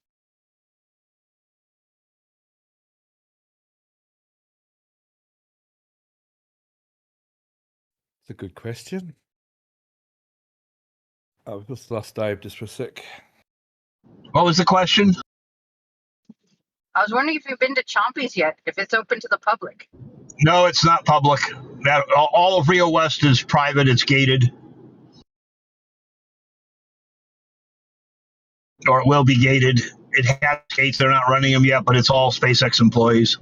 Speaker 2: It's a good question. Oh, we just lost Dave just for a sec.
Speaker 10: What was the question?
Speaker 4: I was wondering if you've been to Chompies yet, if it's open to the public.
Speaker 10: No, it's not public. All of Rio West is private. It's gated. Or it will be gated. It has gates. They're not running them yet, but it's all SpaceX employees.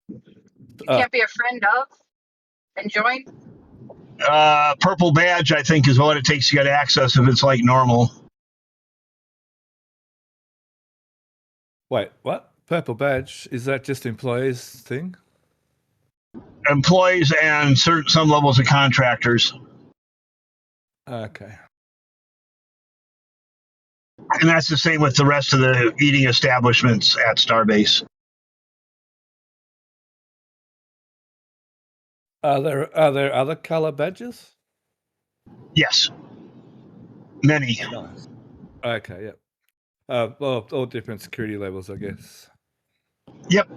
Speaker 4: You can't be a friend of and join?
Speaker 10: Purple badge, I think, is what it takes to get access if it's like normal.
Speaker 2: Wait, what? Purple badge? Is that just employees thing?
Speaker 10: Employees and some levels of contractors.
Speaker 2: Okay.
Speaker 10: And that's the same with the rest of the eating establishments at Starbase.
Speaker 2: Are there other color badges?
Speaker 10: Yes. Many.
Speaker 2: Nice. Okay, yep. Well, all different security levels, I guess.
Speaker 10: Yep.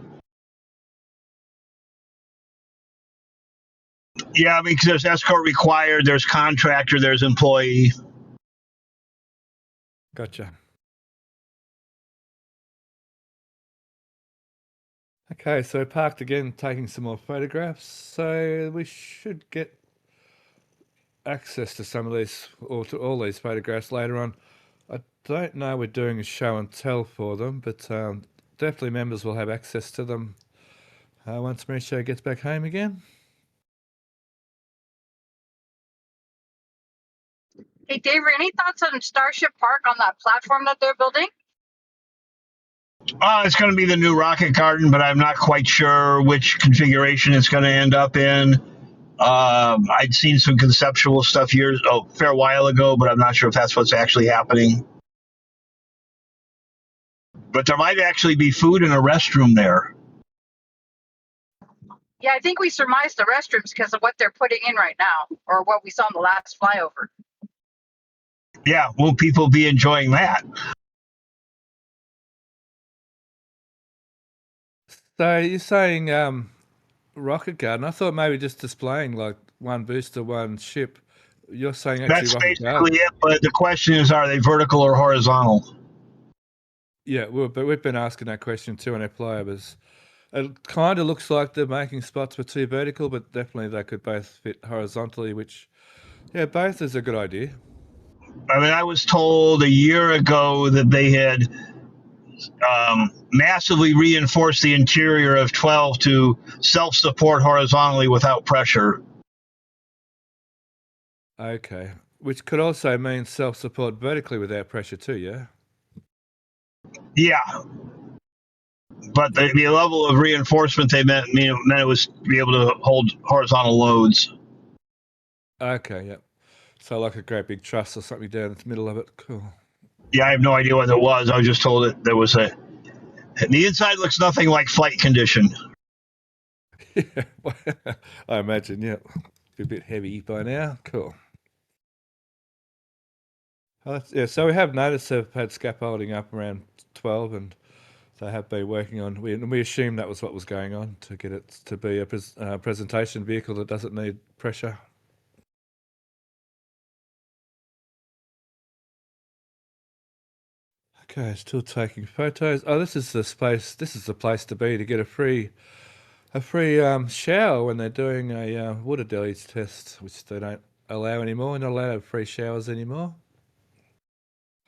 Speaker 10: Yeah, I mean, because there's escort required, there's contractor, there's employee.
Speaker 2: Gotcha. Okay, so parked again, taking some more photographs. So we should get access to some of these, or to all these photographs later on. I don't know we're doing a show and tell for them, but definitely members will have access to them once Mauricio gets back home again.
Speaker 4: Hey, David, any thoughts on Starship Park on that platform that they're building?
Speaker 10: It's going to be the new rocket garden, but I'm not quite sure which configuration it's going to end up in. I'd seen some conceptual stuff a fair while ago, but I'm not sure if that's what's actually happening. But there might actually be food in a restroom there.
Speaker 4: Yeah, I think we surmised the restrooms because of what they're putting in right now, or what we saw in the last flyover.
Speaker 10: Yeah, will people be enjoying that?
Speaker 2: So you're saying rocket garden? I thought maybe just displaying like one booster, one ship. You're saying actually
Speaker 10: That's
Speaker 2: rocket
Speaker 10: basically
Speaker 2: garden.
Speaker 10: it, but the question is, are they vertical or horizontal?
Speaker 2: Yeah, but we've been asking that question too on our Flyovers. It kind of looks like they're making spots for two vertical, but definitely they could both fit horizontally, which, yeah, both is a good idea.
Speaker 10: I mean, I was told a year ago that they had massively reinforced the interior of 12 to self-support horizontally without pressure.
Speaker 2: Okay, which could also mean self-support vertically without pressure too, yeah?
Speaker 10: Yeah. But the level of reinforcement they meant it was to be able to hold horizontal loads.
Speaker 2: Okay, yeah. So like a great big truss or something down in the middle of it. Cool.
Speaker 10: Yeah, I have no idea what it was. I was just told that there was the inside looks nothing like flight condition.
Speaker 2: Yeah, I imagine, yeah. Be a bit heavy by now. Cool. Yeah, so we have noticed they've had scaffolding up around 12, and they have been working on. We assumed that was what was going on to get it to be a presentation vehicle that doesn't need pressure. Okay, still taking photos. Oh, this is the space. This is the place to be to get a free shower when they're doing a water deluge test, which they don't allow anymore. We're not allowed to have free showers anymore.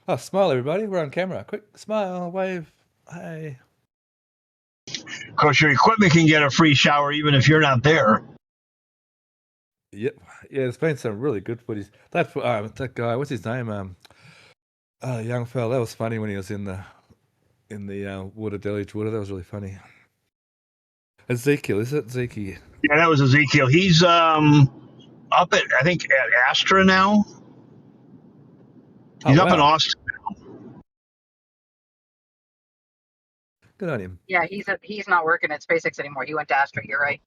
Speaker 2: Oh, smile, everybody. We're on camera. Quick, smile, wave. Hey.
Speaker 10: Of course, your equipment can get a free shower even if you're not there.
Speaker 2: Yep. Yeah, there's been some really good footage. That guy, what's his name? Young fella. That was funny when he was in the water deluge water. That was really funny. Ezekiel, is it Ezekiel?
Speaker 10: Yeah, that was Ezekiel. He's up at, I think, at Astra now. He's up in Austin.
Speaker 2: Good on him.
Speaker 4: Yeah, he's not working at SpaceX anymore. He went to Astra. You're right.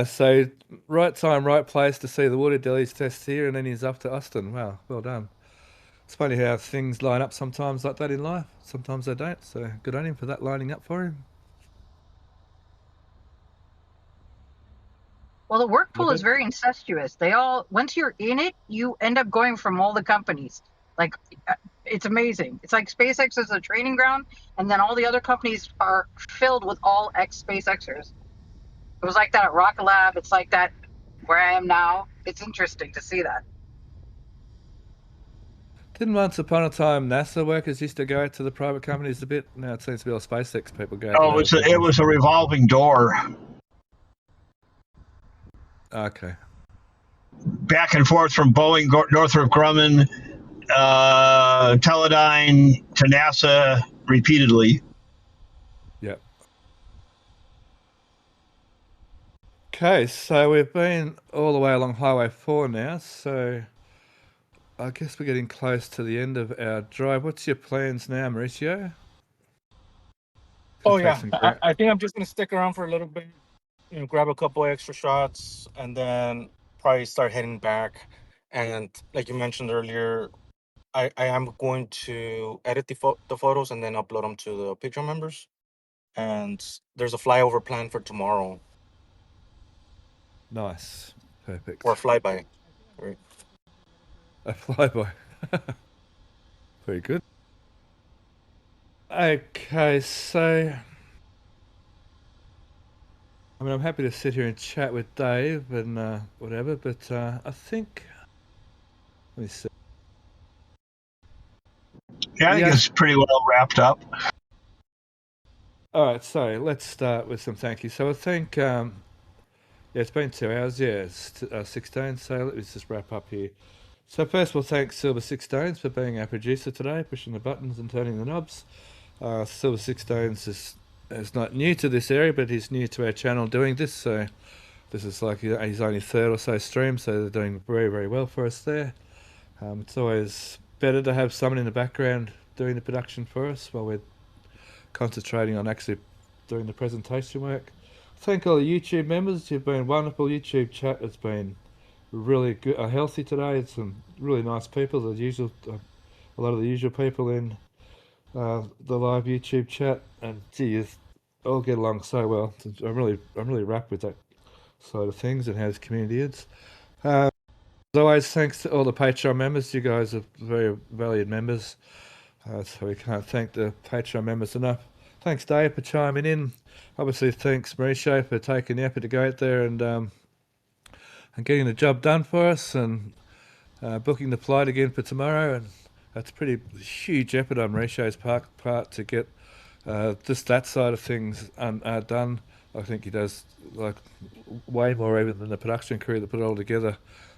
Speaker 2: So right time, right place to see the water deluge test here, and then he's up to Austin. Wow, well done. It's funny how things line up sometimes like that in life. Sometimes they don't. So good on him for that lining up for him.
Speaker 4: Well, the work pool is very incestuous. Once you're in it, you end up going from all the companies. Like, it's amazing. It's like SpaceX is a training ground, and then all the other companies are filled with all ex-SpaceXers. It was like that at Rocket Lab. It's like that where I am now. It's interesting to see that.
Speaker 2: Didn't once upon a time NASA workers used to go out to the private companies a bit? Now it seems to be all SpaceX people going.
Speaker 10: Oh, it was a revolving door.
Speaker 2: Okay.
Speaker 10: back and forth from Boeing, Northrop Grumman, Teledyne to NASA repeatedly.
Speaker 2: Yep. Okay, so we've been all the way along Highway 4 now, so I guess we're getting close to the end of our drive. What's your plans now, Mauricio?
Speaker 1: Oh yeah, I think I'm just gonna stick around for a little bit, grab a couple extra shots, and then probably start heading back. And like you mentioned earlier, I am going to edit the photos and then upload them to the Patreon members. And there's a flyover plan for tomorrow,
Speaker 2: Nice. Perfect.
Speaker 1: or a flyby. Right.
Speaker 2: A flyby. Very good. Okay, so I mean, I'm happy to sit here and chat with Dave and whatever, but I think let me see.
Speaker 10: Yeah, I think it's pretty well wrapped up.
Speaker 2: All right, so let's start with some thank you. So I think it's been 2 hours. Yeah, it's 16. So let's just wrap up here. So first of all, thanks Silver 16s for being our producer today, pushing the buttons and turning the knobs. Silver 16s is not new to this area, but he's new to our channel doing this. So this is like his only third or so stream, so they're doing very, very well for us there. It's always better to have someone in the background doing the production for us while we're concentrating on actually doing the presentation work. Thank all the YouTube members. You've been wonderful. YouTube chat has been really good, healthy today. It's some really nice people. As usual, a lot of the usual people in the live YouTube chat, and gee, you all get along so well. I'm really wrapped with that side of things and how this community is. As always, thanks to all the Patreon members. You guys are very valued members, so we can't thank the Patreon members enough. Thanks, Dave, for chiming in. Obviously, thanks, Mauricio, for taking the effort to go out there and getting the job done for us and booking the flight again for tomorrow. And that's a pretty huge effort on Mauricio's part to get just that side of things done. I think he does like way more even than the production crew that put it all together.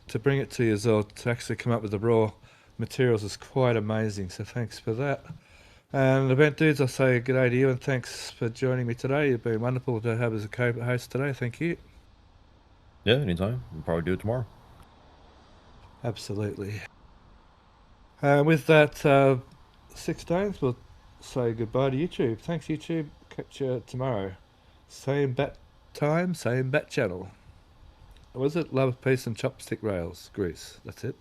Speaker 2: To bring it to you as well, to actually come up with the raw materials is quite amazing. So thanks for that. And Event Dudes, I'll say good day to you and thanks for joining me today. You've been wonderful to have as a co-host today. Thank you.
Speaker 3: Yeah, anytime. We'll probably do it tomorrow.
Speaker 2: Absolutely. With that, 16th, we'll say goodbye to YouTube. Thanks, YouTube. Catch you tomorrow. Same bat time, same bat channel. Was it? Love, peace, and chopstick rails. Grease. That's it.